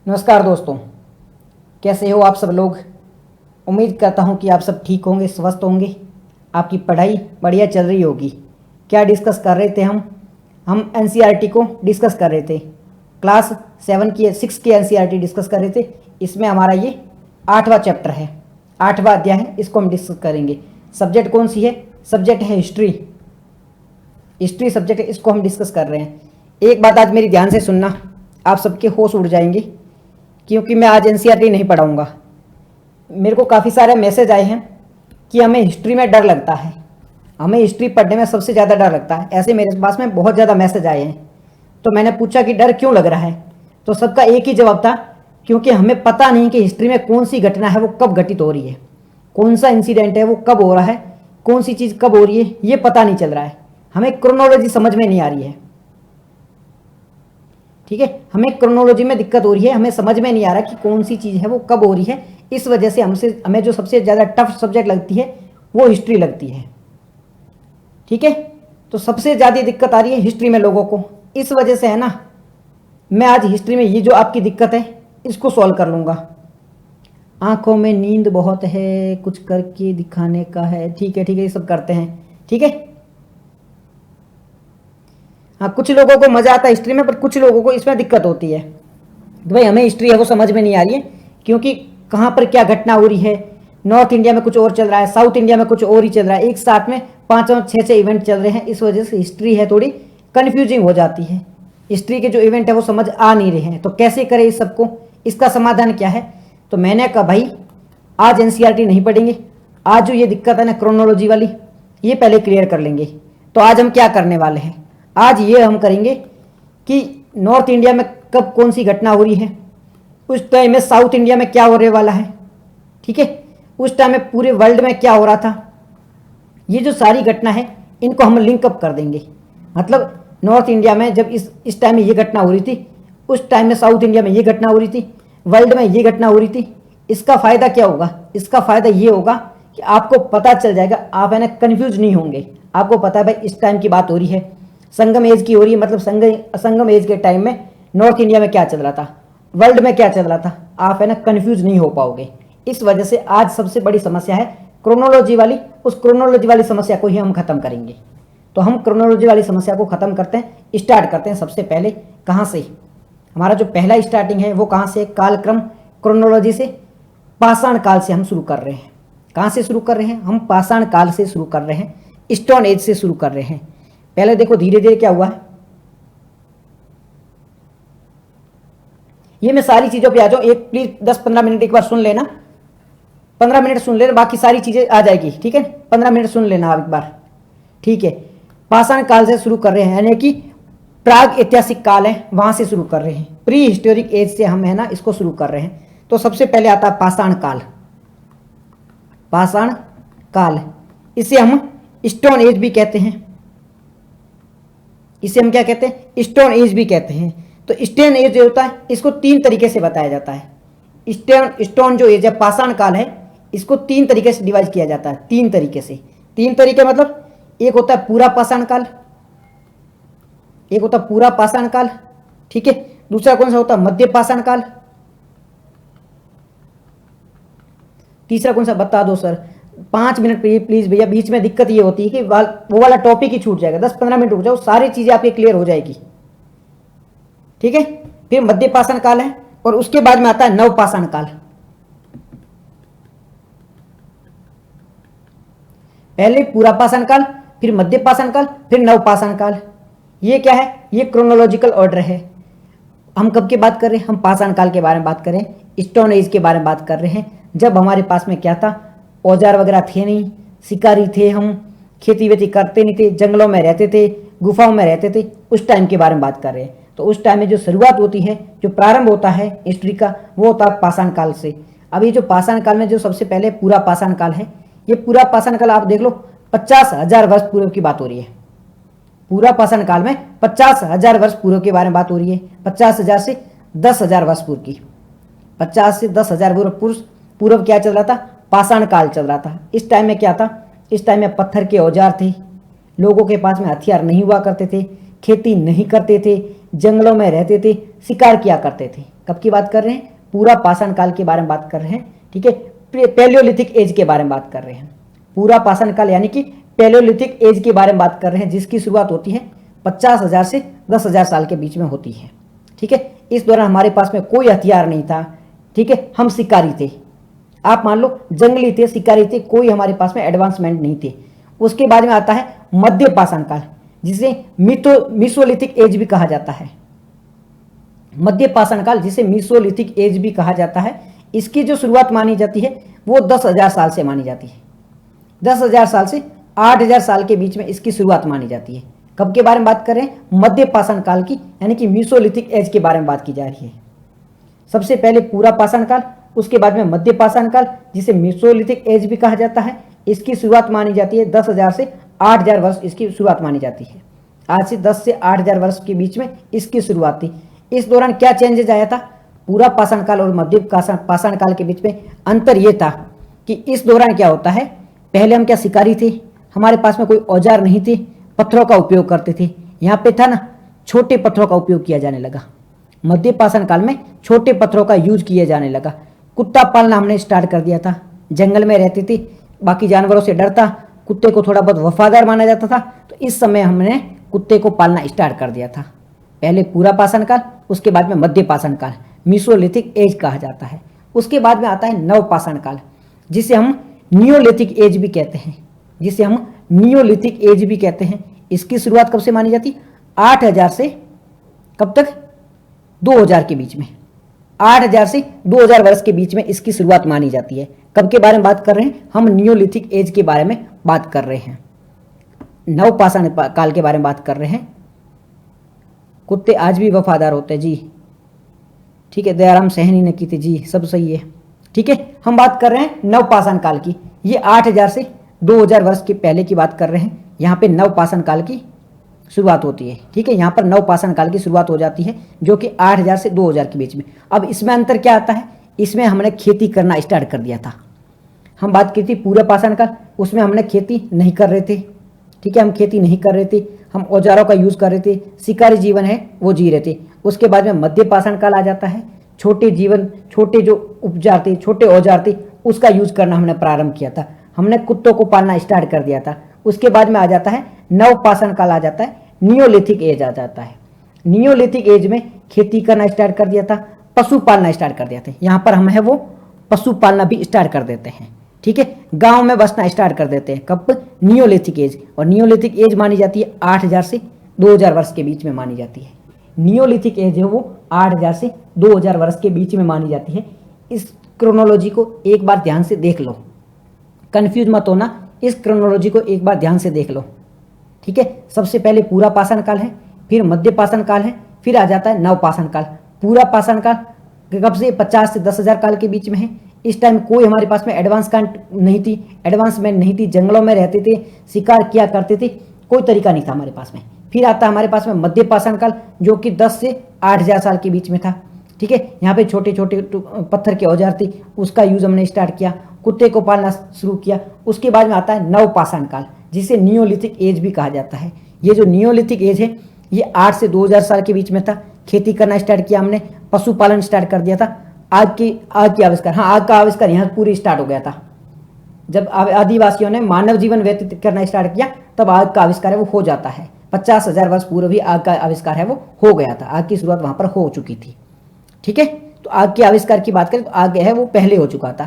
नमस्कार दोस्तों, कैसे हो आप सब लोग। उम्मीद करता हूँ कि आप सब ठीक होंगे, स्वस्थ होंगे, आपकी पढ़ाई बढ़िया चल रही होगी। क्या डिस्कस कर रहे थे हम एनसीईआरटी को डिस्कस कर रहे थे। क्लास 6 की एनसीईआरटी डिस्कस कर रहे थे। इसमें हमारा ये 8वां चैप्टर है, 8वां अध्याय है, इसको हम डिस्कस करेंगे। सब्जेक्ट कौन सी है? सब्जेक्ट है हिस्ट्री। हिस्ट्री सब्जेक्ट है, इसको हम डिस्कस कर रहे हैं। एक बात आज मेरी ध्यान से सुनना, आप सबके होश उड़ जाएंगे, क्योंकि मैं आज एनसीईआरटी नहीं पढ़ाऊंगा। मेरे को काफ़ी सारे मैसेज आए हैं कि हमें हिस्ट्री में डर लगता है, हमें हिस्ट्री पढ़ने में सबसे ज़्यादा डर लगता है। ऐसे मेरे पास में बहुत ज़्यादा मैसेज आए हैं। तो मैंने पूछा कि डर क्यों लग रहा है, तो सबका एक ही जवाब था, क्योंकि हमें पता नहीं कि हिस्ट्री में कौन सी घटना है वो कब घटित हो रही है, कौन सा इंसिडेंट है वो कब हो रहा है, कौन सी चीज़ कब हो रही है ये पता नहीं चल रहा है। हमें क्रोनोलॉजी समझ में नहीं आ रही है। ठीक है, हमें क्रोनोलॉजी में दिक्कत हो रही है, हमें समझ में नहीं आ रहा कि कौन सी चीज़ है वो कब हो रही है। इस वजह से हमें जो सबसे ज़्यादा टफ सब्जेक्ट लगती है वो हिस्ट्री लगती है। ठीक है, तो सबसे ज़्यादा दिक्कत आ रही है हिस्ट्री में लोगों को। इस वजह से है ना, मैं आज हिस्ट्री में ये जो आपकी दिक्कत है इसको सॉल्व कर लूँगा। आंखों में नींद बहुत है, कुछ करके दिखाने का है। ठीक है, ये सब करते हैं। ठीक है, हाँ, कुछ लोगों को मज़ा आता है हिस्ट्री में, पर कुछ लोगों को इसमें दिक्कत होती है। तो भाई हमें हिस्ट्री है वो समझ में नहीं आ रही है, क्योंकि कहाँ पर क्या घटना हो रही है। नॉर्थ इंडिया में कुछ और चल रहा है, साउथ इंडिया में कुछ और ही चल रहा है, एक साथ में 5-6 इवेंट चल रहे हैं। इस वजह से हिस्ट्री है थोड़ी कन्फ्यूजिंग हो जाती है। हिस्ट्री के जो इवेंट है वो समझ आ नहीं रहे हैं, तो कैसे करें इस सबको, इसका समाधान क्या है। तो मैंने कहा भाई आज एनसीईआरटी नहीं पढ़ेंगे, आज जो ये दिक्कत है ना क्रोनोलॉजी वाली, ये पहले क्लियर कर लेंगे। तो आज हम क्या करने वाले हैं, आज ये हम करेंगे कि नॉर्थ इंडिया में कब कौन सी घटना हो रही है, उस टाइम में साउथ इंडिया में क्या होने वाला है। ठीक है, उस टाइम में पूरे वर्ल्ड में क्या हो रहा था। ये जो सारी घटना है इनको हम लिंकअप कर देंगे। मतलब नॉर्थ इंडिया में जब इस टाइम में ये घटना हो रही थी, उस टाइम में साउथ इंडिया में ये घटना हो रही थी, वर्ल्ड में ये घटना हो रही थी। इसका फ़ायदा क्या होगा, इसका फ़ायदा ये होगा कि आपको पता चल जाएगा, आप है ना कन्फ्यूज नहीं होंगे। आपको पता है भाई इस टाइम की बात हो रही है, संगम एज की हो रही है, मतलब संगम एज के टाइम में नॉर्थ इंडिया में क्या चल रहा था, वर्ल्ड में क्या चल रहा था। आप है ना कन्फ्यूज नहीं हो पाओगे। इस वजह से आज सबसे बड़ी समस्या है क्रोनोलॉजी वाली। उस क्रोनोलॉजी वाली समस्या को ही हम खत्म करेंगे। तो हम क्रोनोलॉजी वाली समस्या को खत्म करते हैं, स्टार्ट करते हैं। सबसे पहले कहाँ से, हमारा जो पहला स्टार्टिंग है वो कहाँ से, कालक्रम क्रोनोलॉजी से, पाषाण काल से हम शुरू कर रहे हैं। कहाँ से शुरू कर रहे हैं, हम पाषाण काल से शुरू कर रहे हैं, स्टोन एज से शुरू कर रहे हैं। पहले देखो धीरे धीरे क्या हुआ है। ये मैं सारी चीजों पे आ जाऊं, एक प्लीज 10-15 मिनट एक बार सुन लेना, 15 मिनट सुन लेना, बाकी सारी चीजें आ जाएगी। ठीक है, 15 मिनट सुन लेना आप एक बार। ठीक है, पाषाण काल से शुरू कर रहे हैं, यानी कि प्राग ऐतिहासिक काल है वहां से शुरू कर रहे हैं। प्री हिस्टोरिक एज से हम है ना इसको शुरू कर रहे हैं। तो सबसे पहले आता है पाषाण काल। पाषाण काल, इसे हम स्टोन एज भी कहते हैं। इसे हम क्या कहते हैं, स्टोन एज भी कहते हैं। तो स्टोन एज जो होता है इसको 3 तरीके से बताया जाता है। स्टोन जो एज है, पाषाण काल है, इसको 3 तरीके से डिवाइड किया जाता है। 3 तरीके से, 3 तरीके मतलब एक होता है पूरा पाषाण काल, एक होता है पूरा पाषाण काल। ठीक है, दूसरा कौन सा होता है, मध्य पाषाण काल। तीसरा कौन सा बता दो सर। 5 मिनट प्लीज भैया, बीच में दिक्कत ये होती है कि वो वाला टॉपिक ही छूट जाएगा। 10-15 मिनट रुक जाओ, सारी चीजें आपकी क्लियर हो जाएगी। ठीक है, फिर मध्य पाषाण काल है, और उसके बाद में आता है नव पाषाण काल। पहले पूरा पाषाण काल, फिर मध्य पाषाण काल, फिर नव पाषाण काल। ये क्या है, ये क्रोनोलॉजिकल ऑर्डर है। हम कब की बात कर रहे हैं, हम पाषाण काल के बारे में बात करें, स्टोन एज के बारे में बात कर रहे हैं। जब हमारे पास में क्या था, औजार वगैरह थे नहीं, शिकारी थे, हम खेती वेती करते नहीं थे, जंगलों में रहते थे, गुफाओं में रहते थे, उस टाइम के बारे में बात कर रहे हैं। तो उस टाइम में जो शुरुआत होती है, जो प्रारंभ होता है हिस्ट्री का, वो होता है पाषाण काल से। अब ये जो पाषाण काल में जो सबसे पहले पूरा पाषाण काल है, ये पूरा पाषाण काल आप देख लो, 50,000 वर्ष पूर्व की बात हो रही है। पूरा पाषाण काल में 50,000 वर्ष पूर्व के बारे में बात हो रही है। 50,000 से 10,000 वर्ष पूर्व की, 50 से 10,000 पूर्व क्या चल रहा था, पाषाण काल चल रहा था। इस टाइम में क्या था, इस टाइम में पत्थर के औजार थे, लोगों के पास में हथियार नहीं हुआ करते थे, खेती नहीं करते थे, जंगलों में रहते थे, शिकार किया करते थे। कब की बात कर रहे हैं? पूरा पाषाण काल के बारे में बात कर रहे हैं, ठीक है। पैलियोलिथिक एज के बारे में बात कर रहे हैं। पूरा पाषाण काल यानी कि पैलियोलिथिक एज के बारे में बात कर रहे हैं, जिसकी शुरुआत होती है 50,000 से 10,000 साल के बीच में होती है, ठीक है। इस दौरान हमारे पास में कोई हथियार नहीं था, ठीक है। हम शिकारी थे, आप मान लो जंगली थे, शिकारी थे, कोई हमारे पास में एडवांसमेंट नहीं थे। उसके बाद में आता है मध्य पाषाण काल, जिसे मीसोलिथिक एज भी कहा जाता है। मध्य पाषाण काल जिसे मीसोलिथिक एज भी कहा जाता है, इसकी जो शुरुआत मानी जाती है वो 10,000 साल से मानी जाती है। 10,000 साल से 8,000 साल के बीच में इसकी शुरुआत मानी जाती है। कब के बारे में बात कर रहे हैं? मध्य पाषाण काल की, यानी कि मीसोलिथिक एज के बारे में बात की जा रही है। सबसे पहले पूरा पाषाण काल, उसके बाद में मध्य पाषाण काल जिसे मीसोलिथिक एज भी कहा जाता है। इसकी शुरुआत मानी जाती है 10,000 से 8,000 वर्ष इसकी शुरुआत मानी जाती है। आज से 10 से 8,000 वर्ष के बीच में इसकी शुरुआत थी। इस दौरान क्या चेंजेज आया था? पूरा पाषाण काल और मध्य पाषाण काल के बीच में अंतर यह था कि इस दौरान क्या होता है, पहले हम क्या शिकारी थे, हमारे पास में कोई औजार नहीं थे, पत्थरों का उपयोग करते थे। यहाँ पे था ना, छोटे पत्थरों का उपयोग किया जाने लगा। मध्य पाषाण काल में छोटे पत्थरों का यूज किया जाने लगा। कुत्ता पालना हमने स्टार्ट कर दिया था। जंगल में रहती थी, बाकी जानवरों से डरता, कुत्ते को थोड़ा बहुत वफादार माना जाता था, तो इस समय हमने कुत्ते को पालना स्टार्ट कर दिया था। पहले पूरा पाषाण काल, उसके बाद में मध्य पाषाण काल, मीसोलिथिक एज कहा जाता है। उसके बाद में आता है नव पाषाण काल, जिसे हम नियोलिथिक एज भी कहते हैं, जिसे हम नियोलिथिक एज भी कहते हैं। इसकी शुरुआत कब से मानी जाती? 8,000 से कब तक? 2,000 के बीच में। 8,000 से 2,000 वर्ष के बीच में इसकी शुरुआत मानी जाती है। कब के बारे में बात कर रहे हैं? हम नियोलिथिक एज के बारे में बात कर रहे हैं, नव पाषाण काल के बारे में बात कर रहे हैं। कुत्ते आज भी वफादार होते हैं जी, ठीक है। दयाराम सहनी ने की थी जी, सब सही है, ठीक है। हम बात कर रहे हैं नव पाषाण काल की। ये 8,000 से 2,000 वर्ष के पहले की बात कर रहे हैं। यहाँ पे नव पाषाण काल की शुरुआत होती है, ठीक है। यहाँ पर नव पाषाण काल की शुरुआत हो जाती है, जो कि 8,000 से 2,000 के बीच में। अब इसमें अंतर क्या आता है? इसमें हमने खेती करना स्टार्ट कर दिया था। हम बात की थी पूरा पाषाण काल, उसमें हमने खेती नहीं कर रहे थे, ठीक है। हम खेती नहीं कर रहे थे, हम औजारों का यूज कर रहे थे, शिकारी जीवन है वो जी रहे थे। उसके बाद में मध्य पाषाण काल आ जाता है। छोटे जीवन, छोटे जो उपजार थे, छोटे औजार थे, उसका यूज करना हमने प्रारंभ किया था। हमने कुत्तों को पालना स्टार्ट कर दिया था। उसके बाद में आ जाता है नव पाषाण काल, आ जाता है नियोलिथिक एज आ जाता है। नियोलिथिक एज में खेती करना स्टार्ट कर दिया था, पशु पालना स्टार्ट कर दिया था। यहाँ पर हम है वो पशु पालना भी स्टार्ट कर देते हैं, ठीक है। गांव में बसना स्टार्ट कर देते हैं। कब? Neolithic age. और नियोलिथिक एज मानी जाती है 8,000 से 2,000 वर्ष के बीच में मानी जाती है। नियोलिथिक एज है वो 8,000 से 2,000 वर्ष के बीच में मानी जाती है। इस क्रोनोलॉजी को एक बार ध्यान से देख लो, कंफ्यूज मत होना, इस क्रोनोलॉजी को एक बार ध्यान से देख लो, ठीक है। सबसे पहले पूरा पाषाण काल है, फिर मध्य पाषाण काल है, फिर आ जाता है नव पाषाण काल। पूरा पाषाण काल कब से? 50 से 10,000 काल के बीच में है। इस टाइम कोई हमारे पास में एडवांसमेंट नहीं थी, जंगलों में रहते थे, शिकार किया करते थे, कोई तरीका नहीं था हमारे पास में। फिर आता है हमारे पास में मध्य पाषाण काल, जो कि 10 से 8,000 साल के बीच में था, ठीक है। यहाँ पे छोटे छोटे पत्थर के औजार थे, उसका यूज हमने स्टार्ट किया, कुत्ते को पालना शुरू किया। उसके बाद में आता है नव पाषाण काल, जिसे नियोलिथिक एज भी कहा जाता है। ये जो नियोलिथिक एज है, ये 8 से 2,000 साल के बीच में था। खेती करना स्टार्ट किया हमने, पशुपालन स्टार्ट कर दिया था। आग की आविष्कार, हाँ, आग का आविष्कार यहाँ पूरी स्टार्ट हो गया था। जब आदिवासियों ने मानव जीवन व्यतीत करना स्टार्ट किया, तब आग का आविष्कार है वो हो जाता है। 50,000 वर्ष पूर्व ही आग का आविष्कार है वो हो गया था। आग की शुरुआत वहां पर हो चुकी थी, ठीक है। तो आग के आविष्कार की बात करें तो आग है वो पहले हो चुका था।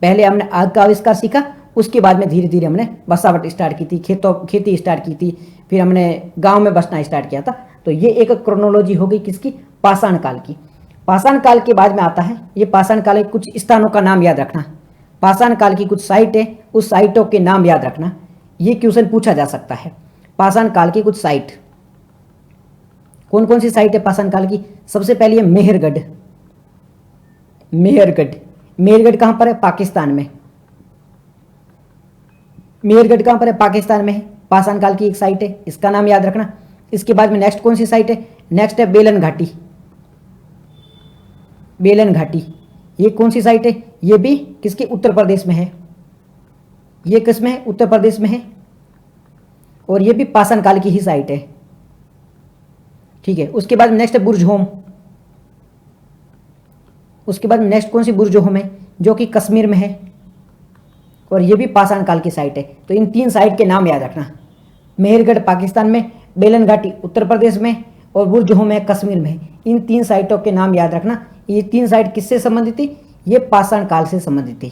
पहले हमने आग का आविष्कार सीखा, उसके बाद में धीरे धीरे हमने बसावट स्टार्ट की थी, खेती स्टार्ट की थी, फिर हमने गांव में बसना स्टार्ट किया था। तो ये एक क्रोनोलॉजी हो गई किसकी? पाषाण काल की। पाषाण काल के बाद में आता है, ये पाषाण काल के कुछ स्थानों का नाम याद रखना। पाषाण काल की कुछ साइट है, उस साइटों के नाम याद रखना, ये क्वेश्चन पूछा जा सकता है। पाषाण काल की कुछ साइट, कौन कौन सी साइट है पाषाण काल की? सबसे पहली है मेहरगढ़। मेहरगढ़ कहां पर है? पाकिस्तान में। मेहरगढ़ कहां पर है? पाकिस्तान में है। पाषाण काल की एक साइट है, इसका नाम याद रखना। इसके बाद में नेक्स्ट कौन सी साइट है? नेक्स्ट है बेलन घाटी। बेलन घाटी ये कौन सी साइट है? ये भी किसके? उत्तर प्रदेश में है। ये किस में है? उत्तर प्रदेश में है। और ये भी पाषाण काल की ही साइट है, ठीक है। उसके बाद नेक्स्ट है बुर्जहोम। उसके बाद नेक्स्ट कौन सी बुर्जहोम है, जो कि कश्मीर में है, और ये भी पाषाण काल की साइट है। तो इन 3 साइट के नाम याद रखना, मेहरगढ़ पाकिस्तान में, बेलन घाटी उत्तर प्रदेश में, और बुर्जहोम है कश्मीर में। इन 3 साइटों के नाम याद रखना। ये 3 साइट किससे संबंधित थी, ये पाषाण काल से संबंधित थी।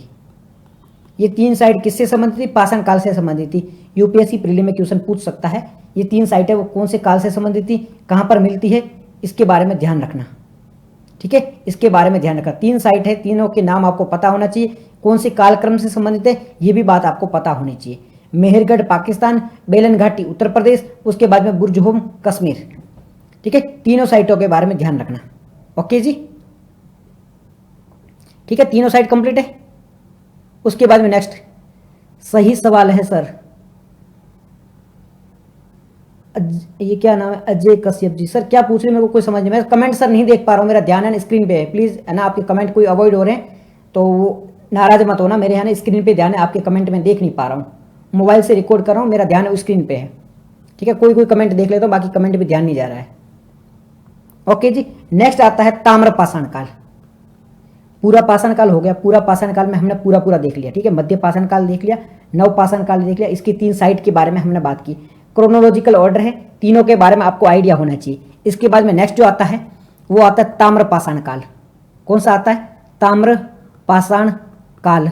ये 3 साइट किससे संबंधित थी, पाषाण काल से संबंधित थी। यूपीएससी प्रीलिम में क्वेश्चन पूछ सकता है। ये 3 साइट है वो कौन से काल से संबंधित थी, कहाँ पर मिलती है, इसके बारे में ध्यान रखना। ठीक है, इसके बारे में ध्यान रखना। 3 साइट है, तीनों के नाम आपको पता होना चाहिए, कौन से कालक्रम से संबंधित है ये भी बात आपको पता होनी चाहिए। मेहरगढ़ पाकिस्तान, बेलन घाटी उत्तर प्रदेश, उसके बाद में बुर्जहोम कश्मीर। ठीक है, तीनों साइटों के बारे में ध्यान रखना। ओके जी, ठीक है, तीनों साइट कंप्लीट है। उसके बाद में नेक्स्ट सही सवाल है सर, ये क्या नाम है, अजय कश्यप जी। सर क्या पूछ रहे हैं मेरे को कोई समझ नहीं, मैं कमेंट सर नहीं देख पा रहा हूँ, मेरा ध्यान है ना स्क्रीन पे है। प्लीज है ना, आपके कमेंट कोई अवॉइड हो रहे हैं तो वो नाराज मत होना, मेरे यहाँ ना स्क्रीन पे ध्यान है, आपके कमेंट में देख नहीं पा रहा हूँ, मोबाइल से रिकॉर्ड कर रहा हूँ, मेरा ध्यान है स्क्रीन पे है। ठीक है, कोई कमेंट देख लेता हूँ, बाकी कमेंट पे ध्यान नहीं जा रहा है। ओके जी, नेक्स्ट आता है ताम्र पाषाण काल। पूरा पाषाण काल हो गया, पूरा पाषाण काल में हमने पूरा देख लिया। ठीक है, मध्य पाषाण काल देख लिया, नव पाषाण काल देख लिया, इसकी 3 साइट के बारे में हमने बात की। क्रोनोलॉजिकल ऑर्डर है, तीनों के बारे में आपको आइडिया होना चाहिए। इसके बाद में नेक्स्ट जो आता है वो आता है ताम्र पाषाण काल। कौन सा आता है, ताम्र पाषाण काल।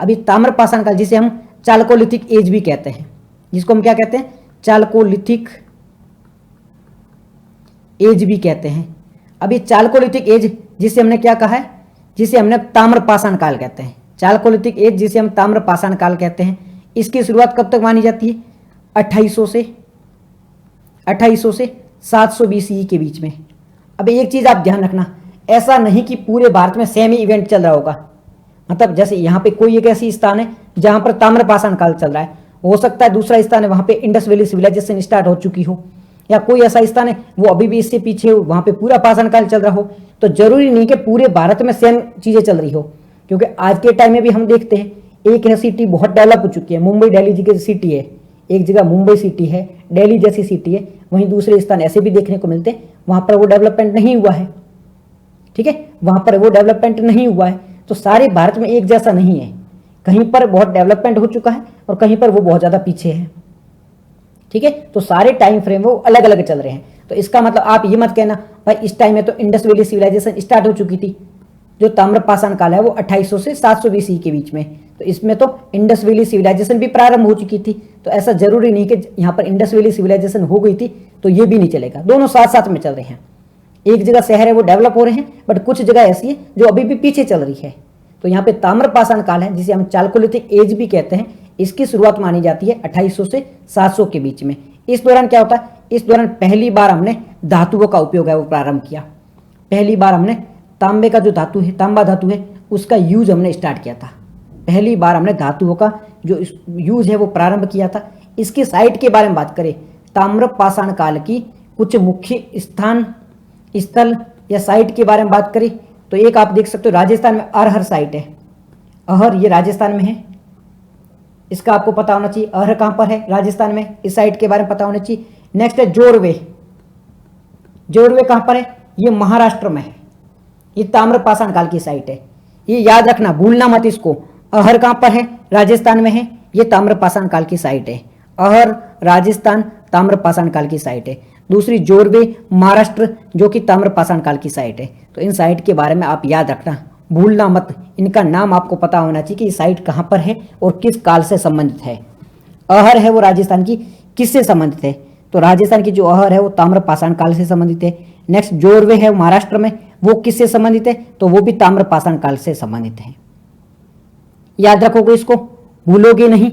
अभी ताम्र पाषाण काल जिसे हम चालकोलिथिक एज भी कहते हैं, जिसको हम क्या कहते हैं, चालकोलिथिक एज भी कहते हैं। अभी चालकोलिथिक एज जिसे हमने क्या कहा है, जिसे हमने ताम्र पाषाण काल कहते हैं। चालकोलिथिक एज जिसे हम ताम्र पाषाण काल कहते हैं, इसकी शुरुआत कब तक मानी जाती है, 2800 से 700 BCE के बीच में। अब एक चीज आप ध्यान रखना, ऐसा नहीं कि पूरे भारत में सेम ही इवेंट चल रहा होगा। मतलब जैसे यहाँ पे कोई एक ऐसी स्थान है जहां पर ताम्र पाषाण काल चल रहा है, हो सकता है दूसरा स्थान है वहां पे इंडस वैली सिविलाइजेशन स्टार्ट हो चुकी हो, या कोई ऐसा स्थान है वो अभी भी इससे पीछे हो, वहां पे पूरा पाषाण काल चल रहा हो। तो जरूरी नहीं कि पूरे भारत में सेम चीजें चल रही हो, क्योंकि आज के टाइम में भी हम देखते हैं एक है सिटी बहुत डेवलप हो चुकी है, मुंबई दिल्ली जैसी सिटी है, एक जगह मुंबई सिटी है, दिल्ली जैसी सिटी है, वहीं दूसरे स्थान ऐसे भी देखने को मिलते हैं वहां पर वो डेवलपमेंट नहीं हुआ है। ठीक है, वहां पर वो डेवलपमेंट नहीं हुआ है। तो सारे भारत में एक जैसा नहीं है, कहीं पर बहुत डेवलपमेंट हो चुका है और कहीं पर वो बहुत ज्यादा पीछे है। ठीक है, तो सारे टाइम फ्रेम वो अलग अलग चल रहे हैं। तो इसका मतलब आप ये मत कहना भाई इस टाइम में तो इंडस वैली सिविलाइजेशन स्टार्ट हो चुकी थी, जो ताम्र पाषाण काल है वो 2800 से 700 BCE के बीच में, तो इसमें तो इंडस वैली सिविलाइजेशन भी प्रारंभ हो चुकी थी। तो ऐसा जरूरी नहीं कि यहाँ पर इंडस वैली सिविलाइजेशन हो गई थी तो ये भी नहीं चलेगा, दोनों साथ साथ में चल रहे हैं। एक जगह शहर है वो डेवलप हो रहे हैं, बट कुछ जगह ऐसी है जो अभी भी पीछे चल रही है। तो यहाँ पे ताम्र पाषाण काल है जिसे हम चालकोलिथिक एज भी कहते हैं, इसकी शुरुआत मानी जाती है 2800 से 700 के बीच में। इस दौरान क्या होता है, इस दौरान पहली बार हमने धातुओं का उपयोग है वो प्रारंभ किया। पहली बार हमने तांबे का जो धातु है, तांबा धातु है, उसका यूज हमने स्टार्ट किया था। पहली बार हमने धातुओं का जो यूज है वो प्रारंभ किया था। इसकी साइट के बारे में बात करें, ताम्र पाषाण काल की कुछ मुख्य स्थान, स्थल या साइट के बारे में बात करें तो एक आप देख सकते हो राजस्थान में अरहर साइट है। अरहर ये राजस्थान में है, इसका आपको पता होना चाहिए। अरहर कहां पर है, राजस्थान में, इस साइट के बारे में पता होना चाहिए। नेक्स्ट है जोरवे। जोरवे कहां पर है, ये महाराष्ट्र में है, ये ताम्र पाषाण काल की साइट है, ये याद रखना, भूलना मत इसको। अरहर कहां पर है, राजस्थान में है, ये ताम्र पाषाण काल की साइट है। अरहर राजस्थान ताम्र पाषाण काल की साइट है। दूसरी जोरवे महाराष्ट्र जो कि ताम्र पाषाण काल की साइट है। तो इन साइट के बारे में आप याद रखना, भूलना मत, इनका नाम आपको पता होना चाहिए कि ये साइट कहां पर है और किस काल से संबंधित है। अरहर है वो राजस्थान की किससे संबंधित है, तो राजस्थान की जो अरहर है वो ताम्र पाषाण काल से संबंधित है। नेक्स्ट जोरवे है महाराष्ट्र में, वो किससे संबंधित है, तो वो भी ताम्र पाषाण काल से संबंधित है। याद रखोगे इसको, भूलोगे नहीं,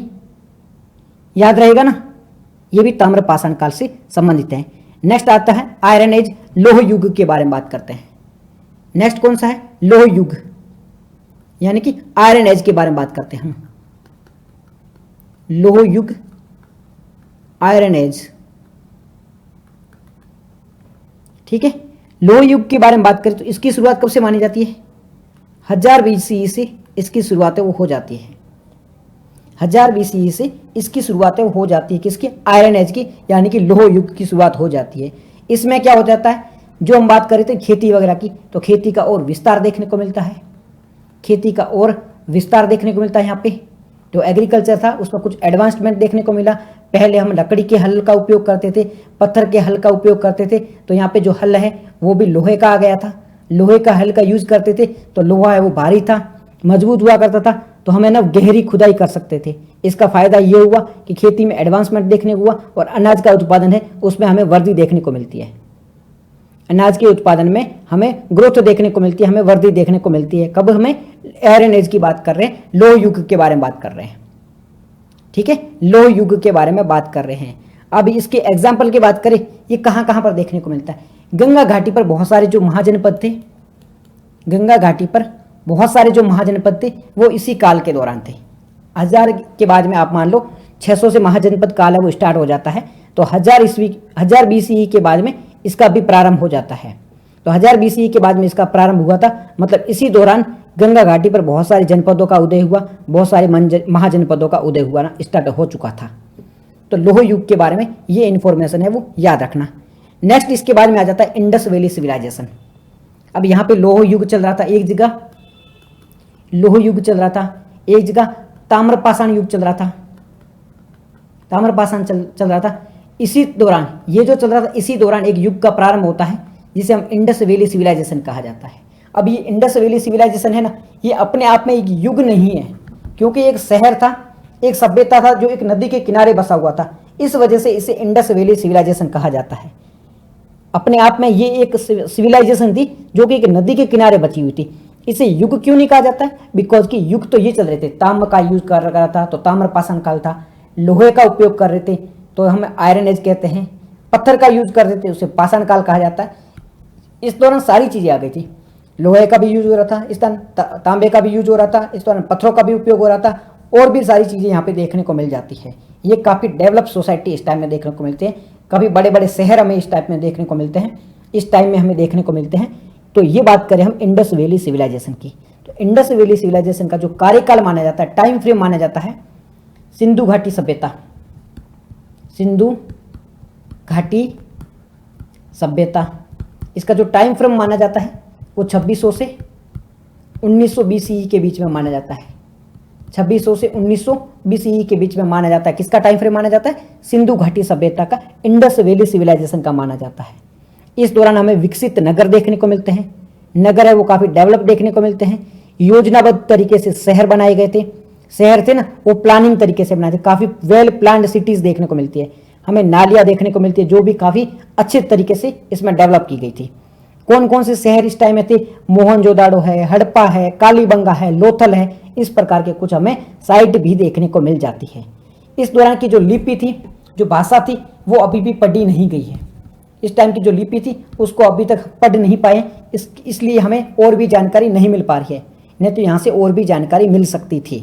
याद रहेगा ना, ये भी ताम्र पाषाण काल से संबंधित है। नेक्स्ट आता है आयरन एज, लोह युग के बारे में बात करते हैं। नेक्स्ट कौन सा है, लोह युग, यानी कि आयरन एज के बारे में बात करते हैं हम। लोह युग, आयरन एज, ठीक है। लोह युग के बारे में बात करें तो इसकी शुरुआत कब से मानी जाती है, 1000 BCE से इसकी शुरुआत है वो हो जाती है। 1000 BCE से इसकी शुरुआत है वो हो जाती है, किसकी, आयरन एज की, यानी कि लोह युग की शुरुआत हो जाती है। इसमें क्या हो जाता है, जो हम बात कर रहे थे खेती वगैरह की, तो खेती का और विस्तार देखने को मिलता है, खेती का और विस्तार देखने को मिलता है। यहाँ पे जो एग्रीकल्चर था उसमें कुछ एडवांसमेंट देखने को मिला। पहले हम लकड़ी के हल का उपयोग करते थे, पत्थर के हल का उपयोग करते थे, तो यहाँ पे जो हल है वो भी लोहे का आ गया था। लोहे का हल का यूज करते थे तो लोहा है वो भारी था, मजबूत हुआ करता था, तो हमें ना गहरी खुदाई कर सकते थे। इसका फायदा ये हुआ कि खेती में एडवांसमेंट देखने को हुआ और अनाज का उत्पादन है उसमें हमें वृद्धि देखने को मिलती है। अनाज के उत्पादन में हमें ग्रोथ देखने को मिलती है, हमें वृद्धि देखने को मिलती है। कब हमें आयरन एज की बात कर रहे हैं, लोह युग के बारे में बात कर रहे हैं, ठीक है, लोह युग के बारे में बात कर रहे हैं। अब इसके एग्जाम्पल की बात करें, ये कहाँ कहाँ पर देखने को मिलता है। गंगा घाटी पर बहुत सारे जो महाजनपद थे, गंगा घाटी पर बहुत सारे जो महाजनपद थे वो इसी काल के दौरान थे। 1000 के बाद में आप मान लो 600 से महाजनपद काल है वो स्टार्ट हो जाता है, तो 1000 BCE के बाद में इसका भी प्रारंभ हो जाता है। तो 1000 BCE के बाद में इसका प्रारंभ हुआ था, मतलब इसी दौरान गंगा घाटी पर बहुत सारे जनपदों का उदय हुआ, बहुत सारे महाजनपदों का उदय हुआ ना, स्टार्ट हो चुका था। तो लोह युग के बारे में ये इंफॉर्मेशन है वो याद रखना। नेक्स्ट इसके बाद में आ जाता है इंडस वैली सिविलाइजेशन। अब यहाँ पे लोह युग चल रहा था एक जगह, लोह युग चल रहा था एक जगह, ताम्रपाषाण युग चल रहा था, ताम्रपाषाण चल रहा था। इसी दौरान ये जो चल रहा था, इसी दौरान एक युग का प्रारंभ होता है जिसे हम इंडस वैली सिविलाइजेशन कहा जाता है। अब ये इंडस वैली सिविलाइजेशन है ना, ये अपने आप में एक युग नहीं है, क्योंकि एक शहर था, एक सभ्यता था जो एक नदी के किनारे बसा हुआ था, इस वजह से इसे इंडस वैली सिविलाइजेशन कहा जाता है। अपने आप में ये एक सिविलाइजेशन थी जो कि एक नदी के किनारे बची हुई थी। इसे युग क्यों नहीं कहा जाता है, बिकॉज कि युग तो ये चल रहे थे, ताम्र का यूज कर रहा था तो ताम्रपाषाण काल था, लोहे का उपयोग कर रहे थे तो हमें आयरन एज कहते हैं, पत्थर का यूज कर रहे थे उसे पाषाण काल कहा जाता है। इस दौरान सारी चीजें आ गई थी, लोहे का भी यूज हो रहा था इस दौरान, तांबे का भी यूज हो रहा था इस दौरान, पत्थरों का भी उपयोग हो रहा था, और भी सारी चीजें यहाँ पे देखने को मिल जाती है। ये काफी डेवलप सोसाइटी इस टाइम में देखने को मिलते हैं, कभी बड़े बड़े शहर हमें इस टाइप में देखने को मिलते हैं, इस टाइम में हमें देखने को मिलते हैं। तो ये बात करें हम इंडस वैली सिविलाइजेशन की, तो इंडस वैली सिविलाइजेशन का जो कार्यकाल माना जाता है, टाइम फ्रेम माना जाता है, सिंधु घाटी सभ्यता, सिंधु घाटी सभ्यता, इसका जो टाइम फ्रेम माना जाता है वो 2600 से 1900 BCE के बीच में माना जाता है। 2600 से 1900 BCE के बीच में माना जाता है। किसका टाइम फ्रेम माना जाता है? सिंधु घाटी सभ्यता का, इंडस वैली सिविलाइजेशन का माना जाता है। इस दौरान हमें विकसित नगर देखने को मिलते हैं, नगर है वो काफी डेवलप देखने को मिलते हैं, योजनाबद्ध तरीके से शहर बनाए गए थे, शहर थे ना वो प्लानिंग तरीके से बनाए थे, काफी वेल प्लान्ड सिटीज देखने को मिलती है, हमें नालियां देखने को मिलती है जो भी काफी अच्छे तरीके से इसमें डेवलप की गई थी। कौन कौन से शहर इस टाइम में थे? मोहनजोदाड़ो है, हड़प्पा है, कालीबंगा है, लोथल है, इस प्रकार के कुछ हमें साइट भी देखने को मिल जाती है। इस दौरान की जो लिपि थी, जो भाषा थी, वो अभी भी पढ़ी नहीं गई है। इस टाइम की जो लिपि थी उसको अभी तक पढ़ नहीं पाए, इसलिए हमें और भी जानकारी नहीं मिल पा रही है, नहीं तो यहाँ से और भी जानकारी मिल सकती थी।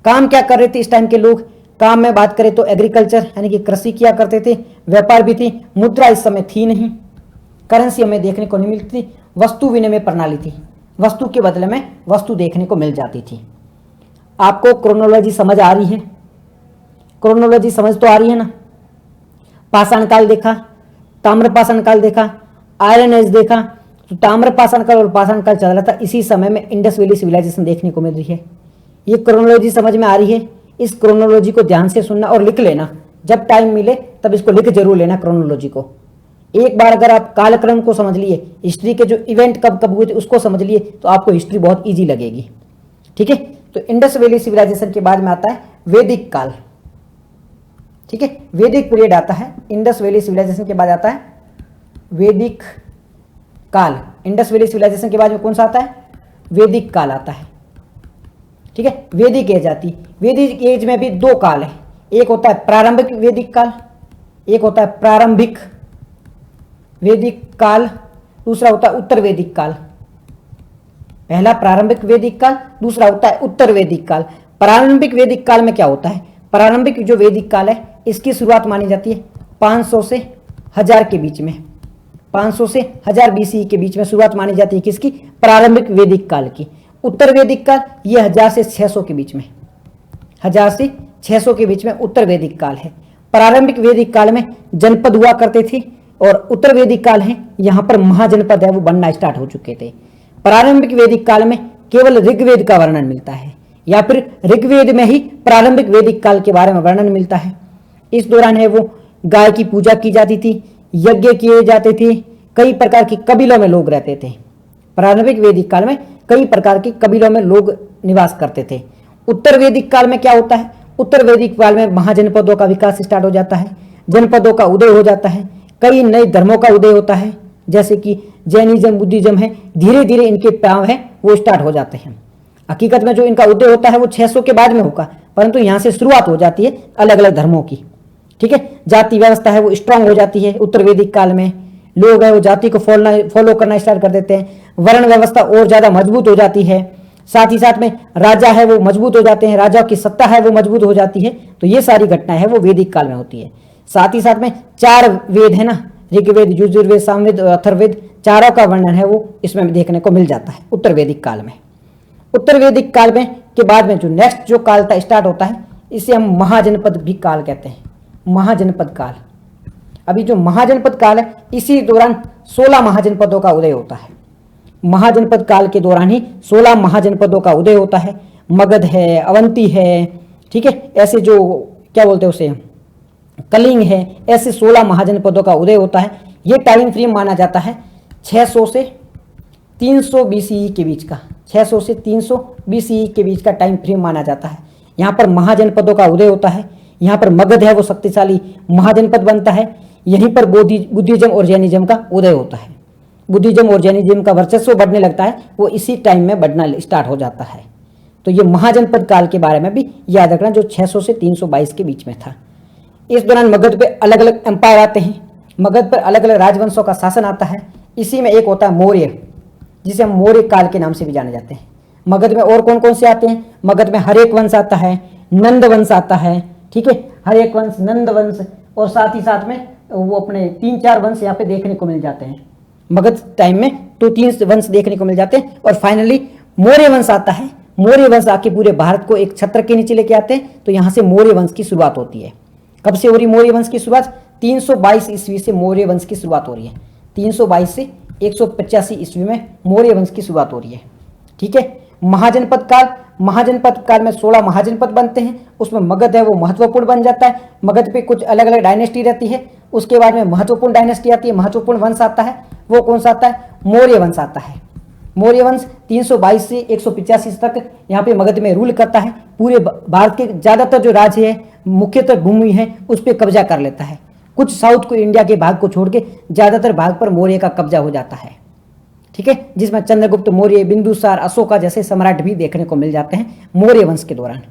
काम क्या कर रहे थे इस टाइम के लोग? काम में बात करें तो एग्रीकल्चर यानी कि कृषि किया करते थे, व्यापार भी थी, मुद्रा इस समय थी नहीं, करेंसी हमें देखने को नहीं मिलती थी, वस्तु विनिमय प्रणाली थी, वस्तु के बदले में वस्तु देखने को मिल जाती थी। आपको क्रोनोलॉजी समझ आ रही है? क्रोनोलॉजी समझ तो आ रही है ना? पाषाण काल देखा, ताम्रपाषाण काल देखा, आयरन एज देखा, तो ताम्रपाषाण काल और पाषाण काल चल रहा था, इसी समय में इंडस वैली सिविलाइजेशन देखने को मिल रही है। ये क्रोनोलॉजी समझ में आ रही है? इस क्रोनोलॉजी को ध्यान से सुनना और लिख लेना, जब टाइम मिले तब इसको लिख जरूर लेना क्रोनोलॉजी को। एक बार अगर आप कालक्रम को समझ लिए, हिस्ट्री के जो इवेंट कब कब हुए थे उसको समझ लिए, तो आपको हिस्ट्री बहुत इजी लगेगी। ठीक है, तो इंडस वैली सिविलाइजेशन के बाद में आता है वैदिक काल। ठीक है, वैदिक पीरियड आता है, इंडस वैली सिविलाइजेशन के बाद आता है वैदिक काल। इंडस वैली सिविलाइजेशन के बाद में कौन सा आता है? वैदिक काल आता है। ठीक है, वैदिक एज आती। वैदिक एज में भी दो काल है, एक होता है प्रारंभिक वैदिक काल, एक होता है प्रारंभिक वैदिक काल, दूसरा होता है उत्तर वैदिक काल। पहला प्रारंभिक वैदिक काल, दूसरा होता है उत्तर वैदिक काल। प्रारंभिक वैदिक काल में क्या होता है? प्रारंभिक जो वैदिक काल है इसकी शुरुआत मानी जाती है 500 से 1000 के बीच में, 500 से 1000 BCE के बीच में शुरुआत मानी जाती है किसकी? प्रारंभिक वैदिक काल की। उत्तर वैदिक काल ये 1000 से 600 के बीच में, 1000 से 600 के बीच में उत्तर वैदिक काल है। प्रारंभिक वैदिक काल में जनपद हुआ करते थे और उत्तर वैदिक काल है, यहाँ पर महाजनपद है वो बनना स्टार्ट हो चुके थे। प्रारंभिक वैदिक काल में केवल ऋग्वेद का वर्णन मिलता है, या फिर ऋग्वेद में ही प्रारंभिक वैदिक काल के बारे में वर्णन मिलता है। इस दौरान है वो गाय की पूजा की जाती थी, यज्ञ किए जाते थे, कई प्रकार की कबीलों में लोग रहते थे। प्रारंभिक वैदिक काल में कई प्रकार की कबीलों में लोग निवास करते थे। उत्तर वैदिक काल में क्या होता है? उत्तर वैदिक काल में महाजनपदों का विकास स्टार्ट हो जाता है, जनपदों का उदय हो जाता है, कई नए धर्मों का उदय होता है, जैसे कि जैनिज्म, बुद्धिज्म है। धीरे धीरे इनके पांव है वो स्टार्ट हो जाते हैं। हकीकत में जो इनका उदय होता है वो 600 के बाद में होगा, परंतु यहाँ से शुरुआत हो जाती है अलग अलग धर्मों की। ठीक है, जाति व्यवस्था है वो स्ट्रांग हो जाती है। उत्तर वैदिक काल में लोग है वो जाति को फॉलो करना स्टार्ट कर देते हैं। वर्ण व्यवस्था और ज्यादा मजबूत हो जाती है। साथ ही साथ में राजा है वो मजबूत हो जाते हैं, राजा की सत्ता है वो मजबूत हो जाती है। तो ये सारी घटनाएं है वो वैदिक काल में होती है। साथ ही साथ में 4 वेद है ना, ऋग्वेद, यजुर्वेद, सामवेद और अथर्ववेद, चारों का वर्णन है वो इसमें देखने को मिल जाता है उत्तर वैदिक काल में। उत्तर वैदिक काल में के बाद में जो नेक्स्ट जो काल स्टार्ट होता है इसे हम महाजनपद भी काल कहते हैं। महाजनपद काल, अभी जो महाजनपद काल है इसी दौरान 16 महाजनपदों का उदय होता है। महाजनपद काल के दौरान ही 16 महाजनपदों का उदय होता है। मगध है, अवंती है, ठीक है, ऐसे जो क्या बोलते हैं उसे, कलिंग है, ऐसे 16 महाजनपदों का उदय होता है। ये टाइम फ्रेम माना जाता है 600 से 300 बीसीई के बीच का, 600 से 300 बीसीई के बीच का टाइम फ्रेम माना जाता है। यहाँ पर महाजनपदों का उदय होता है। यहाँ पर मगध है वो शक्तिशाली महाजनपद बनता है। यहीं पर बुद्धिज्म और जैनिज्म का उदय होता है। बुद्धिज्म और जैनिज्म का वर्चस्व बढ़ने लगता है, वो इसी टाइम में बढ़ना स्टार्ट हो जाता है। तो ये महाजनपद काल के बारे में भी याद रखना, जो 600 से 322 के बीच में था। इस दौरान मगध पे अलग अलग एम्पायर आते हैं, मगध पर अलग अलग राजवंशों का शासन आता है। इसी में एक होता है मौर्य, जिसे हम मौर्य काल के नाम से भी जाने जाते हैं। मगध में और कौन कौन से आते हैं? मगध में हरेक वंश आता है, नंद वंश आता है, ठीक है, हरेक वंश, नंद वंश, और साथ ही साथ में वो अपने 3-4 वंश यहाँ पे देखने को मिल जाते हैं। मगध टाइम में तो 3 वंश देखने को मिल जाते हैं। और फाइनली मौर्य वंश आता है। मौर्य वंश आके पूरे भारत को एक छत्र के नीचे लेके आते हैं। तो यहाँ से मौर्य वंश की शुरुआत होती है। कब से हो रही मौर्य वंश की शुरुआत? 322 ईस्वी से मौर्य वंश की शुरुआत हो रही है। 322 से 185 ईस्वी में मौर्य वंश की शुरुआत हो रही है। ठीक है, महाजनपद काल, महाजनपद काल में 16 महाजनपद बनते हैं। उसमें मगध है वो महत्वपूर्ण बन जाता है। मगध पे कुछ अलग अलग डायनेस्टी रहती है। उसके बाद में महत्वपूर्ण डायनेस्टी आती है, महत्वपूर्ण वंश आता है। वो कौन सा आता है? मौर्य वंश आता है। मौर्य वंश 322 से 185 तक यहाँ पे मगध में रूल करता है। पूरे भारत के ज्यादातर जो राज्य है, मुख्यतः भूमि है, उस पर कब्जा कर लेता है। कुछ साउथ को, इंडिया के भाग को छोड़ के ज्यादातर भाग पर मौर्य का कब्जा हो जाता है। ठीक है, जिसमें चंद्रगुप्त मौर्य, बिंदुसार, अशोका जैसे सम्राट भी देखने को मिल जाते हैं मौर्य वंश के दौरान।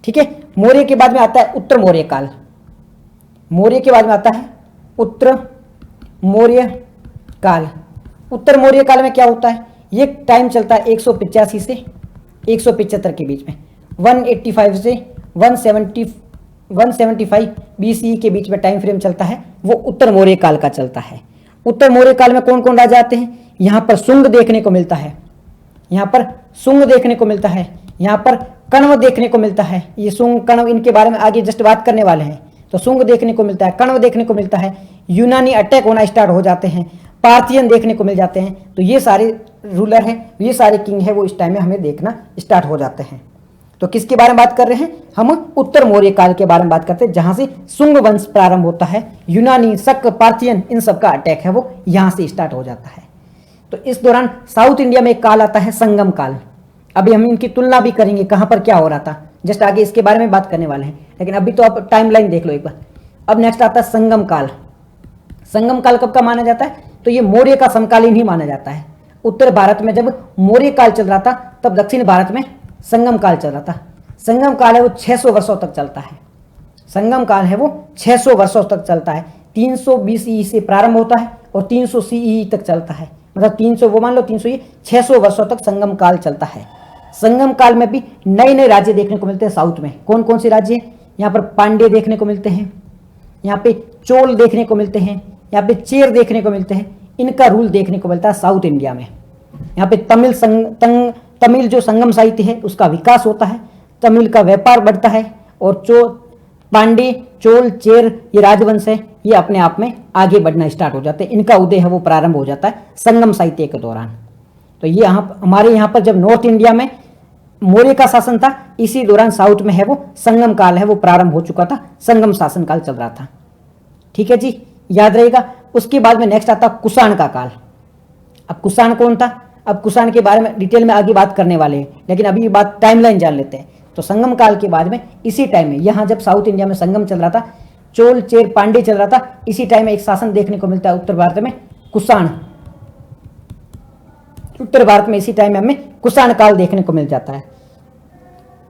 ठीक है, मौर्य के बाद में आता है उत्तर मौर्य काल। मौर्य के बाद में आता है उत्तर मौर्य काल। उत्तर मौर्य काल में क्या होता है? ये टाइम चलता है 185 से 175 के बीच में। 185 से 175 बीसीई के बीच में टाइम फ्रेम चलता है, वो उत्तर मौर्य काल का चलता है। उत्तर मौर्य काल में कौन कौन राजा आते हैं? यहाँ पर शुंग देखने को मिलता है, यहाँ पर शुंग देखने को मिलता है, यहाँ पर कण्व देखने को मिलता है। ये शुंग, कण्व, इनके बारे में आगे जस्ट बात करने वाले हैं। तो शुंग देखने को मिलता है, कण्व देखने को मिलता है, यूनानी अटैक होना स्टार्ट हो जाते हैं, पार्थियन देखने को मिल जाते हैं। तो ये सारे रूलर हैं, ये सारे किंग है वो इस टाइम में हमें देखना स्टार्ट हो जाते हैं। तो किसके बारे में बात कर रहे हैं? हम उत्तर मौर्य काल के बारे में बात करते हैं, जहां से शुंग वंश प्रारंभ होता है। यूनानी, शक, पार्थियन, इन सब का अटैक है वो यहां से स्टार्ट हो जाता है। तो इस दौरान साउथ इंडिया में एक काल आता है संगम काल। अभी हम इनकी तुलना भी करेंगे, कहां पर क्या हो रहा था, जस्ट आगे इसके बारे में बात करने वाले हैं। लेकिन अभी तो आप टाइमलाइन देख लो एक बार। अब नेक्स्ट आता है संगम काल। संगम काल कब का माना जाता है? तो ये मौर्य का समकालीन ही माना जाता है। उत्तर भारत में जब मौर्य काल चल रहा था, तब दक्षिण भारत में संगम काल चल रहा था। संगम काल है वो 600 वर्षों तक चलता है। संगम काल है वो 600 वर्षों तक चलता है। 320 ई से प्रारंभ होता है और 300 सीई तक चलता है। मतलब 300 वो मान लो, 300 ये 600 वर्षों तक संगम काल चलता है। संगम काल में भी नए नए राज्य देखने को मिलते हैं साउथ में। कौन कौन से राज्य? यहाँ पर पांड्य देखने को मिलते हैं, यहाँ पे चोल देखने को मिलते हैं, यहाँ पे चेर देखने को मिलते हैं। इनका रूल देखने को मिलता है साउथ इंडिया में। यहाँ पे तमिल जो संगम साहित्य है उसका विकास होता है, तमिल का व्यापार बढ़ता है, और जो पांडे चोल, चेर, ये राजवंश है, ये अपने आप में आगे बढ़ना स्टार्ट हो जाते हैं। इनका उदय है वो प्रारंभ हो जाता है संगम साहित्य के दौरान। तो ये हमारे यहाँ पर जब नॉर्थ इंडिया में मौर्य का शासन था, इसी दौरान साउथ में है वो संगम काल है वो प्रारंभ हो चुका था, संगम शासन काल चल रहा था। ठीक है जी, याद रहेगा। उसके बाद में नेक्स्ट आता कुषाण का काल। अब कुषाण कौन था? अब कुषाण के बारे में डिटेल में आगे बात करने वाले हैं, लेकिन अभी बात टाइमलाइन जान लेते हैं। तो संगम काल के बाद में इसी टाइम में यहाँ जब साउथ इंडिया में संगम चल रहा था, चोल, चेर, पांडे चल रहा था, इसी टाइम में एक शासन देखने को मिलता है उत्तर भारत में, कुषाण। उत्तर भारत में इसी टाइम में हमें कुषाण काल देखने को मिल जाता है।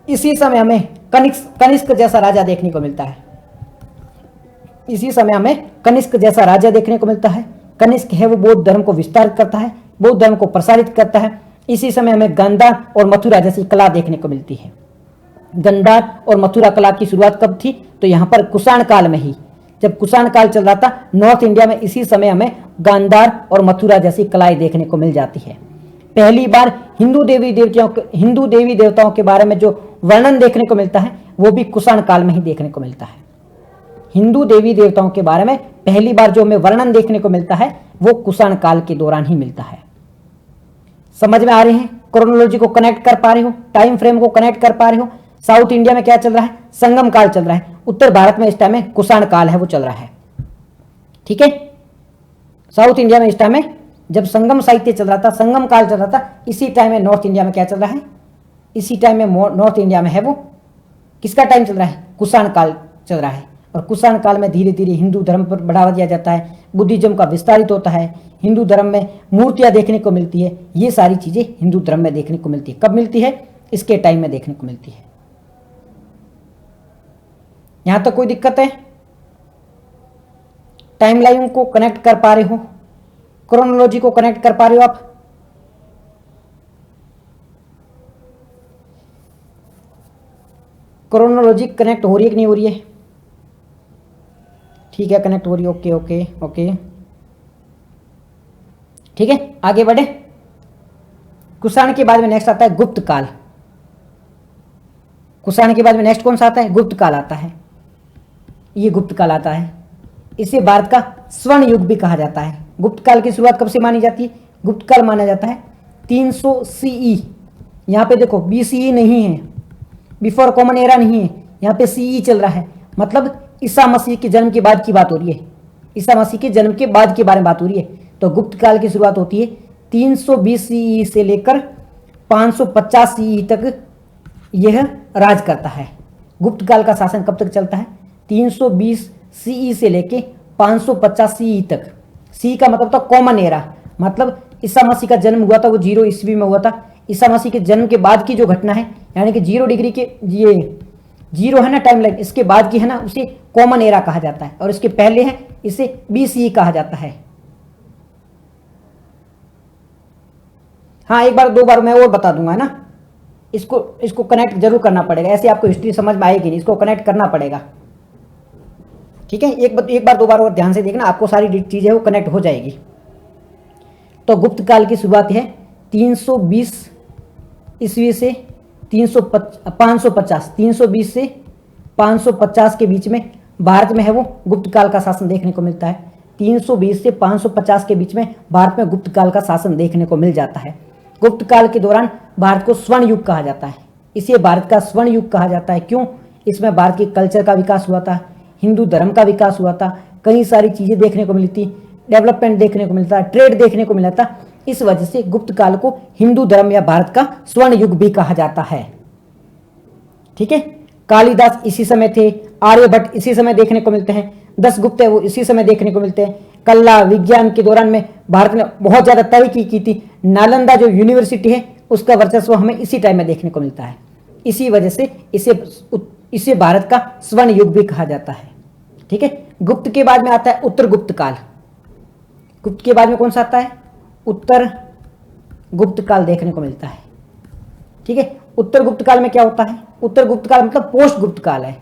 इसी समय हमें कनिष्क जैसा राजा देखने को मिलता है। इसी समय हमें कनिष्क जैसा राजा देखने को मिलता है। कनिष्क है वो बौद्ध धर्म को विस्तारित करता है, बौद्ध धर्म को प्रसारित करता है। इसी समय हमें गांधार और मथुरा जैसी कला देखने को मिलती है। गांधार और मथुरा कला की शुरुआत कब थी? तो यहाँ पर कुषाण काल में ही, जब कुषाण काल चल रहा था नॉर्थ इंडिया में, इसी समय हमें गांधार और मथुरा जैसी कलाएं देखने को मिल जाती है। पहली बार हिंदू देवी देवताओं के बारे में जो वर्णन देखने को मिलता है वो भी कुषाण काल में ही देखने को मिलता है। हिंदू देवी देवताओं के बारे में पहली बार जो हमें वर्णन देखने को मिलता है वो कुषाण काल के दौरान ही मिलता है। समझ में आ रहे हैं? क्रोनोलॉजी को कनेक्ट कर पा रहे हो, टाइम फ्रेम को कनेक्ट कर पा रहे हो। साउथ इंडिया में क्या चल रहा है? संगम काल चल रहा है। उत्तर भारत में इस टाइम में कुषाण काल है वो चल रहा है। ठीक है, साउथ इंडिया में इस टाइम में जब संगम साहित्य चल रहा था, संगम काल चल रहा था, इसी टाइम में नॉर्थ इंडिया में क्या चल रहा है? इसी टाइम में नॉर्थ इंडिया में है वो किसका टाइम चल रहा है? कुषाण काल चल रहा है। और कुषाण काल में धीरे धीरे हिंदू धर्म पर बढ़ावा दिया जाता है, बुद्धिज्म का विस्तारित होता है, हिंदू धर्म में मूर्तियां देखने को मिलती है। ये सारी चीजें हिंदू धर्म में देखने को मिलती है। कब मिलती है? इसके टाइम में देखने को मिलती है। यहां तक कोई दिक्कत है? टाइमलाइन को कनेक्ट कर पा रहे हो, क्रोनोलॉजी को कनेक्ट कर पा रहे हो आप? क्रोनोलॉजी कनेक्ट हो रही है कि नहीं हो रही है? ठीक है, कनेक्ट हो रही है। ओके ओके ओके, ठीक है, आगे बढ़े। कुषाण के बाद में नेक्स्ट आता है गुप्त काल। कुषाण के बाद में नेक्स्ट कौन सा आता है? गुप्त काल आता है। ये गुप्त काल आता है, इसे भारत का स्वर्ण युग भी कहा जाता है। गुप्त काल की शुरुआत कब से मानी जाती है? गुप्त काल माना जाता है 300 सीई। यहाँ पे देखो BCE नहीं है, बिफोर कॉमन एरा नहीं है, यहाँ पे CE चल रहा है। मतलब ईसा मसीह के जन्म के बाद की बात हो रही है। ईसा मसीह के जन्म के बाद के बारे में बात हो रही है। तो गुप्त काल की शुरुआत होती है 320 CE से लेकर 550 CE तक यह राज करता है। गुप्त काल का शासन कब तक चलता है? 320 CE से लेके 550 CE तक। सी का मतलब था कॉमन एरा, मतलब ईसा मसीह का जन्म हुआ था वो 0 ईस्वी में हुआ था। ईसा मसीह के जन्म के बाद की जो घटना है, यानी कि 0 डिग्री के ये 0 है ना टाइमलाइन, इसके बाद की है ना, उसे कॉमन एरा कहा जाता है। और इसके पहले है इसे BCE कहा जाता है। हाँ, एक बार दो बार मैं और बता दूंगा ना, इसको कनेक्ट जरूर करना पड़ेगा, ऐसे आपको हिस्ट्री समझ में आएगी नहीं, इसको कनेक्ट करना पड़ेगा। ठीक है, एक बार दो बार और ध्यान से देखना, आपको सारी चीजें वो कनेक्ट हो जाएगी। तो गुप्त काल की शुरुआत है 320 ईस्वी से 320 से 550 के बीच में भारत में है वो गुप्त काल का शासन देखने को मिलता है। 320 से 550 के बीच में भारत में गुप्त काल का शासन देखने को मिल जाता है। गुप्त काल के दौरान भारत को स्वर्ण युग कहा जाता है। इसे भारत का स्वर्ण युग कहा जाता है। क्यों? इसमें भारत के कल्चर का विकास हुआ था, हिंदू धर्म का विकास हुआ था, कई सारी चीजें देखने को मिलती, डेवलपमेंट देखने को मिलता, ट्रेड देखने को मिला था। इस वजह से गुप्त काल को हिंदू धर्म या भारत का स्वर्ण युग भी कहा जाता है। ठीक है, कालिदास इसी समय थे, आर्यभट्ट इसी समय देखने को मिलते हैं, 10 गुप्त है वो इसी समय देखने को मिलते हैं। कला विज्ञान के दौरान में भारत ने बहुत ज्यादा तरक्की की थी। नालंदा जो यूनिवर्सिटी है उसका वर्चस्व हमें इसी टाइम में देखने को मिलता है। इसी वजह से इसे भारत का स्वर्ण युग भी कहा जाता है। ठीक है, गुप्त के बाद में आता है उत्तर गुप्त काल। गुप्त के बाद में कौन सा आता है? उत्तर गुप्त काल देखने को मिलता है। ठीक है, उत्तर गुप्त काल में क्या होता है? उत्तर गुप्त काल मतलब पोस्ट गुप्त काल है।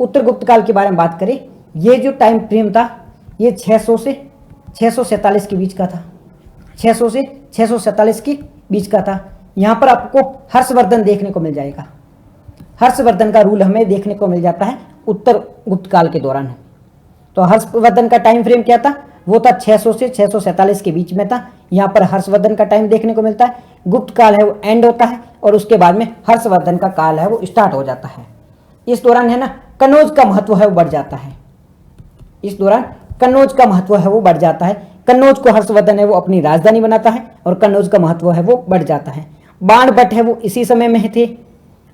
उत्तर गुप्त काल के बारे में बात करें, ये जो टाइम फ्रेम था ये 600 से 647 के बीच का था। 600 से 647 के बीच का था। यहाँ पर आपको हर्षवर्धन देखने को मिल जाएगा। हर्षवर्धन का रूल हमें देखने को मिल जाता है उत्तर गुप्त काल के दौरान। तो हर्षवर्धन का टाइम फ्रेम क्या था, वो था 600 से 647 के बीच में था। यहाँ पर हर्षवर्धन का टाइम देखने को मिलता है। गुप्त काल है वो एंड होता है और उसके बाद में हर्षवर्धन का काल है वो स्टार्ट हो जाता है। इस दौरान है ना कन्नौज का महत्व है वो बढ़ जाता है। इस दौरान कन्नौज का महत्व है वो बढ़ जाता है। कन्नौज को हर्षवर्धन है वो अपनी राजधानी बनाता है और कन्नौज का महत्व है वो बढ़ जाता है। बाणभट्ट है वो इसी समय में थे।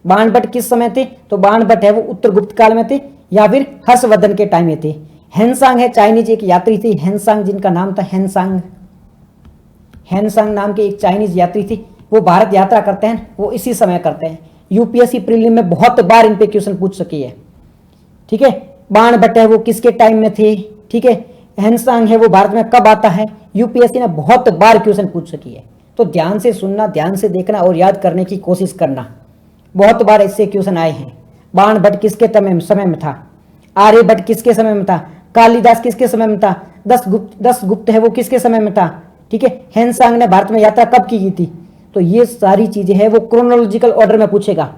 बाणभट्ट किस समय थे, तो बाणभट्ट है वो उत्तर गुप्त काल में थे या फिर हर्षवर्धन के टाइम में थे। हेनसांग है चाइनीज एक यात्री थे, हेनसांग जिनका नाम था हेनसांग। हेनसांग नाम के एक चाइनीज यात्री थे, वो भारत यात्रा करते हैं, वो इसी समय करते हैं। यूपीएससी प्रीलिम में बहुत बार इन पे क्वेश्चन पूछ सकी है। ठीक है, बाणभट्ट है वो किसके टाइम में थे। ठीक है, हेनसांग है वो भारत में कब आता है, यूपीएससी ने बहुत बार क्वेश्चन पूछ सकी है। तो ध्यान से सुनना, ध्यान से देखना और याद करने की कोशिश करना। बहुत बार इससे क्वेश्चन आए हैं। बाणभट्ट किसके समय में था, आर्यभट्ट किसके समय में था, कालिदास किसके समय में था, दस गुप्त है वो किसके समय में था। ठीक है, हेनसांग ने भारत में यात्रा कब की थी। तो ये सारी चीजें हैं वो क्रोनोलॉजिकल ऑर्डर में पूछेगा।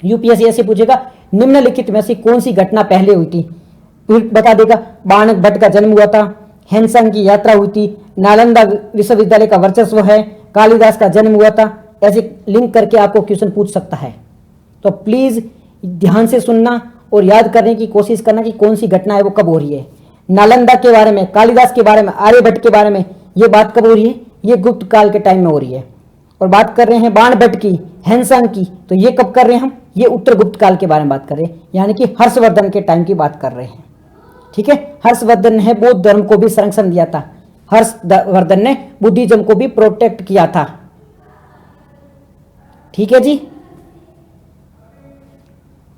यूपीएससी ऐसे पूछेगा निम्नलिखित में से कौन सी घटना पहले हुई थी, फिर बता देगा बाणभट्ट का जन्म हुआ था, हेनसांग की यात्रा हुई थी, नालंदा विश्वविद्यालय का वर्चस्व है, कालिदास का जन्म हुआ था। ऐसे लिंक करके आपको क्वेश्चन पूछ सकता है। तो प्लीज ध्यान से सुनना और याद करने की कोशिश करना कि कौन सी घटना है वो कब हो रही है। नालंदा के बारे में, कालिदास के बारे में, आर्यभट्ट के बारे में ये बात कब हो रही है, ये गुप्त काल के टाइम में हो रही है। और बात कर रहे हैं बाणभट्ट की, हेनसांग की, तो ये कब कर रहे हैं हम, ये उत्तर गुप्त काल के बारे में बात कर रहे हैं, यानी कि हर्षवर्धन के टाइम की बात कर रहे हैं। ठीक है, हर्षवर्धन ने बौद्ध धर्म को भी संरक्षण दिया था। हर्षवर्धन ने बुद्धिज्म को भी प्रोटेक्ट किया था। ठीक है जी,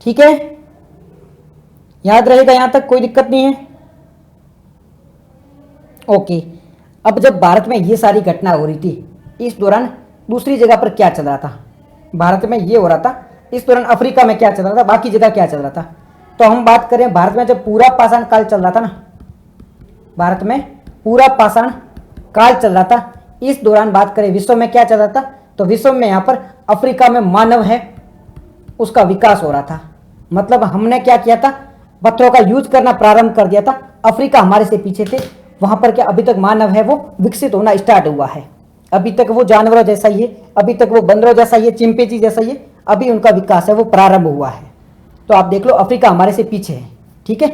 ठीक है, याद रहेगा यहां तक, कोई दिक्कत नहीं है। ओके, अब जब भारत में ये सारी घटना हो रही थी, इस दौरान दूसरी जगह पर क्या चल रहा था, भारत में ये हो रहा था, इस दौरान अफ्रीका में क्या चल रहा था, बाकी जगह क्या चल रहा था। तो हम बात करें भारत में जब पूरा पाषाण काल चल रहा था ना, भारत में पूरा पाषाण काल चल रहा था, इस दौरान बात करें विश्व में क्या चल रहा था, तो विश्व में यहां पर अफ्रीका में मानव है उसका विकास हो रहा था। मतलब हमने क्या किया था, पत्थरों का यूज करना प्रारंभ कर दिया था। अफ्रीका हमारे से पीछे थे, वहां पर क्या अभी तक मानव है वो विकसित होना स्टार्ट हुआ है। अभी तक वो जानवरों जैसा ही है, अभी तक वो बंदरों जैसा ही है, चिंपैंजी जैसा ही है, अभी उनका विकास है वो प्रारंभ हुआ है। तो आप देख लो अफ्रीका हमारे से पीछे है। ठीक है,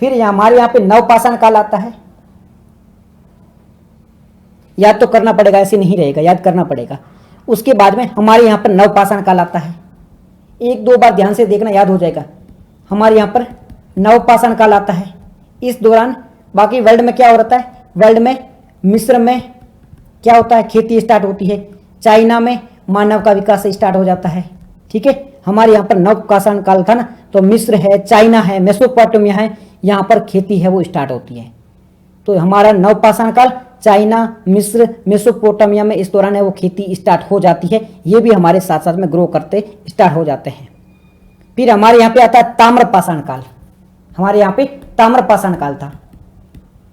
फिर हमारे यहाँ पे नवपाषाण काल आता है। याद तो करना पड़ेगा, ऐसे नहीं रहेगा, याद करना पड़ेगा। उसके बाद में हमारे यहाँ पर नवपाषाण काल आता है। एक दो बार ध्यान से देखना, याद हो जाएगा। हमारे यहाँ पर नवपाषाण काल आता है। इस दौरान बाकी वर्ल्ड में क्या हो रहा है, वर्ल्ड में मिस्र में क्या होता है, खेती स्टार्ट होती है। चाइना में मानव का विकास स्टार्ट हो जाता है। ठीक है, हमारे यहाँ पर नवपाषाण काल था ना, तो मिस्र है, चाइना है, मेसोपोटामिया है, यहाँ पर खेती है वो स्टार्ट होती है। तो हमारा नवपाषाण काल चाइना, मिस्र, मेसोपोटामिया में इस दौरान है वो खेती स्टार्ट हो जाती है। ये भी हमारे साथ साथ में ग्रो करते स्टार्ट हो जाते हैं। फिर हमारे यहाँ पे आता है ताम्रपाषाण काल। हमारे यहाँ पे ताम्रपाषाण काल था,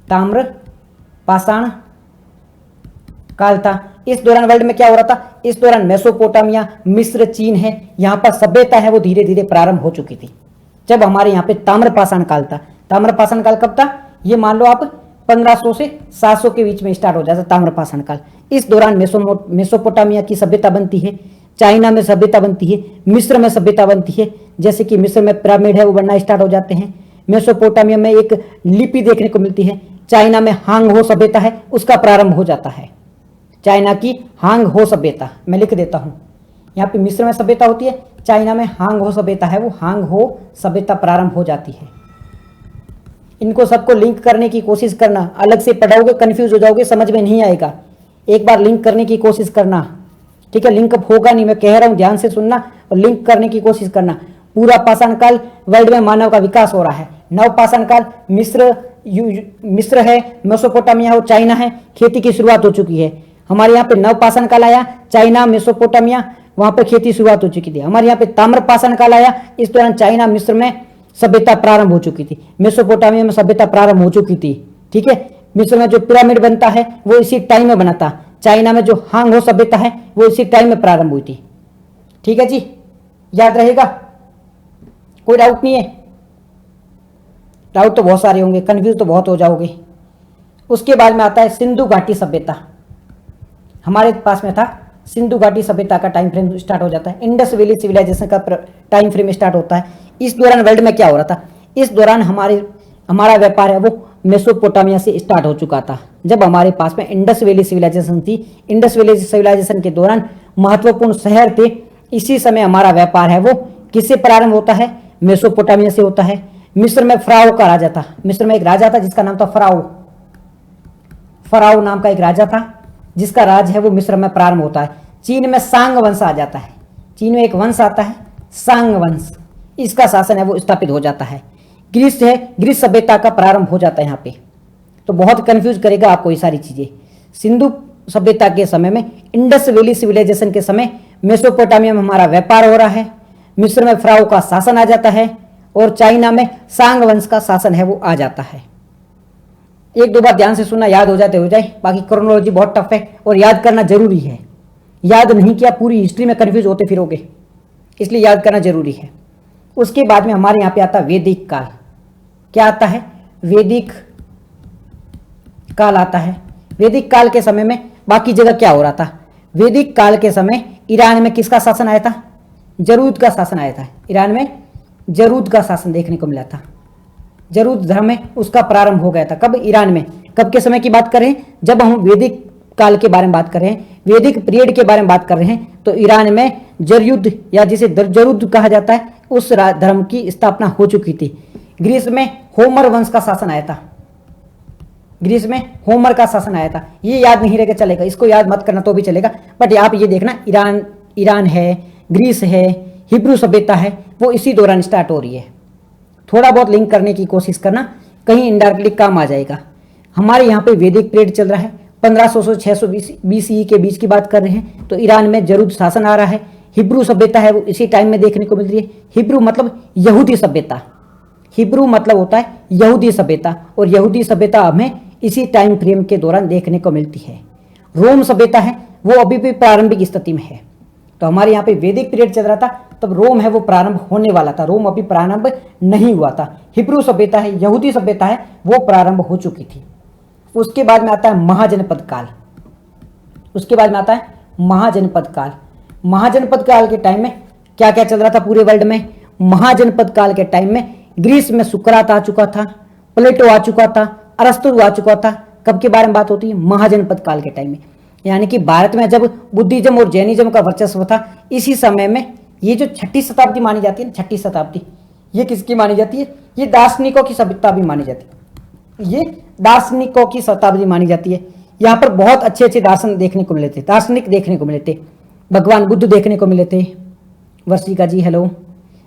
ताम्रपाषाण काल था। इस दौरान वर्ल्ड में क्या हो रहा था, इस दौरान मेसोपोटामिया, मिस्र, चीन है, यहाँ पर सभ्यता है वो धीरे धीरे प्रारंभ हो चुकी थी जब हमारे यहाँ पे ताम्रपाषाण काल था। ताम्रपाषाण काल कब था, ये मान लो आप 1500 से 700 के बीच में स्टार्ट हो जाता ताम्रपाषाण काल। इस दौरान मेसोपोटामिया की सभ्यता बनती है, चाइना में सभ्यता बनती है, मिस्र में सभ्यता बनती है। जैसे कि मिस्र में पिरामिड है वो बनना स्टार्ट हो जाते हैं। मेसोपोटामिया में एक लिपि देखने को मिलती है। चाइना में हांग हो सभ्यता है उसका प्रारंभ हो जाता है। चाइना की हांग हो सभ्यता, मैं लिख देता हूं, यहाँ पे मिस्र में सभ्यता होती है, चाइना में हांग हो सभ्यता है, वो हांग हो सभ्यता प्रारंभ हो जाती है। इनको सबको लिंक करने की कोशिश करना, अलग से पढ़ाओगे कंफ्यूज हो जाओगे, समझ में नहीं आएगा। एक बार लिंक करने की कोशिश करना। ठीक है, लिंक अप होगा नहीं, मैं कह रहा हूं, ध्यान से सुनना और लिंक करने की कोशिश करना। पूरा पाषाण काल वर्ल्ड में मानव का विकास हो रहा है। नवपाषाण काल मिस्र है, मेसोपोटामिया हो, चाइना है, खेती की शुरुआत हो चुकी है। हमारे यहाँ पे नवपाषाण काल आया, चाइना, मेसोपोटामिया, वहां पर खेती शुरुआत हो चुकी थी। हमारे यहाँ पे ताम्रपाषाण काल आया, इस दौरान चाइना, मिस्र में सभ्यता प्रारंभ हो चुकी थी, मेसोपोटामिया में सभ्यता प्रारंभ हो चुकी थी। ठीक है, मिस्र में जो पिरामिड बनता है वो इसी टाइम में बना था। चाइना में जो हांग हो सभ्यता है वो इसी टाइम में प्रारंभ हुई थी। ठीक है जी, याद रहेगा, कोई डाउट नहीं है। डाउट तो बहुत सारे होंगे, कन्फ्यूज तो बहुत हो जाओगे। उसके बाद में आता है सिंधु घाटी सभ्यता। हमारे पास में था सिंधु घाटी सभ्यता का टाइम फ्रेम स्टार्ट हो जाता है, इंडस वैली सिविलाइजेशन का टाइम फ्रेम स्टार्ट होता है। इस दौरान वर्ल्ड में क्या हो रहा था, इस दौरान हमारा व्यापार है वो मेसोपोटामिया से स्टार्ट हो चुका था। जब हमारे पास में इंडस वैली सिविलाइजेशन थी, इंडस वैली सिविलाइजेशन के दौरान महत्वपूर्ण शहर थे। इसी समय हमारा व्यापार है वो किससे प्रारंभ होता है, मेसोपोटामिया से होता है। मिस्र में फराओ का राजा था, मिस्र में एक राजा था जिसका नाम था फराओ। फराओ नाम का एक राजा था जिसका राज है वो मिस्र में प्रारंभ होता है। चीन में सांग वंश आ जाता है, चीन में एक वंश आता है सांग वंश, इसका शासन है वो स्थापित हो जाता है। ग्रीस है, ग्रीस सभ्यता का प्रारंभ हो जाता है यहाँ पे। तो बहुत कंफ्यूज करेगा आपको ये सारी चीजें। सिंधु सभ्यता के समय में, इंडस वैली सिविलाइजेशन के समय मेसोपोटामिया में हमारा व्यापार हो रहा है। मिस्र में फराओ का शासन आ जाता है और चाइना में सांग वंश का शासन है वो आ जाता है। एक दो बार ध्यान से सुनना, याद हो जाते हो जाए, बाकी क्रोनोलॉजी बहुत टफ है और याद करना जरूरी है। याद नहीं किया पूरी हिस्ट्री में कंफ्यूज होते फिरोगे, इसलिए याद करना जरूरी है। उसके बाद में हमारे यहाँ पे आता है वैदिक काल। क्या आता है, वैदिक काल आता है। वैदिक काल के समय में बाकी जगह क्या हो रहा था, वैदिक काल के समय ईरान में किसका शासन आया था, जरूद का शासन आया था। ईरान में जरूद का शासन देखने को मिला था। जरूद धर्म में उसका प्रारंभ हो गया था। कब, ईरान में। कब के समय की बात कर रहे हैं, जब हम वैदिक काल के बारे में बात कर रहे हैं, वैदिक पीरियड के बारे में बात कर रहे हैं, तो ईरान में जरयुद्ध या जिसे जरूद कहा जाता है उस धर्म की स्थापना हो चुकी थी। ग्रीस में होमर वंश का शासन आया था, ग्रीस में होमर का शासन आया था। ये याद नहीं रहेगा चलेगा, इसको याद मत करना तो भी चलेगा, बट आप ये देखना ईरान है, ग्रीस है, हिब्रू सभ्यता है, वो इसी दौरान स्टार्ट हो रही है। थोड़ा बहुत लिंक करने की कोशिश करना, कहीं इनडायरेक्टली काम आ जाएगा। हमारे यहाँ पे वैदिक पीरियड चल रहा है, 1500 से 600 BCE के बीच की बात कर रहे हैं, तो ईरान में जरूद शासन आ रहा है। हिब्रू सभ्यता है वो इसी टाइम में देखने को मिल रही है। हिब्रू मतलब यहूदी सभ्यता, हिब्रू मतलब होता है यहूदी सभ्यता, और यहूदी सभ्यता हमें इसी टाइम फ्रेम के दौरान देखने को मिलती है। रोम सभ्यता है वो अभी भी प्रारंभिक स्थिति में है। तो हमारे यहाँ पे वैदिक पीरियड चल रहा था, तब रोम है वो प्रारंभ होने वाला था, रोम अभी प्रारंभ नहीं हुआ था। हिब्रू सभ्यता है, यहूदी सभ्यता है, वो प्रारंभ हो चुकी थी। उसके बाद में आता है महाजनपद काल। उसके बाद में आता है महाजनपद काल। महाजनपद काल के टाइम में क्या क्या चल रहा था पूरे वर्ल्ड में, महाजनपद काल के टाइम में ग्रीस में सुकरात आ चुका था, प्लेटो आ चुका था, अरस्तु आ चुका था। कब के बारे में बात होती है, महाजनपद काल के टाइम में। यानी कि भारत में जब बुद्धिज्म और जैनिज्म का वर्चस्व था, इसी समय में ये जो 6ठी शताब्दी मानी जाती है ना, 6ठी शताब्दी, ये किसकी मानी जाती है, ये दार्शनिकों की सभ्यता भी मानी जाती है, ये दार्शनिकों की शताब्दी मानी जाती है। यहाँ पर बहुत अच्छे अच्छे दार्शन देखने को मिले थे, दार्शनिक देखने को मिले थे। भगवान बुद्ध देखने को मिले थे, वर्षिका जी हेलो,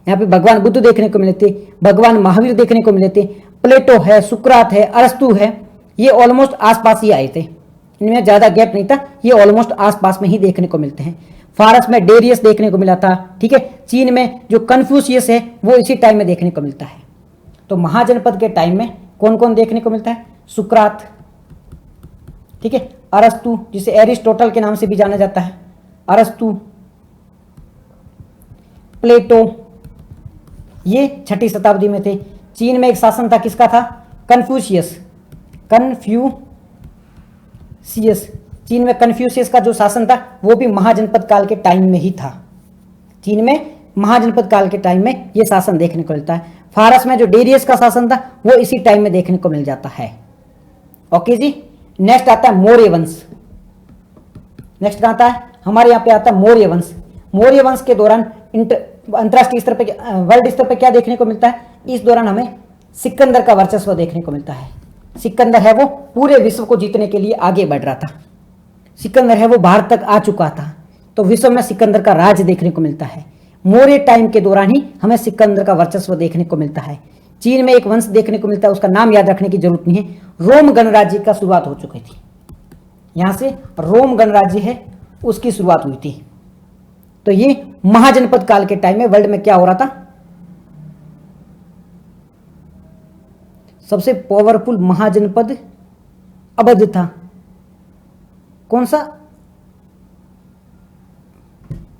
यहाँ पे भगवान बुद्ध देखने को मिले थे, भगवान महावीर देखने को मिले थे, प्लेटो है, सुकरात है, अरस्तु है, ये ऑलमोस्ट आसपास ही आए थे, इनमें ज्यादा गैप नहीं था, ये ऑलमोस्ट आसपास में ही देखने को मिलते हैं। फारस में डेरियस देखने को मिला था, ठीक है। चीन में जो कन्फ्यूशियस है वो इसी टाइम में देखने को मिलता है। तो महाजनपद के टाइम में कौन कौन देखने को मिलता है, सुकरात, ठीक है, अरस्तु जिसे एरिस्टोटल के नाम से भी जाना जाता है, अरस्तु, प्लेटो, ये 6ठी शताब्दी में थे। चीन में एक शासन था, किसका था, कन्फ्यूशियस, कन्फ्यूशियस, चीन में कन्फ्यूशियस का जो शासन था वो भी महाजनपद काल के टाइम में ही था। चीन में महाजनपद काल के टाइम में ये शासन देखने को मिलता है। फारस में जो डेरियस का शासन था वो इसी टाइम में देखने को मिल जाता है। ओके जी, नेक्स्ट आता है मौर्य वंश। नेक्स्ट आता है हमारे यहाँ पे आता है मौर्य वंश। मौर्य वंश के दौरान अंतरराष्ट्रीय स्तर पे, वर्ल्ड स्तर पे क्या देखने को मिलता है, इस दौरान हमें सिकंदर का वर्चस्व देखने को मिलता है। सिकंदर है वो पूरे विश्व को जीतने के लिए आगे बढ़ रहा था, सिकंदर है वो भारत तक आ चुका था, तो विश्व में सिकंदर का राज देखने को मिलता है। मौर्य टाइम के दौरान ही हमें सिकंदर का वर्चस्व देखने को मिलता है। चीन में एक वंश देखने को मिलता है, उसका नाम याद रखने की जरूरत नहीं है, रोम गणराज्य का शुरुआत हो चुकी थी, यहां से रोम गणराज्य है उसकी शुरुआत हुई थी। तो ये महाजनपद काल के टाइम में वर्ल्ड में क्या हो रहा था, सबसे पावरफुल महाजनपद अवध था। कौन सा,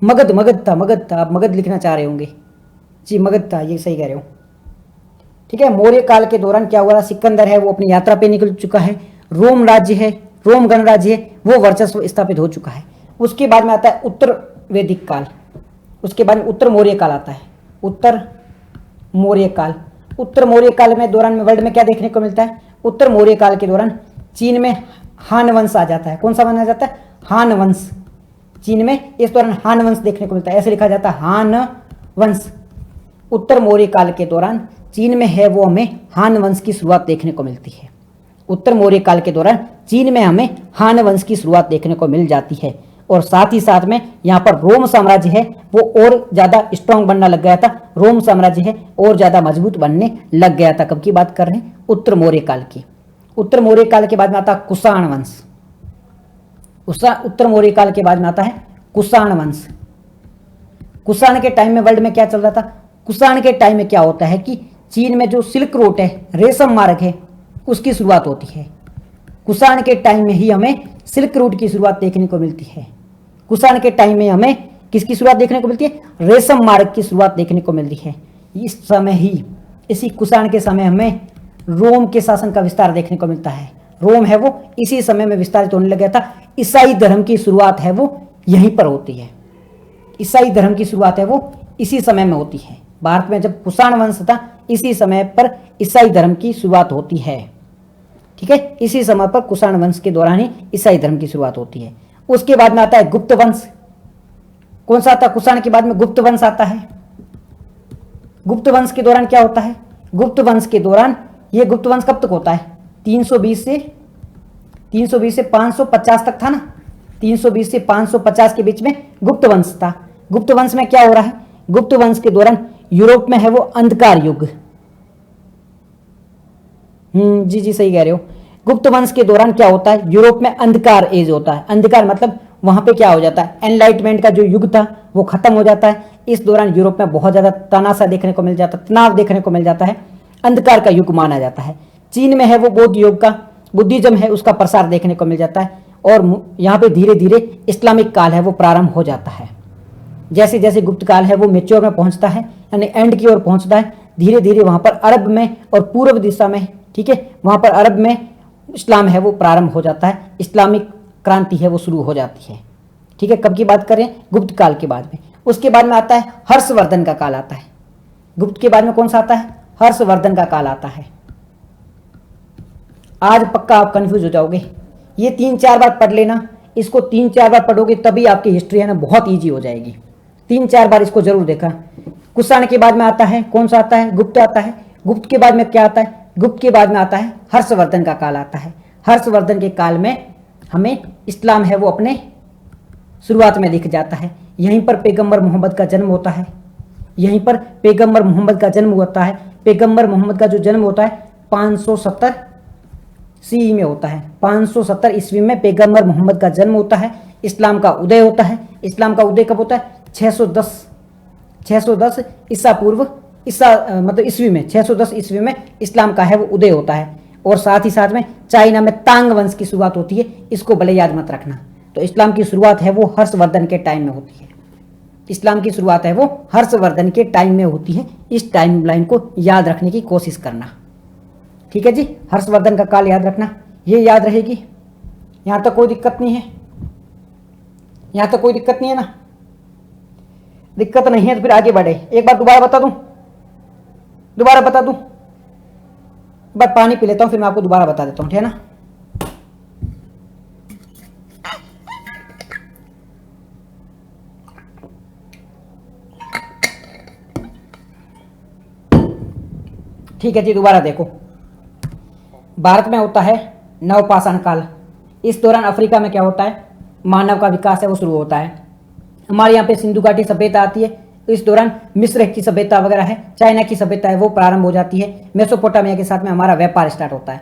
मगध, मगध था, मगध था। आप मगध लिखना चाह रहे होंगे जी, मगध था, ये सही कह रहे हो, ठीक है। मौर्य काल के दौरान क्या हुआ, सिकंदर है वो अपनी यात्रा पे निकल चुका है, रोम राज्य है, रोम गणराज्य है वो वर्चस्व स्थापित हो चुका है। उसके बाद में आता है उत्तर वैदिक काल, उसके बाद में उत्तर मौर्य काल आता है, उत्तर मौर्य काल। उत्तर मौर्य काल में दौरान में वर्ल्ड में क्या देखने को मिलता है, उत्तर मौर्य काल के दौरान चीन में हान वंश आ जाता है। कौन सा वंश आ जाता है, हान वंश। चीन में इस दौरान हान वंश देखने को मिलता है, ऐसे लिखा जाता है हान वंश। उत्तर मौर्य काल के दौरान चीन में है वो हमें हान वंश की शुरुआत देखने को मिलती है। उत्तर मौर्य काल के दौरान चीन में हमें हान वंश की शुरुआत देखने को मिल जाती है। और साथ ही साथ में यहाँ पर रोम साम्राज्य है वो और ज़्यादा स्ट्रांग बनना लग गया था, रोम साम्राज्य है और ज़्यादा मजबूत बनने लग गया था। कब की बात कर रहे हैं, उत्तर मौर्य काल की। उत्तर मौर्य काल के बाद में आता कुषाण वंश। उत्तर मौर्य काल के बाद में आता है कुषाण वंश। कुषाण के टाइम में वर्ल्ड में क्या चल रहा था, कुषाण के टाइम में क्या होता है कि चीन में जो सिल्क रूट है, रेशम मार्ग है, उसकी शुरुआत होती है। कुषाण के टाइम में ही हमें सिल्क रूट की शुरुआत देखने को मिलती है। कुषाण के टाइम में हमें किसकी शुरुआत देखने को मिलती है, रेशम मार्ग की शुरुआत देखने को मिलती है। इस समय ही, इसी कुषाण के समय हमें रोम के शासन का विस्तार देखने को मिलता है। रोम है वो इसी समय में विस्तारित होने लग गया था। ईसाई धर्म की शुरुआत है वो यहीं पर होती है। ईसाई धर्म की शुरुआत है वो इसी समय में होती है। भारत में जब कुषाण वंश था इसी समय पर ईसाई धर्म की शुरुआत होती है। ठीक है, इसी समय पर कुषाण वंश के दौरान ही ईसाई धर्म की शुरुआत होती है। उसके बाद में आता है गुप्त वंश। कौन सा आता है, कुषाण के बाद में गुप्त वंश आता है। गुप्त वंश के दौरान क्या होता है, गुप्त वंश के दौरान, ये गुप्त वंश कब तक होता है, 320 से 550 तक था ना। 320 से 550 के बीच में गुप्त वंश था। गुप्त वंश में क्या हो रहा है, गुप्त वंश के दौरान यूरोप में है वो अंधकार युग। जी सही कह रहे हो। गुप्त वंश के दौरान क्या होता है, यूरोप में अंधकार एज होता है। अंधकार मतलब वहां पे क्या हो जाता है, एनलाइटमेंट का जो युग था वो खत्म हो जाता है। इस दौरान यूरोप में बहुत ज्यादा तनासा देखने को मिल जाता है, तनाव देखने को मिल जाता है, अंधकार का युग माना जाता है। चीन में है वो बौद्ध युग का, बुद्धिज्म है उसका प्रसार देखने को मिल जाता है। और यहाँ पे धीरे धीरे इस्लामिक काल है वो प्रारंभ हो जाता है। जैसे जैसे गुप्त काल है वो मेच्योर में पहुंचता है, यानी एंड की ओर पहुंचता है, धीरे धीरे वहां पर अरब में और पूर्व दिशा में, ठीक है, वहां पर अरब में इस्लाम है वो प्रारंभ हो जाता है, इस्लामिक क्रांति है वो शुरू हो जाती है। ठीक है, कब की बात करें, गुप्त काल के बाद में। उसके बाद में आता है हर्षवर्धन का काल आता है। गुप्त के बाद में कौन सा आता है, हर्षवर्धन का काल आता है। आज पक्का आप कंफ्यूज हो जाओगे, ये 3-4 बार पढ़ लेना, इसको 3-4 बार पढ़ोगे तभी आपकी हिस्ट्री है ना बहुत ईजी हो जाएगी। 3-4 बार इसको जरूर देखा। कुषाण के बाद में आता है कौन सा आता है, गुप्त आता है। गुप्त के बाद में क्या आता है, गुप्त के बाद में आता है हर्षवर्धन का काल आता है। हर्षवर्धन के काल में हमें इस्लाम है वो अपने शुरुआत में दिख जाता है। यहीं पर पैगंबर मोहम्मद का जन्म होता है, यहीं पर पैगंबर मोहम्मद का जन्म होता है। पैगंबर मोहम्मद का जो जन्म होता है 570 सी में होता है। 570 ईस्वी में पैगंबर मोहम्मद का जन्म होता है। इस्लाम का उदय होता है। इस्लाम का उदय कब होता है, 610 ईसा पूर्व, मतलब ईस्वी में, 610 ईस्वी में इस्लाम का है वो उदय होता है। और साथ ही साथ में चाइना में तांग वंश की शुरुआत होती है, इसको भले याद मत रखना। तो इस्लाम की शुरुआत है वो हर्षवर्धन के टाइम में होती है। इस्लाम की शुरुआत है वो हर्षवर्धन के टाइम में होती है। इस टाइम लाइन को याद रखने की कोशिश करना, ठीक है जी। हर्षवर्धन का काल याद रखना, ये याद रहेगी। यहां तक कोई दिक्कत नहीं है, यहां तक कोई दिक्कत नहीं है ना, दिक्कत नहीं है तो फिर आगे बढ़े। एक बार दोबारा बता दूं, बस पानी पी लेता हूं फिर मैं आपको दोबारा बता देता हूं, ठीक है ना। ठीक है जी, दोबारा देखो। भारत में होता है नवपाषाण काल। इस दौरान अफ्रीका में क्या होता है, मानव का विकास है वो शुरू होता है। हमारे यहाँ पे सिंधु घाटी सभ्यता आती है। इस दौरान मिस्र की सभ्यता वगैरह है, चाइना की सभ्यता है वो प्रारंभ हो जाती है। मेसोपोटामिया के साथ में हमारा व्यापार स्टार्ट होता है।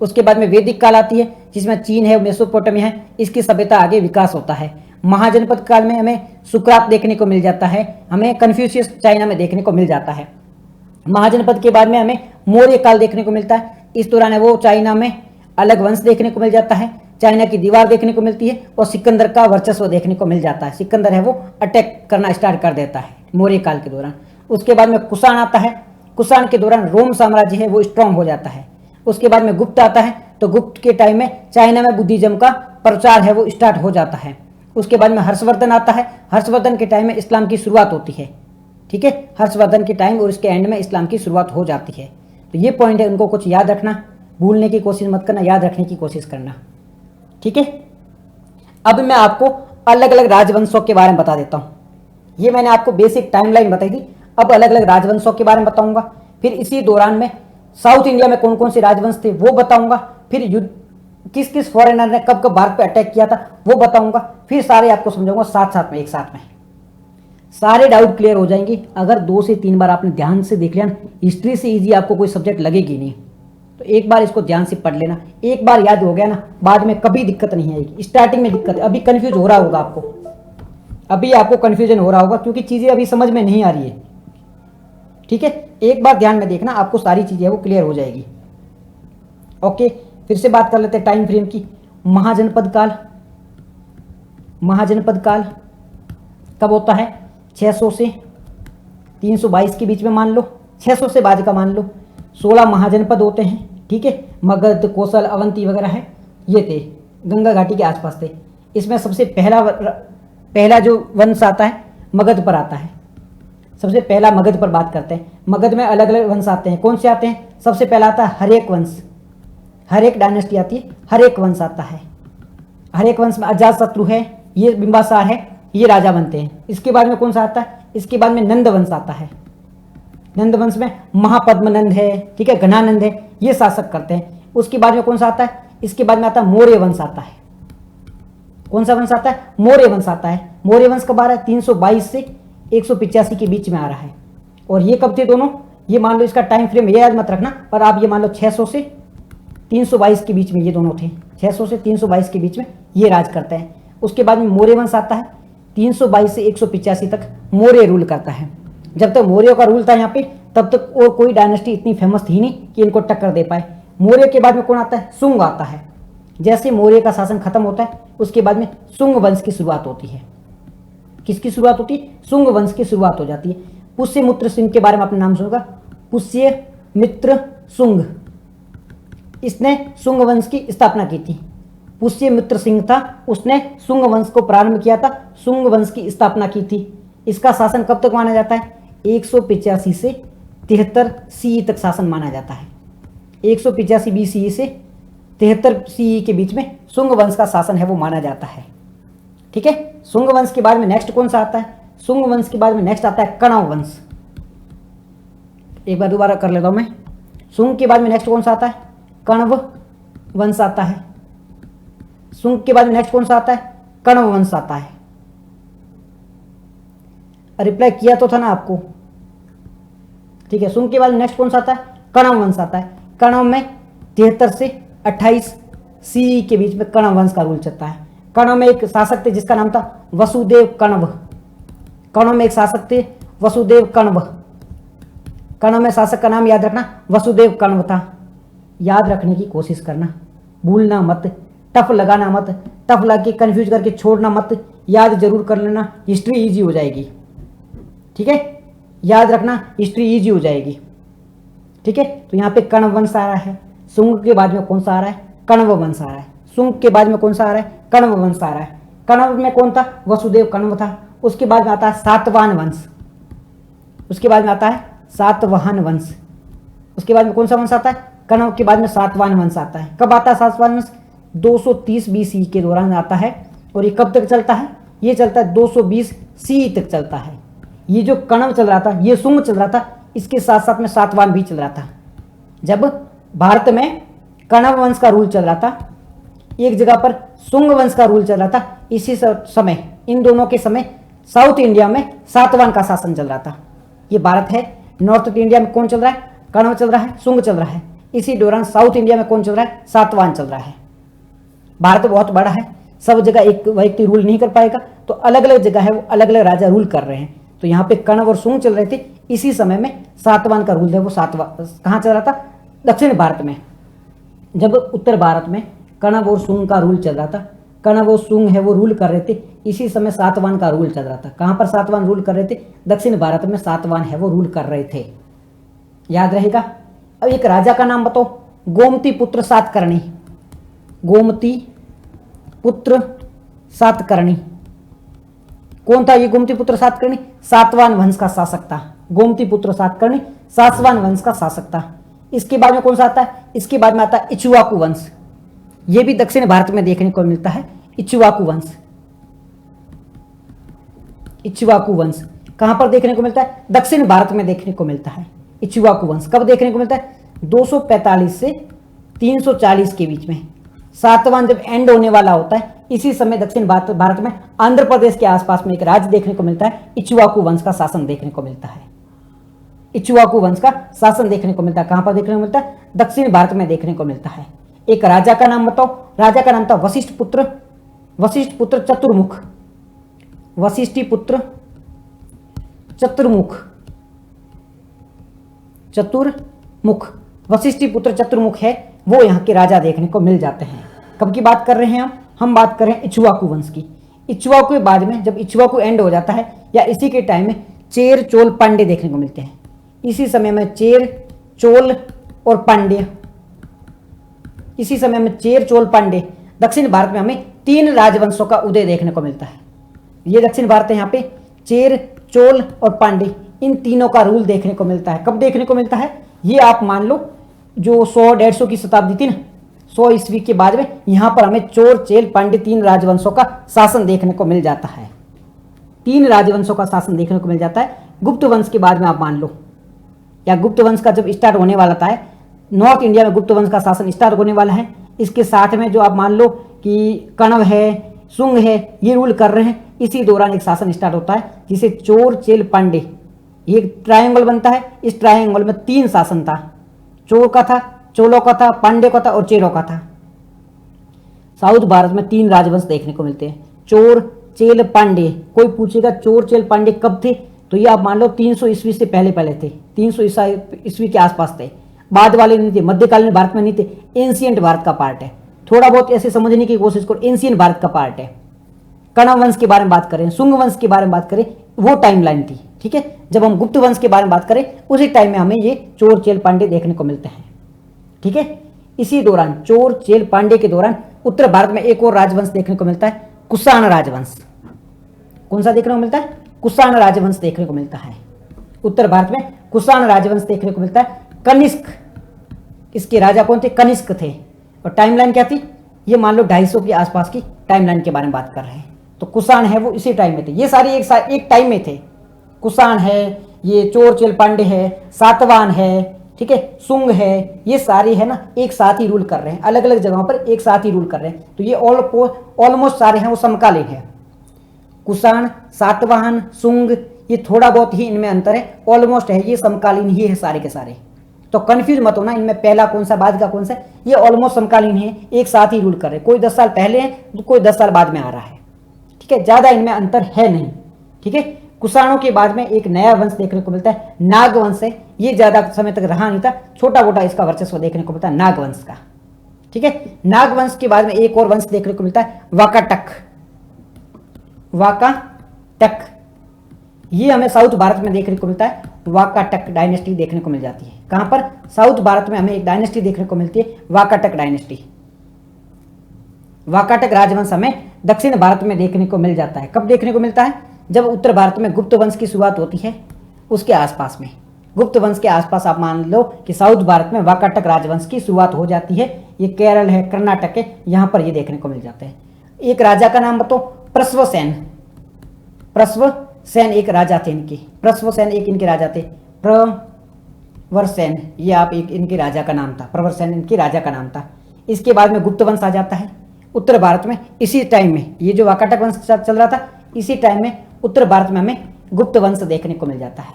उसके बाद में वैदिक काल आती है जिसमें चीन है, मेसोपोटामिया है, इसकी सभ्यता आगे विकास होता है। महाजनपद काल में हमें सुकरात देखने को मिल जाता है, हमें कन्फ्यूशियस चाइना में देखने को मिल जाता है। महाजनपद के बाद में हमें मौर्य काल देखने को मिलता है। इस दौरान है वो चाइना में अलग वंश देखने को मिल जाता है, चाइना की दीवार देखने को मिलती है और सिकंदर का वर्चस्व देखने को मिल जाता है। सिकंदर है वो अटैक करना स्टार्ट कर देता है मौर्य काल के दौरान। उसके बाद में कुषाण आता है। कुषाण के दौरान रोम साम्राज्य है वो स्ट्रांग हो जाता है। उसके बाद में गुप्त आता है, तो गुप्त के टाइम में चाइना में बुद्धिज्म का प्रचार है वो स्टार्ट हो जाता है। उसके बाद में हर्षवर्धन आता है, हर्षवर्धन के टाइम में इस्लाम की शुरुआत होती है। ठीक है, हर्षवर्धन के टाइम और इसके एंड में इस्लाम की शुरुआत हो जाती है। तो ये पॉइंट है, उनको कुछ याद रखना, भूलने की कोशिश मत करना, याद रखने की कोशिश करना। ठीक है, अब मैं आपको अलग अलग राजवंशों के बारे में बता देता हूँ। ये मैंने आपको बेसिक टाइमलाइन बताई थी, अब अलग अलग राजवंशों के बारे में बताऊंगा। फिर इसी दौरान में साउथ इंडिया में कौन कौन से राजवंश थे वो बताऊंगा। फिर युद्ध किस किस फॉरेनर ने कब कब भारत पे अटैक किया था वो बताऊंगा। फिर सारे आपको समझाऊंगा साथ साथ में, एक साथ में। सारे डाउट क्लियर हो जाएंगे अगर 2 से 3 बार आपने ध्यान से देख लिया ना। हिस्ट्री से इजी आपको कोई सब्जेक्ट लगेगी नहीं, तो एक बार इसको ध्यान से पढ़ लेना। एक बार याद हो गया ना, बाद में कभी दिक्कत नहीं आएगी। स्टार्टिंग में दिक्कत है, अभी कंफ्यूज हो रहा होगा आपको, अभी आपको कंफ्यूजन हो रहा होगा क्योंकि चीज़ें अभी समझ में नहीं आ रही है। ठीक है, एक बार ध्यान में देखना, आपको सारी चीज़ें वो क्लियर हो जाएगी। ओके, फिर से बात कर लेते हैं टाइम फ्रेम की। महाजनपद काल, महाजनपद काल कब होता है? 600 से 322 के बीच में मान लो, 600 से बाद का मान लो। 16 महाजनपद होते हैं। ठीक है, मगध, कौशल, अवंती वगैरह है, ये थे गंगा घाटी के आसपास थे। इसमें सबसे पहला जो वंश आता है मगध पर आता है। सबसे पहला मगध पर बात करते हैं। मगध में अलग अलग वंश आते हैं। कौन से आते हैं? सबसे पहला आता है हरेक वंश, हरेक डायनेस्टी आती है, हरेक वंश आता है। हरेक वंश में अजातशत्रु है, ये बिंबासार है, ये राजा बनते हैं। इसके बाद में कौन सा आता है? इसके बाद में नंद वंश आता है। नंद वंश में महापद्मनंद है, ठीक है, घनानंद है, ये शासक करते हैं। उसके बाद में कौन सा आता है? इसके बाद में आता है मौर्य वंश आता है। कौन सा वंश आता है? मौर्य वंश आता है। मौर्य वंश कब आ रहा है? 322 से 185 के बीच में आ रहा है। और ये कब थे दोनों? ये मान लो, इसका टाइम फ्रेम ये याद मत रखना, पर आप ये मान लो 600 से 322 के बीच में ये दोनों थे। 600 से 322 के बीच में ये राज करते हैं। उसके बाद में मौर्य वंश आता है, 322 से 185 तक मौर्य रूल करता है। जब तक मौर्यों का रूल था यहाँ पे, तब तक और कोई डायनेस्टी इतनी फेमस थी नहीं कि इनको टक्कर दे पाए। मौर्य के बाद में कौन आता है? शुंग आता है। जैसे मौर्य का शासन खत्म होता है, उसके बाद में शुंग वंश की शुरुआत होती है। किसकी शुरुआत होती है? शुंग वंश की शुरुआत हो जाती है। पुष्यमित्र सिंह के बारे में आपने नाम सुना? पुष्यमित्र शुंग, इसने शुंग वंश की स्थापना की थी। पुष्यमित्र सिंह था, उसने शुंग वंश को प्रारंभ किया था, शुंग वंश की स्थापना की थी। इसका शासन कब तक माना जाता है? 185 से 73 सीई तक शासन माना जाता है। 185 BCE से 73 CE के बीच में शुंग वंश का शासन है वो माना जाता है। ठीक है, शुंग वंश के बाद में नेक्स्ट कौन सा आता है? शुंग वंश के बाद में नेक्स्ट आता है कण्व वंश। एक बार दोबारा कर लेता हूं मैं। शुंग के बाद में नेक्स्ट कौन सा आता है? कण्व वंश आता है। शुंग के बाद में नेक्स्ट कौन सा आता है? कण्व वंश आता है। रिप्लाई किया तो था ना आपको? ठीक है, शुंग के बाद नेक्स्ट कौन सा आता है? कण्व वंश आता है। कण्व में 73 से 28 CE के बीच में कण्व वंश का रूल चलता है। कण्व में एक शासक थे जिसका नाम था वसुदेव कण्व। कण्व में एक शासक थे वसुदेव कण्व। कण्व में शासक का नाम याद रखना, वसुदेव कण्व था। याद रखने की कोशिश करना, भूलना मत, टफ लगाना मत, टफ लगा के कंफ्यूज करके छोड़ना मत, याद जरूर कर लेना, हिस्ट्री इजी हो जाएगी। ठीक है, याद रखना, हिस्ट्री इजी हो जाएगी। ठीक है, तो यहाँ पे कण्व वंश आ रहा है। शुंग के बाद में कौन सा आ रहा है? कण्व वंश आ रहा है। शुंग के बाद में कौन सा आ रहा है? कण्व वंश आ रहा है। कण्व में कौन था? वसुदेव कण्व था। उसके बाद में आता है सातवाहन वंश। उसके बाद में आता है सातवाहन वंश। उसके बाद में कौन सा वंश आता है? कण्व के बाद में सातवाहन वंश आता है। कब आता है सातवाहन वंश? 230 BCE के दौरान आता है। और ये कब तक चलता है? ये चलता है 220 CE तक चलता है। ये जो कण्व चल रहा था, ये शुंग चल रहा था, इसके साथ साथ में सातवाहन भी चल रहा था। जब भारत में कण्व वंश का रूल चल रहा था, एक जगह पर शुंग वंश का रूल चल रहा था, इसी समय, इन दोनों के समय साउथ इंडिया में सातवाहन का शासन चल रहा था। ये भारत है, नॉर्थ इंडिया में कौन चल रहा है? कण्व चल रहा है, शुंग चल रहा है। इसी दौरान साउथ इंडिया में कौन चल रहा है? सातवाहन चल रहा है। भारत बहुत बड़ा है, सब जगह एक व्यक्ति रूल नहीं कर पाएगा, तो अलग अलग जगह है वो अलग अलग राजा रूल कर रहे हैं। तो यहाँ पे कण्व और शुंग चल रहे थे, इसी समय में सातवाहन का रूल है वो कहाँ चल रहा था? दक्षिण भारत में। जब उत्तर भारत में कण्व और शुंग का रूल चल रहा था, कण्व और शुंग है वो रूल कर रहे थे, इसी समय सातवाहन का रूल चल रहा था। कहाँ पर सातवाहन रूल कर रहे थे? दक्षिण भारत में सातवाहन है वो रूल कर रहे थे। याद रहेगा। अब एक राजा का नाम बताओ, गोमती पुत्र सातकर्णी। गोमती पुत्र सातकर्णी कौन था? ये गोमती पुत्र सातकर्णी सातवाहन वंश का शासक था। गोमती पुत्र सातकर्णी सातवाहन वंश का शासक था। इसके बाद में कौन सा आता है? इसके बाद में आता है इक्ष्वाकु वंश। ये भी दक्षिण भारत में देखने को मिलता है, इक्ष्वाकु वंश। इक्ष्वाकु वंश कहां पर देखने को मिलता है? दक्षिण भारत में देखने को मिलता है। इक्ष्वाकु वंश कब देखने को मिलता है? 245 से 340 के बीच में। सातवाहन जब एंड होने वाला होता है, इसी समय दक्षिण भारत में आंध्र प्रदेश के आसपास में एक राज्य देखने को मिलता है, इक्ष्वाकु वंश का शासन देखने को मिलता है। इक्ष्वाकु वंश का शासन देखने को मिलता है। कहां पर देखने को मिलता है? दक्षिण भारत में देखने को मिलता है। एक राजा का नाम बताओ। राजा का नाम था वशिष्ठ पुत्र चतुर्मुख। वशिष्ठी पुत्र चतुर्मुख। वशिष्ठी पुत्र चतुर्मुख है, वो यहाँ के राजा देखने को मिल जाते हैं। कब की बात कर रहे हैं हम बात कर रहे हैं इक्ष्वाकु वंश की। इक्ष्वाकु के बाद में जब इक्ष्वाकु एंड हो जाता है या इसी के टाइम में चेर, चोल, पांड्य देखने को मिलते हैं। इसी समय में चेर, चोल और पांड्य, इसी समय में चेर, चोल, पांड्य, दक्षिण भारत में हमें 3 राजवंशों का उदय देखने को मिलता है। ये दक्षिण भारत है, यहाँ पे चेर, चोल और पांड्य, इन तीनों का रूल देखने को मिलता है। कब देखने को मिलता है? ये आप मान लो जो 100-150 की शताब्दी थी ना, 100 ईस्वी के बाद में यहाँ पर हमें चोर, चेल, पांड्य 3 राजवंशों का शासन देखने को मिल जाता है। 3 राजवंशों का शासन देखने को मिल जाता है। गुप्त वंश के बाद में आप मान लो, या गुप्त वंश का जब स्टार्ट होने वाला था, नॉर्थ इंडिया में गुप्त वंश का शासन स्टार्ट होने वाला है। इसके साथ में जो आप मान लो कि कण्व है, शुंग है, ये रूल कर रहे हैं। इसी दौरान एक शासन स्टार्ट होता है जिसे चोर, चेल, पांड्य, ये ट्रायंगल बनता है। इस ट्रायंगल में 3 शासन था, चोर का था, चोलों का था, पांड्य का था और चेरों का था। साउथ भारत में 3 राजवंश देखने को मिलते हैं, चोर, चेल, पांड्य। कोई पूछेगा चोर, चेल, पांड्य कब थे, तो ये आप मान लो 300 ईस्वी से पहले थे, 300 ईस्वी के आसपास थे। बाद वाले नहीं थे, मध्यकालीन भारत में नहीं थे, एंशियंट भारत का पार्ट है। थोड़ा बहुत ऐसे समझने की कोशिश करो, एंशियंट भारत का पार्ट है। कण्व वंश के बारे में बात करें, शुंग वंश के बारे में बात करें, वो टाइमलाइन थी। ठीक है, जब हम गुप्त वंश के बारे में बात करें, उसी टाइम में हमें ये चोर, चेल, पांड्य देखने को मिलते हैं। ठीक है, इसी दौरान चोर, चेल, पांड्य के दौरान उत्तर भारत में एक और राजवंश देखने को मिलता है, कुषाण राजवंश। कौन सा देखने को मिलता है? कुषाण राजवंश देखने को मिलता है। उत्तर भारत में कुषाण राजवंश देखने को मिलता है। कनिष्क, इसके राजा कौन थे? कनिष्क थे। और टाइमलाइन क्या थी? ये मान लो 250 के आसपास की टाइमलाइन के बारे में बात कर रहे हैं। तो कुषाण है वो इसी टाइम में थे, ये सारे एक टाइम में थे। कुषाण है, ये चोर, चेल, पांड्य है, सातवाहन है, ठीक है, शुंग है, ये सारे है ना एक साथ ही रूल कर रहे हैं, अलग अलग जगहों पर एक साथ ही रूल कर रहे हैं। तो ये ऑलमोस्ट सारे हैं वो समकालीन है। कुषाण, सातवाहन, शुंग, ये थोड़ा बहुत ही इनमें अंतर है, ऑलमोस्ट है, ये समकालीन ही है सारे के सारे। तो कंफ्यूज मत होना इनमें पहला कौन सा बाद का कौन सा, ये ऑलमोस्ट समकालीन है, एक साथ ही रूल कर रहे हैं। कोई 10 साल पहले है तो कोई 10 साल बाद में आ रहा है। ठीक है, ज्यादा इनमें अंतर है नहीं। ठीक है, कुषाणों के बाद में एक नया वंश देखने को मिलता है, नागवंश है। ये ज्यादा समय तक रहा नहीं था, छोटा मोटा इसका वर्चस्व देखने को मिलता है नागवंश का। ठीक है, नागवंश के बाद में एक और वंश देखने को मिलता है, वाकाटक। वाकाटक, ये हमें साउथ भारत में देखने को मिलता है, वाकाटक डायनेस्टी देखने को मिल जाती है। कहां पर? साउथ भारत में हमें एक डायनेस्टी देखने को मिलती है, वाकाटक डायनेस्टी। वाकाटक राजवंश हमें दक्षिण भारत में देखने को मिल जाता है। कब देखने को मिलता है? जब उत्तर भारत में गुप्त वंश की शुरुआत होती है, उसके आसपास में, गुप्त वंश के आसपास आप मान लो कि साउथ भारत में वाकाटक राजवंश की शुरुआत हो जाती है। ये केरल है, कर्नाटक है, यहां पर ये देखने को मिल जाते हैं। एक राजा का नाम बताओ, प्रश्वसेन। प्रश्वसेन एक राजा थे इनके, प्रश्वसेन एक इनके राजा थे, प्रवरसेन, ये आप एक इनके राजा का नाम था, प्रवरसेन इनके राजा का नाम था। इसके बाद में गुप्त वंश आ जाता है उत्तर भारत में। इसी टाइम में ये जो वाकाटक वंश चल रहा था, इसी टाइम में उत्तर भारत में हमें गुप्त वंश देखने को मिल जाता है।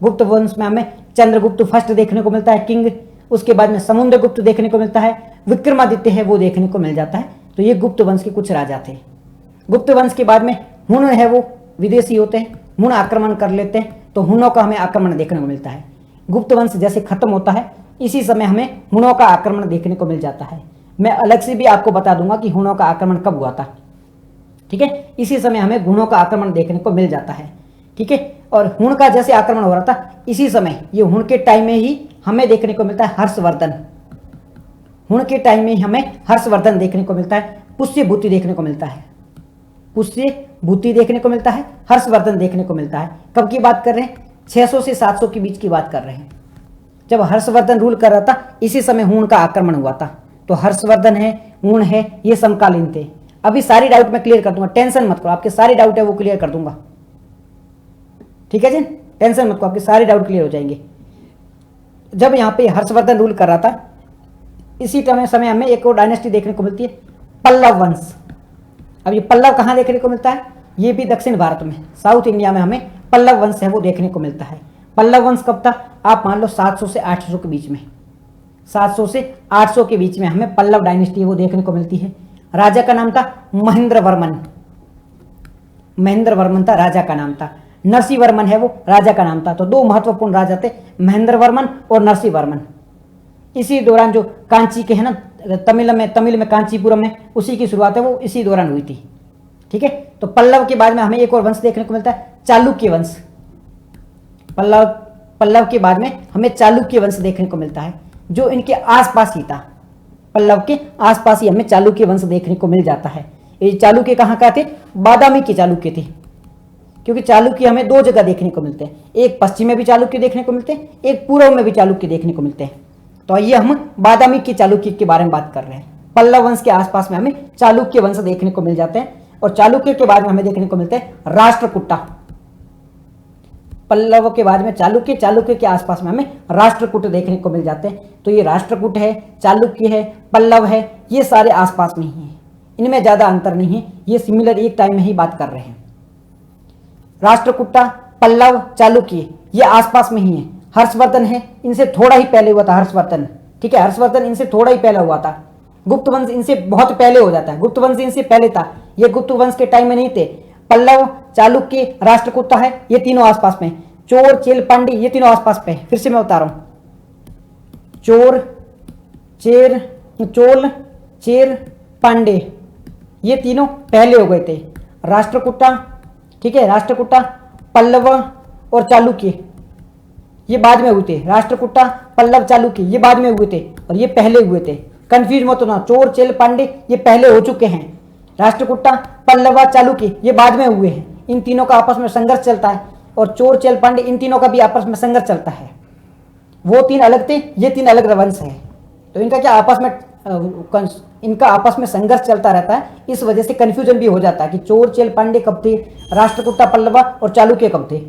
गुप्त वंश में हमें चंद्रगुप्त फर्स्ट देखने को मिलता है, किंग। उसके बाद में समुद्रगुप्त देखने को मिलता है, विक्रमादित्य है वो देखने को मिल जाता है। तो ये गुप्त वंश के कुछ राजा थे। गुप्त वंश के बाद में हुन है वो विदेशी होते हैं, हुन आक्रमण कर लेते हैं, तो हुनों का हमें आक्रमण देखने को मिलता है। गुप्त वंश जैसे खत्म होता है, इसी समय हमें हुनों का आक्रमण देखने को मिल जाता है। मैं अलग से भी आपको बता दूंगा कि हुनों का आक्रमण कब हुआ था। ठीक है, इसी समय हमें हुनों का आक्रमण देखने को मिल जाता है। ठीक है, और हुन का जैसे आक्रमण हो रहा था, इसी समय ये हुन के टाइम में ही हमें देखने को मिलता है हर्षवर्धन। हुण के टाइम में हमें हर्षवर्धन देखने को मिलता है, पुष्य भूति देखने को मिलता है, पुष्य भूति देखने को मिलता है, हर्षवर्धन देखने को मिलता है। कब की बात कर रहे हैं? 600 से 700 के बीच की बात कर रहे हैं, जब हर्षवर्धन रूल कर रहा था। इसी समय हूण का आक्रमण हुआ था। तो हर्षवर्धन है, हूण है, ये समकालीन थे। अभी सारी डाउट मैं क्लियर कर दूंगा, टेंशन मत करो, आपके सारे डाउट है वो क्लियर कर दूंगा। ठीक है जी, टेंशन मत करो, आपके सारे डाउट क्लियर हो जाएंगे। जब यहाँ पे हर्षवर्धन रूल कर रहा था, इसी समय हमें एक और डायनेस्टी देखने को मिलती है, पल्लव वंश। अब ये पल्लव कहाँ देखने को मिलता है? ये भी दक्षिण भारत में, साउथ इंडिया में हमें पल्लव वंश है वो देखने को मिलता है। पल्लव वंश कब था? आप मान लो 700 से 800 के बीच में, 700 से 800 के बीच में हमें पल्लव डायनेस्टी वो देखने को मिलती है। राजा का नाम था महेंद्र वर्मन, महेंद्र वर्मन था राजा का नाम था। नरसिंह वर्मन है वो राजा का नाम था। तो दो महत्वपूर्ण राजा थे, महेंद्र वर्मन और नरसिंह वर्मन। इसी दौरान जो कांची के है ना, तमिल में कांचीपुरम में, उसी की शुरुआत है वो इसी दौरान हुई थी। ठीक है, तो पल्लव के बाद में हमें एक और वंश देखने को मिलता है, चालुक्य वंश। पल्लव के बाद में हमें चालुक्य वंश देखने को मिलता है, जो इनके आसपास ही था। पल्लव के आसपास ही हमें चालुक्य वंश देखने को मिल जाता है। ये चालुक्य कहाँ का थे? बादामी के चालुक्य थे, क्योंकि चालुक्य हमें दो जगह देखने को मिलते हैं, एक पश्चिम में भी चालुक्य देखने को मिलते हैं, एक पूर्व में भी चालुक्य देखने को मिलते हैं। तो आइए हम बादामी के चालुक्य के बारे में बात कर रहे हैं। पल्लव वंश के आसपास में हमें चालुक्य वंश देखने को मिल जाते हैं, और चालुक्य के बाद में हमें देखने को मिलते हैं राष्ट्रकूटा। पल्लव के बाद में चालुक्य, चालुक्य के आसपास में हमें राष्ट्रकूट देखने को मिल जाते हैं। तो ये राष्ट्रकूट है, चालुक्य है, पल्लव है, ये सारे आसपास में ही हैं, इनमें ज्यादा अंतर नहीं है, ये सिमिलर एक टाइम में ही बात कर रहे हैं। राष्ट्रकूटा, पल्लव, चालुक्य ये आसपास में ही है। हर्षवर्धन है, इनसे थोड़ा ही पहले हुआ था हर्षवर्धन। ठीक है, हर्षवर्धन इनसे थोड़ा ही पहले हुआ था। गुप्त वंश इनसे बहुत पहले हो जाता है, गुप्त वंश इनसे पहले था, ये गुप्त वंश के टाइम में नहीं थे। पल्लव, चालुक्य, राष्ट्रकूट है, ये तीनों आसपास में। चोर, चेल, पांडे ये तीनों आसपास पे। फिर से मैं बता रहा हूं, चोर, चोल, चेर, पांडे ये तीनों पहले हो गए थे। राष्ट्रकूटा, ठीक है, राष्ट्रकूटा, पल्लव और चालुक्य ये बाद में हुए थे। राष्ट्रकूटा, पल्लव, चालुक्य ये बाद में हुए थे और ये पहले हुए थे। कंफ्यूज मत होना, चोर, चेल, पांडे ये पहले हो चुके हैं, राष्ट्रकूटा, पल्लव, चालुक्य ये बाद में हुए हैं। इन तीनों का आपस में संघर्ष चलता है, और चोर, चेल, पांडे इन तीनों का भी आपस में संघर्ष चलता है। वो तीन अलग थे, ये तीन अलग वंश है। तो इनका क्या आपस में इनका आपस में संघर्ष चलता रहता है, इस वजह से कंफ्यूजन भी हो जाता है कि चोर, चेल, पांडे कब थे, राष्ट्रकूटा, पल्लव और चालुक्य कब थे।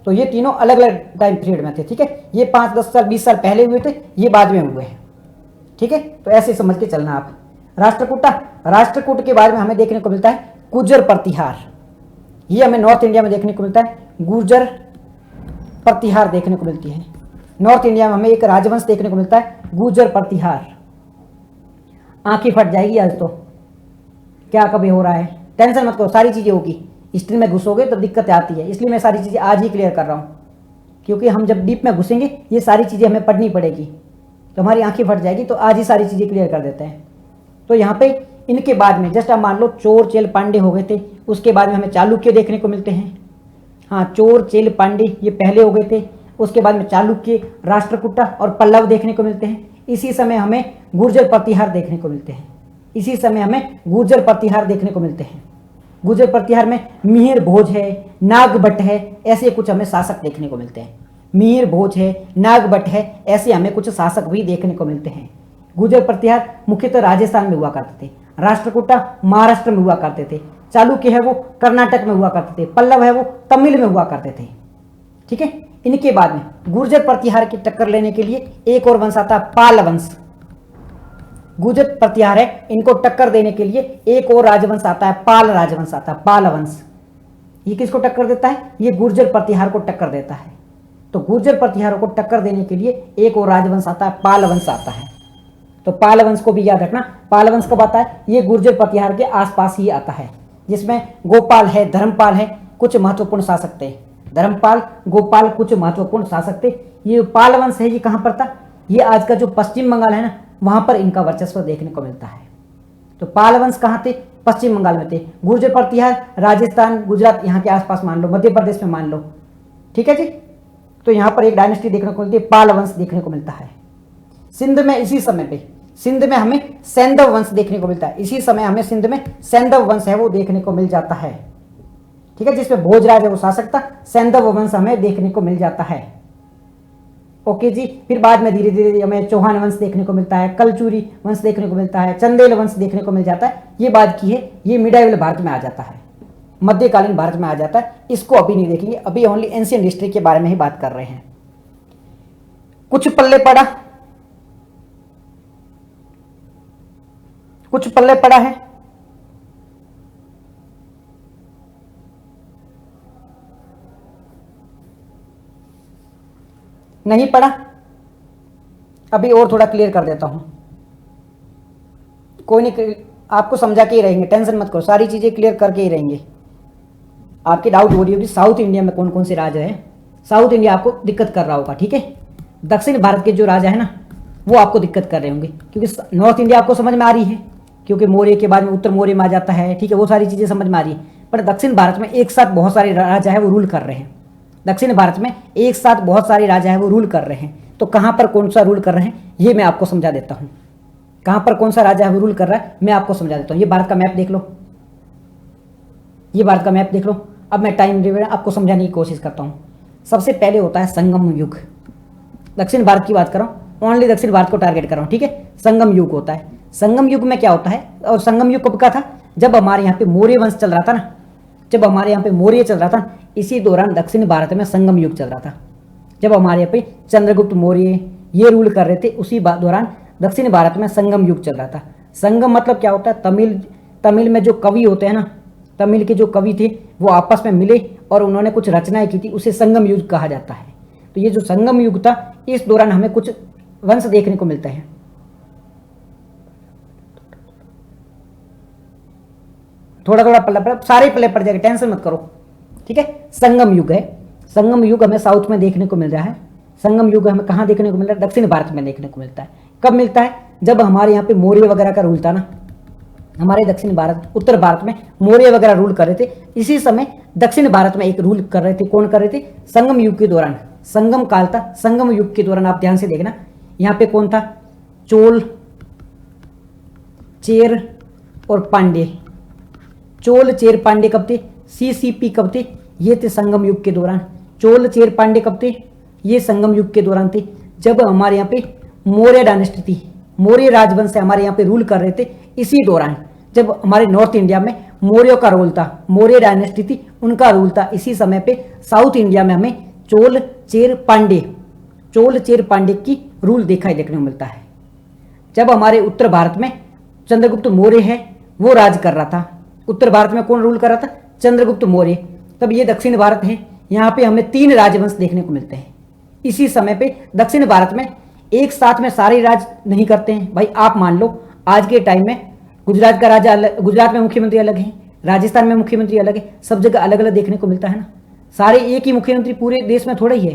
तो ये तीनों अलग अलग टाइम पीरियड में थे। ठीक है, ये 5, 10 साल, 20 साल पहले हुए थे, ये बाद में हुए हैं। ठीक है, तो ऐसे समझ के चलना आप। राष्ट्रकूटा, राष्ट्रकूट के बाद में हमें देखने को मिलता है गुर्जर प्रतिहार। ये हमें नॉर्थ इंडिया में देखने को मिलता है, गुर्जर प्रतिहार देखने को मिलती है। नॉर्थ इंडिया में हमें एक राजवंश देखने को मिलता है, गुर्जर प्रतिहार। आंखें फट जाएगी आज तो, क्या कभी हो रहा है, टेंशन मत करो, सारी चीजें होगी। हिस्ट्री में घुसोगे तो दिक्कत आती है, इसलिए मैं सारी चीजें आज ही क्लियर कर रहा हूं, क्योंकि हम जब डीप में घुसेंगे ये सारी चीजें हमें पढ़नी पड़ेगी, तो हमारी आंखें फट जाएगी। तो आज ही सारी चीजें क्लियर कर देते हैं। तो यहाँ पे इनके बाद में जस्ट आप मान लो चोर, चेल, पांडे हो गए थे, उसके बाद में हमें चालुक्य देखने को मिलते हैं। हाँ, चोर, चेल, पांडे ये पहले हो गए थे, उसके बाद में चालुक्य, राष्ट्रकूटा और पल्लव देखने को मिलते हैं। इसी समय हमें गुर्जर प्रतिहार देखने को मिलते हैं, इसी समय हमें गुर्जर प्रतिहार देखने को मिलते हैं। गुर्जर प्रतिहार में मिहिर भोज है, नागभट्ट है, ऐसे कुछ हमें शासक देखने को मिलते हैं। मिहिर भोज है, नागभट्ट है, ऐसे हमें कुछ शासक भी देखने को मिलते हैं। गुर्जर प्रतिहार मुख्यतः राजस्थान में हुआ करते थे, राष्ट्रकूटा महाराष्ट्र में हुआ करते थे, चालुक्य है वो कर्नाटक में हुआ करते थे, पल्लव है वो तमिल में हुआ करते थे। ठीक है, इनके बाद में गुर्जर प्रतिहार की टक्कर लेने के लिए एक और वंश आता है, पाल वंश। गुर्जर प्रतिहार है, इनको टक्कर देने के लिए एक और राजवंश आता है, पाल राजवंश आता है, पाल वंश। ये किसको टक्कर देता है? ये गुर्जर प्रतिहार को टक्कर देता है। तो गुर्जर प्रतिहार को टक्कर देने के लिए एक और राजवंश आता है, पाल वंश आता है। तो पाल वंश को भी याद रखना। पाल वंश कब आता है? ये गुर्जर प्रतिहार के आसपास ही आता है, जिसमें गोपाल है, धर्मपाल है, कुछ महत्वपूर्ण शासक थे। धर्मपाल, गोपाल कुछ महत्वपूर्ण शासक थे। ये पाल वंश है, ये कहां पर था? ये आज का जो पश्चिम बंगाल है ना, वहां पर इनका वर्चस्व देखने को मिलता है। तो पाल वंश कहाँ थे? पश्चिम बंगाल में थे। गुर्जर प्रतिहार राजस्थान, गुजरात यहाँ के आसपास मान लो, मध्य प्रदेश में मान लो। ठीक है जी, तो यहाँ पर एक डायनेस्टी देखने को मिलती है, पाल वंश देखने को मिलता है। सिंध में इसी समय पे सिंध में हमें सैंधव वंश देखने को मिलता है, इसी समय हमें सिंध में सैंधव वंश है वो देखने को मिल जाता है। ठीक है, जिसमें भोजराज है वो शासक था, सैंधव वंश हमें देखने को मिल जाता है। ओके जी, फिर बाद में धीरे धीरे हमें चौहान वंश देखने को मिलता है, कलचुरी वंश देखने को मिलता है, चंदेल वंश देखने को मिल जाता है। ये बात की है, ये मिडाइवल भारत में आ जाता है, मध्यकालीन भारत में आ जाता है। इसको अभी नहीं देखेंगे, अभी ओनली एंशियंट हिस्ट्री के बारे में ही बात कर रहे हैं। कुछ पल्ले पड़ा, कुछ पल्ले पड़ा है? नहीं पड़ा? अभी और थोड़ा क्लियर कर देता हूं। कोई नहीं, आपको समझा के ही रहेंगे, टेंशन मत करो, सारी चीजें क्लियर करके ही रहेंगे। आपकी डाउट हो रही होगी साउथ इंडिया में कौन कौन से राजा है, साउथ इंडिया आपको दिक्कत कर रहा होगा। ठीक है, दक्षिण भारत के जो राजा है ना वो आपको दिक्कत कर रहे होंगे, क्योंकि नॉर्थ इंडिया आपको समझ में आ रही है, क्योंकि मौर्य के बाद में उत्तर मौर्य में आ जाता है। ठीक है, वो सारी चीजें समझ में आ रही है, पर दक्षिण भारत में एक साथ बहुत सारे राजा है वो रूल कर रहे हैं। दक्षिण भारत में एक साथ बहुत सारे राजा है वो रूल कर रहे हैं, तो कहां पर कौन सा रूल कर रहे हैं ये मैं आपको समझा देता हूं। कहां पर कौन सा राजा है वो रूल कर रहा है मैं आपको समझा देता हूं। ये भारत का मैप देख लो, ये भारत का मैप देख लो। अब मैं टाइम डिवीजन आपको समझाने की कोशिश करता हूं। सबसे पहले होता है संगम युग, दक्षिण भारत की बात कर रहा हूं, ओनली दक्षिण भारत को टारगेट कर रहा हूं। ठीक है, संगम युग होता है। संगम युग में क्या होता है, और संगम युग कब का था? जब हमारे यहाँ पे मौर्य वंश चल रहा था ना, जब हमारे यहाँ पे मौर्य चल रहा था, इसी दौरान दक्षिण भारत में संगम युग चल रहा था। जब हमारे यहाँ पे चंद्रगुप्त मौर्य ये रूल कर रहे थे, उसी दौरान दक्षिण भारत में संगम युग चल रहा था। संगम मतलब क्या होता है? तमिल में जो कवि होते हैं ना, तमिल के जो कवि थे वो आपस में मिले और उन्होंने कुछ रचनाएं की थी, उसे संगम युग कहा जाता है। तो ये जो संगम युग था, इस दौरान हमें कुछ वंश देखने को मिलते हैं। थोड़ा थोड़ा पल्ला सारे पल्ले पड़ जाएगा, टेंशन मत करो। ठीक है, संगम युग है। संगम युग हमें साउथ में देखने को मिल रहा है। संगम युग हमें कहां देखने को मिल रहा है? दक्षिण भारत में देखने को मिलता है। कब मिलता है? जब हमारे यहाँ पे मौर्य वगैरह का रूल था ना, हमारे दक्षिण भारत उत्तर भारत में मौर्य वगैरह रूल कर रहे थे, इसी समय दक्षिण भारत में एक रूल कर रहे थे। कौन कर रहे थे? संगम युग के दौरान, संगम काल था, संगम युग के दौरान आप ध्यान से देखना, यहाँ पे कौन था? चोल, चेर और पांडे। चोल, चेर, पांडे कब थे? सीसीपी कब थे? ये थे संगम युग के दौरान। चोल, चेर, पांडे कब थे? ये संगम युग के दौरान थे, जब हमारे यहाँ पे मौर्य डायनेस्टी थी, मौर्य राजवंश से हमारे यहाँ पे रूल कर रहे थे। इसी दौरान जब हमारे नॉर्थ इंडिया में मौर्यों का रूल था, मौर्य डायनेस्टी थी, उनका रूल था, इसी समय पे साउथ इंडिया में हमें चोल, चेर, पांडे, चोल, चेर, पांडे की रूल देखने को मिलता है। जब हमारे उत्तर भारत में चंद्रगुप्त मौर्य है वो राज कर रहा था। उत्तर भारत में कौन रूल कर रहा था? चंद्रगुप्त मौर्य। तब ये दक्षिण भारत है, यहाँ पे हमें 3 राजवंश देखने को मिलते हैं। इसी समय पे दक्षिण भारत में एक साथ में सारे राज नहीं करते हैं भाई। आप मान लो आज के टाइम में गुजरात का राजा अलग, गुजरात में मुख्यमंत्री अलग है, राजस्थान में मुख्यमंत्री अलग है, सब जगह अलग अलग देखने को मिलता है ना। सारे एक ही मुख्यमंत्री पूरे देश में थोड़ा ही है।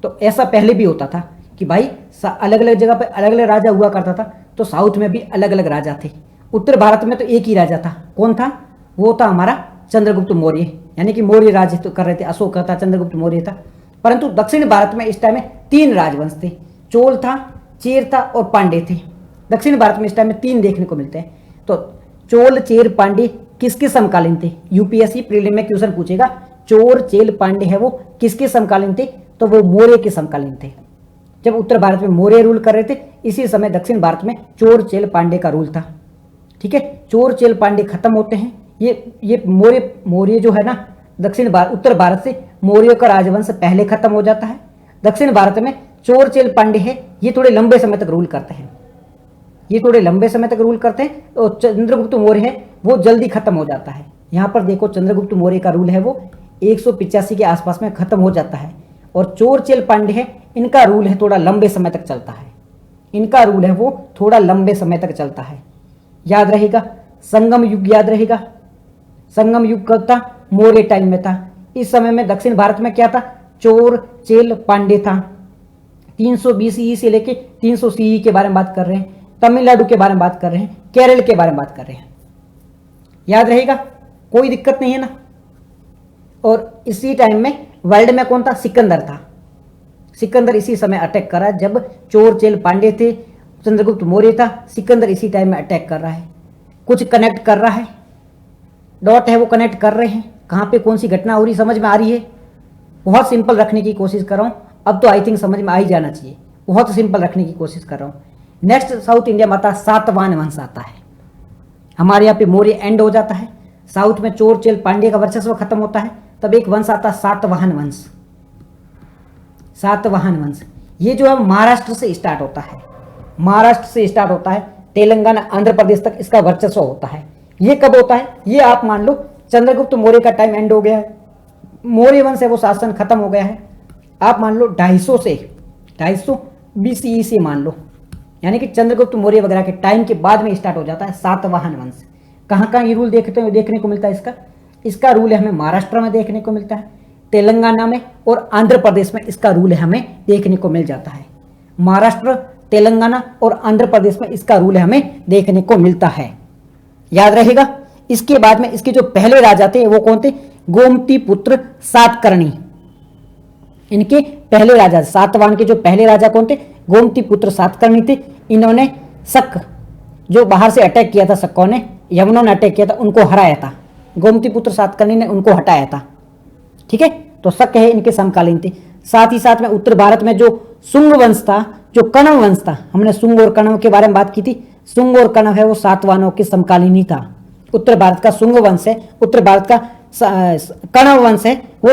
तो ऐसा पहले भी होता था कि भाई अलग अलग जगह पर अलग अलग राजा हुआ करता था। तो साउथ में भी अलग अलग राजा थे। उत्तर भारत में तो एक ही राजा था। कौन था? वो था हमारा चंद्रगुप्त मौर्य, यानी कि मौर्य राज तो कर रहे थे, अशोक था, चंद्रगुप्त मौर्य था। परंतु दक्षिण भारत में इस टाइम में 3 राजवंश थे, चोल था, चेर था और पांडे थे। दक्षिण भारत में इस टाइम में 3 देखने को मिलते हैं। तो चोल, चेर, पांडे किसके समकालीन थे? यूपीएससी प्रीलिम में क्वेश्चन पूछेगा, चोर, चेल, पांडे है वो किसके समकालीन थे? तो वो मौर्य के समकालीन थे। जब उत्तर भारत में मौर्य रूल कर रहे थे, इसी समय दक्षिण भारत में चोर, चेल, पांडे का रूल था। ठीक है, चोर, चेल, पांडे खत्म होते हैं। ये मौर्य जो है ना, दक्षिण भारत उत्तर भारत से मौर्य का राजवंश पहले खत्म हो जाता है। दक्षिण भारत में चोर, चेल, पांडे है, ये थोड़े लंबे समय तक रूल करते हैं, ये थोड़े लंबे समय तक रूल करते हैं। और चंद्रगुप्त मौर्य है वो जल्दी खत्म हो जाता है। यहाँ पर देखो, चंद्रगुप्त मौर्य का रूल है वो 185 के आसपास में खत्म हो जाता है। और चोर, चेल, पांडे है, इनका रूल है थोड़ा लंबे समय तक चलता है। इनका रूल है वो थोड़ा लंबे समय तक चलता है। याद रहेगा, संगम युग याद रहेगा। संगम युग कब था? मौर्य टाइम में था। इस समय में दक्षिण भारत में क्या था? चोर, चेल, पांडे था। 320 ई से लेके 300 सीई के बारे में बात कर रहे हैं, तमिलनाडु के बारे में बात कर रहे हैं, केरल के बारे में बात कर रहे हैं। याद रहेगा, कोई दिक्कत नहीं है ना। और इसी टाइम में वर्ल्ड में कौन था? सिकंदर था। सिकंदर इसी समय अटैक कर रहा है जब चोर चेल पांडे थे, चंद्रगुप्त मौर्य था, सिकंदर इसी टाइम में अटैक कर रहा है। कुछ कनेक्ट कर रहा है, डॉट है वो कनेक्ट कर रहे हैं, कहाँ पे कौन सी घटना हो रही समझ में आ रही है। बहुत सिंपल रखने की कोशिश कर रहा हूँ, अब तो आई थिंक समझ में आ ही जाना चाहिए, बहुत सिंपल रखने की कोशिश कर रहा हूँ। नेक्स्ट साउथ इंडिया में आता है सातवाहन वंश आता है। हमारे यहाँ पे मौर्य एंड हो जाता है, साउथ में चोर चेल पांडे का वर्चस्व खत्म होता है, तब एक वंश आता है सातवाहन वंश। सातवाहन वंश ये जो है महाराष्ट्र से स्टार्ट होता है, महाराष्ट्र से स्टार्ट होता है, तेलंगाना आंध्र प्रदेश तक इसका वर्चस्व होता है। ये कब होता है, ये आप मान लो चंद्रगुप्त मौर्य का टाइम एंड हो गया है, मौर्य वंश है वो शासन खत्म हो गया है, आप मान लो 250 BCE से मान लो, यानी कि चंद्रगुप्त मौर्य वगैरह के टाइम के बाद में स्टार्ट हो जाता है सातवाहन वंश। कहाँ कहाँ ये रूल देखने को मिलता है इसका रूल है हमें महाराष्ट्र में देखने को मिलता है, तेलंगाना में और आंध्र प्रदेश में इसका रूल है हमें देखने को मिल जाता है। महाराष्ट्र, तेलंगाना और आंध्र प्रदेश में इसका रूल है हमें देखने को मिलता है, याद रहेगा। इसके बाद में इसके जो पहले राजा थे वो कौन थे, गोमती पुत्र सातकर्णी। इनके पहले राजा सातवाहन के जो पहले राजा कौन थे, गोमती पुत्र सातकर्णी थे। इन्होंने शक जो बाहर से अटैक किया था, शकों ने, यवनों ने अटैक किया था, उनको हराया था, गोमती पुत्र सातकर्णी ने उनको हटाया था। ठीक है, तो शक है इनके समकालीन थे। साथ ही साथ में उत्तर भारत में जो शुंग वंश था, जो कण्व वंश था, हमने शुंग और कण्व के बारे में बात की थी, शुंग और कण्व है वो सातवाहनों के समकालीन ही था। उत्तर भारत का शुंग वंश है, उत्तर भारत का कण्व वंश है वो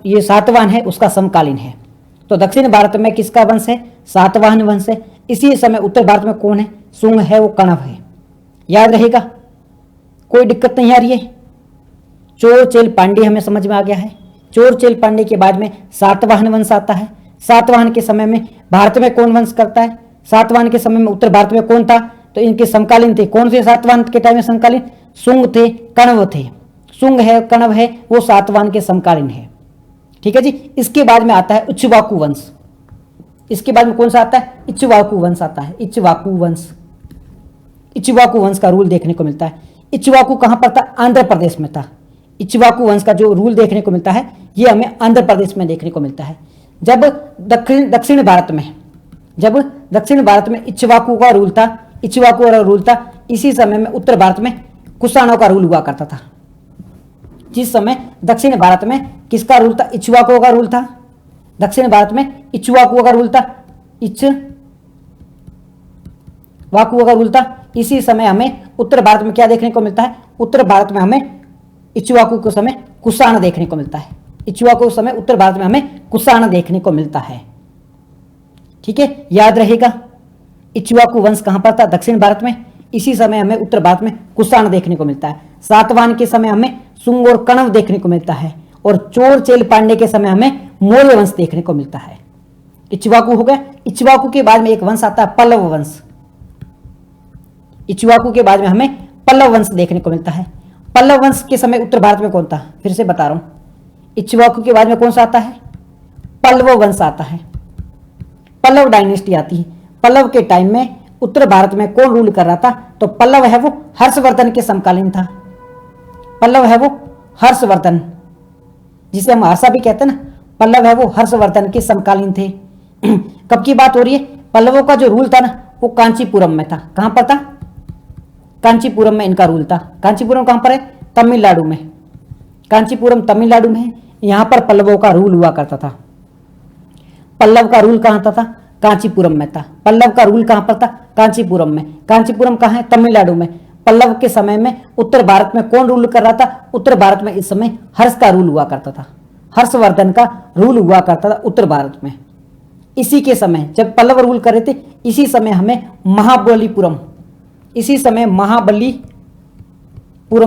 ये सातवाहन है उसका समकालीन है। तो दक्षिण भारत में किसका वंश है, सातवाहन वंश है। इसी समय उत्तर भारत में कौन है, शुंग है वो कण्व है, याद रहेगा, कोई दिक्कत नहीं आ रही है। चोर चेल पांडे हमें समझ में आ गया है। चोर चेल पांडे के बाद में सातवाहन वंश आता है। सातवाहन के समय में भारत में कौन वंश करता है, सातवाहन के समय में उत्तर भारत में कौन था, तो इनके समकालीन थे, कौन से सातवाहन के टाइम में समकालीन, शुंग थे, कण्व थे। शुंग है, कण्व है वो सातवाहन के समकालीन है। ठीक है जी। इसके बाद में आता है इक्ष्वाकु वंश। इसके बाद में कौन सा आता है, इक्ष्वाकु वंश आता है। इक्ष्वाकु वंश, इक्ष्वाकु वंश का रूल देखने को मिलता है। इक्ष्वाकु कहां पर था, आंध्र प्रदेश में था। इक्ष्वाकु वंश का जो रूल देखने को मिलता है ये हमें आंध्र प्रदेश में देखने को मिलता है। जब दक्षिण भारत में इक्ष्वाकु का रूल था, इक्ष्वाकु का रूल था, इसी समय में उत्तर भारत में कुषाणों का रूल हुआ करता था। जिस समय दक्षिण भारत में किसका रूल था, इक्ष्वाकु का रूल था। दक्षिण भारत में इक्ष्वाकु का रूल था, इक्ष्वाकु का रूल था। इसी समय हमें उत्तर भारत में क्या देखने को मिलता है, उत्तर भारत में हमें इक्ष्वाकु के समय कुषाण देखने को मिलता है। इक्ष्वाकु के समय उत्तर भारत में हमें कुषाण देखने को मिलता है। ठीक है, याद रहेगा। इक्ष्वाकु वंश कहां पर था, दक्षिण भारत में। इसी समय हमें उत्तर भारत में कुषाण देखने को मिलता है। सातवाहन के समय हमें शुंग और कण्व देखने को मिलता है, और चोर चेल पांडे के समय हमें मौर्य वंश देखने को मिलता है। इक्ष्वाकु हो गया। इक्ष्वाकु के बाद में एक वंश आता है पल्लव वंश। इक्ष्वाकु के बाद में हमें पल्लव वंश देखने को मिलता है। पल्लव वंश के समय उत्तर भारत में कौन था, फिर से बता रहा हूं, इक्ष्वाकु के बाद में कौन सा आता है, पल्लव वंश आता है। पल्लव डायनेस्टी आती है। पल्लव के टाइम में उत्तर भारत में कौन रूल कर रहा था, तो पल्लव है वो हर्षवर्धन के समकालीन था। पल्लव है वो हर्षवर्धन, जिसे हम हर्षा भी कहते हैं ना, पल्लव है वो हर्षवर्धन के समकालीन थे। कब की बात हो रही है, पल्लवों का जो रूल था ना वो कांचीपुरम में था। कहां पर था, कांचीपुरम में इनका रूल था। कांचीपुरम कहां पर है, तमिलनाडु में। कांचीपुरम तमिलनाडु में है। यहां पर पल्लवों का रूल हुआ करता था। पल्लव का रूल कहां था, कांचीपुरम में था। पल्लव का रूल कहां पर था, कांचीपुरम में। कांचीपुरम कहां है, तमिलनाडु में। पल्लव के समय में उत्तर भारत में कौन रूल कर रहा था, उत्तर भारत में इस समय हर्ष का रूल हुआ करता था। हर्षवर्धन का रूल हुआ करता था उत्तर भारत में। इसी के समय जब पल्लव रूल कर रहे थे, इसी समय हमें महाबलीपुरम, इसी समय महाबलीपुरम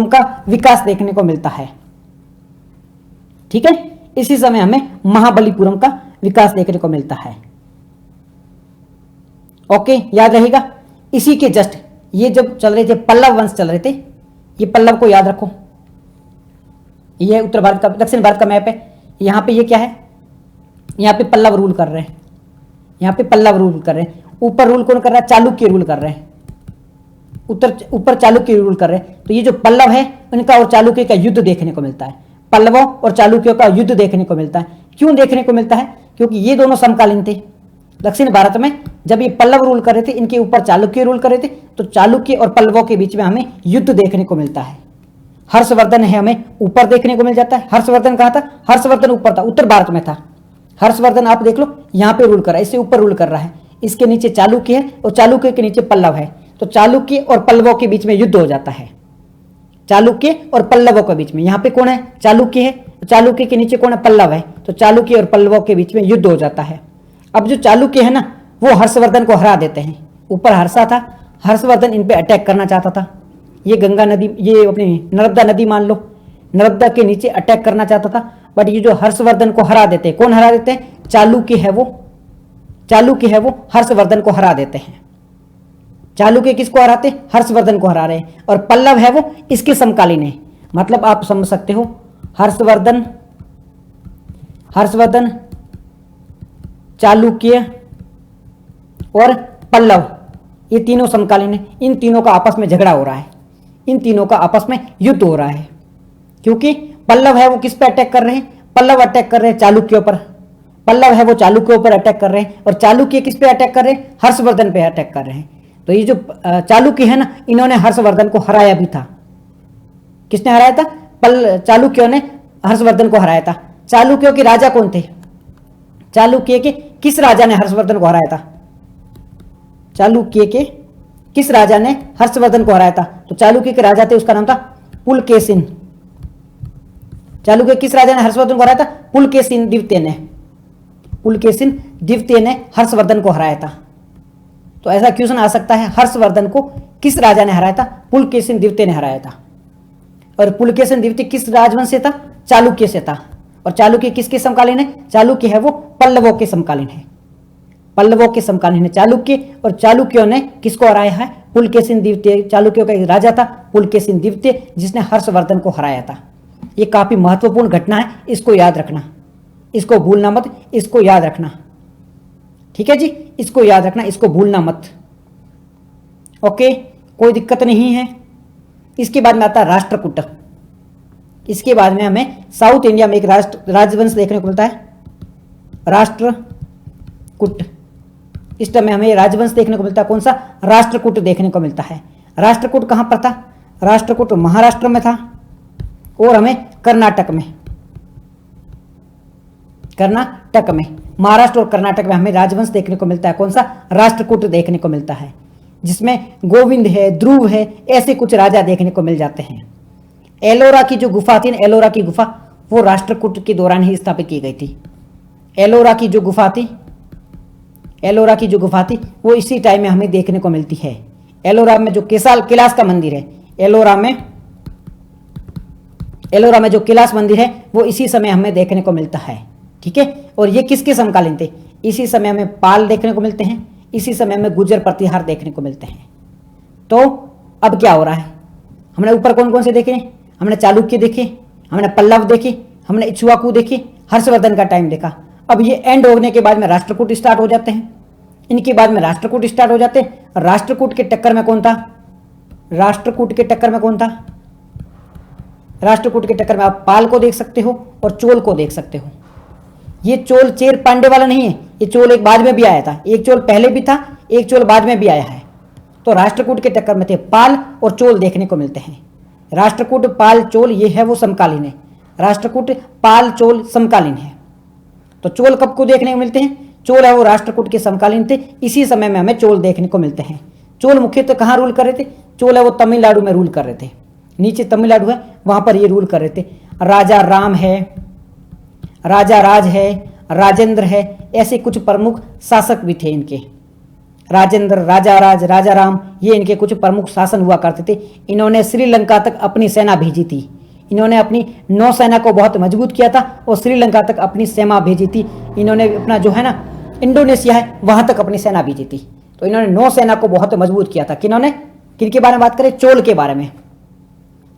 का विकास देखने को मिलता है। ठीक है, इसी समय हमें महाबलीपुरम का विकास देखने को मिलता है। ओके, याद रहेगा। इसी के जस्ट ये जब चल रहे थे, पल्लव वंश चल रहे थे, ये पल्लव को याद रखो। ये उत्तर भारत का, दक्षिण भारत का मैप है। यहां पे ये क्या है, यहां पे पल्लव रूल कर रहे हैं। यहां पे पल्लव रूल कर रहे हैं। ऊपर रूल कौन कर रहा है, चालुक्य रूल कर रहे हैं। ऊपर चालुक्य रूल कर रहे हैं। तो ये जो पल्लव है इनका और चालुक्य का युद्ध देखने को मिलता है। पल्लवों और चालुक्यों का युद्ध देखने को मिलता है। क्यों देखने को मिलता है, क्योंकि ये दोनों समकालीन थे। दक्षिण भारत में जब ये पल्लव रूल कर रहे थे, इनके ऊपर चालुक्य रूल कर रहे थे, तो चालुक्य और पल्लवों के बीच में हमें युद्ध देखने को मिलता है। हर्षवर्धन है हमें ऊपर देखने को मिल जाता है। हर्षवर्धन कहाँ था? हर्षवर्धन ऊपर था, उत्तर भारत में था। हर्षवर्धन आप देख लो यहाँ पे रूल कर रहा है, इससे ऊपर रूल कर रहा है। इसके नीचे चालुक्य है और चालुक्य के नीचे पल्लव है, तो चालुक्य और पल्लवों के बीच में युद्ध हो जाता है। चालुक्य और पल्लवों के बीच में, यहाँ पे कौन है? चालुक्य है, चालुक्य के नीचे कौन है? पल्लव है, तो चालुक्य और पल्लवों के बीच में युद्ध हो जाता है। अब जो चालुक्य है ना, वो हर्षवर्धन को हरा देते हैं। ऊपर हर्षा था, हर्षवर्धन इन पे अटैक करना चाहता था। ये गंगा नदी, ये अपनी नर्मदा नदी मान लो, नर्मदा के नीचे अटैक करना चाहता था, बट ये जो हर्षवर्धन को हरा देते हैं, कौन हरा देते हैं? चालुक्य है वो हर्षवर्धन को हरा देते हैं। चालुक्य किसको हराते? हर्षवर्धन को हरा रहे हैं। और पल्लव है वो इसके समकालीन है। मतलब आप समझ सकते हो, हर्षवर्धन, चालुक्य और पल्लव, ये तीनों समकालीन है। इन तीनों का आपस में झगड़ा हो रहा है, इन तीनों का आपस में युद्ध हो रहा है। क्योंकि पल्लव है वो किस पे अटैक कर रहे हैं? पल्लव अटैक कर रहे हैं चालुक्य पर। पल्लव है वो चालुक्य पर अटैक कर रहे हैं, और चालुक्य किस पे अटैक कर रहे हैं? हर्षवर्धन पे अटैक कर रहे हैं। तो ये जो चालुक्य है ना, इन्होंने हर्षवर्धन को हराया भी था। किसने हराया था? चालुक्यों ने हर्षवर्धन को हराया था। चालुक्यों के राजा कौन थे? चालुक्य के किस राजा ने हर्षवर्धन को हराया था? चालुक्य के किस राजा ने हर्षवर्धन को हराया था? तो चालुक्य के राजा थे, उसका नाम था पुलकेशिन। चालुक्य किस राजा ने हर्षवर्धन को हराया था? पुलकेशिन द्वितीय ने। पुलकेशिन द्वितीय ने हर्षवर्धन को हराया था। तो ऐसा क्वेश्चन आ सकता है, हर्षवर्धन को किस राजा ने हराया था? पुलकेशिन द्वितीय ने हराया था। और पुलकेशिन द्वितीय किस राजवंश से था? चालुक्य से था। और चालुक्य किसके समकालीन है? चालुक्य है वो पल्लवों के समकालीन है। पल्लवों के समकालीन है चालुक्य, और चालुक्यों ने किसको हराया है? पुलकेशिन द्वितीय। चालुक्यों का एक राजा था पुलकेशिन द्वितीय, जिसने हर्षवर्धन को हराया था। ये काफी महत्वपूर्ण घटना है, इसको याद रखना, इसको भूलना मत, इसको याद रखना। ठीक है जी, इसको याद रखना, इसको भूलना मत। ओके, कोई दिक्कत नहीं है। इसके बाद में आता है राष्ट्रकूट। इसके बाद में हमें साउथ इंडिया में एक राजवंश देखने को मिलता है, राष्ट्रकूट। इस टाइम में हमें राजवंश देखने को मिलता है, कौन सा? राष्ट्रकूट देखने को मिलता है। राष्ट्रकूट कहां पर था? राष्ट्रकूट महाराष्ट्र में था, और हमें कर्नाटक में, महाराष्ट्र और कर्नाटक में हमें राजवंश देखने को मिलता है। कौन सा? राष्ट्रकूट देखने को मिलता है, जिसमें गोविंद है, ध्रुव है, ऐसे कुछ राजा देखने को मिल जाते हैं। एलोरा की जो गुफा थी, एलोरा की गुफा, वो राष्ट्रकूट के दौरान ही स्थापित की गई थी। एलोरा की जो गुफा थी वो इसी टाइम में हमें देखने को मिलती है। एलोरा में जो कैलाश का मंदिर है, एलोरा में जो कैलाश मंदिर है, वो इसी समय हमें देखने को मिलता है। ठीक है, और ये किसके समकालीन थे? इसी समय हमें पाल देखने को मिलते हैं, इसी समय हमें गुर्जर प्रतिहार देखने को मिलते हैं। तो अब क्या हो रहा है? हमने ऊपर कौन कौन से देखे? हमने चालुक्य देखे, हमने पल्लव देखे, हमने इक्ष्वाकु देखे, हर्षवर्धन का टाइम देखा। अब ये एंड होने के बाद में राष्ट्रकूट स्टार्ट हो जाते हैं। इनके बाद में राष्ट्रकूट स्टार्ट हो जाते हैं। राष्ट्रकूट के टक्कर में कौन था? राष्ट्रकूट के टक्कर में आप पाल को देख सकते हो और चोल को देख सकते हो। ये चोल चेर पांडे वाला नहीं है, ये चोल एक बाद में भी आया था। एक चोल पहले भी था, एक चोल बाद में भी आया है। तो राष्ट्रकूट के टक्कर में थे पाल और चोल देखने को मिलते हैं। राष्ट्रकूट, पाल, चोल, ये है वो समकालीन है। राष्ट्रकूट, पाल, चोल समकालीन है। तो चोल कब को देखने को मिलते हैं? चोल है वो राष्ट्रकूट के समकालीन थे, इसी समय में हमें चोल देखने को मिलते हैं। चोल मुख्यतः कहाँ रूल कर रहे थे? चोल है वो तमिलनाडु में रूल कर रहे थे। नीचे तमिलनाडु है, वहां पर ये रूल कर रहे थे। राजा राम है, राजा राज है, राजेंद्र है, ऐसे कुछ प्रमुख शासक भी थे इनके। राजेंद्र, राजा राज, राजा राम, ये इनके कुछ प्रमुख शासन हुआ करते थे। इन्होंने श्रीलंका तक अपनी सेना भेजी थी। इन्होंने अपनी नौसेना को बहुत मजबूत किया था और श्रीलंका तक अपनी सेना भेजी थी। इन्होंने अपना जो है ना इंडोनेशिया है वहां तक अपनी सेना भेजी थी। तो इन्होंने नौसेना को बहुत मजबूत किया था। किन्होंने, किनके बारे में बात करें? चोल के बारे में।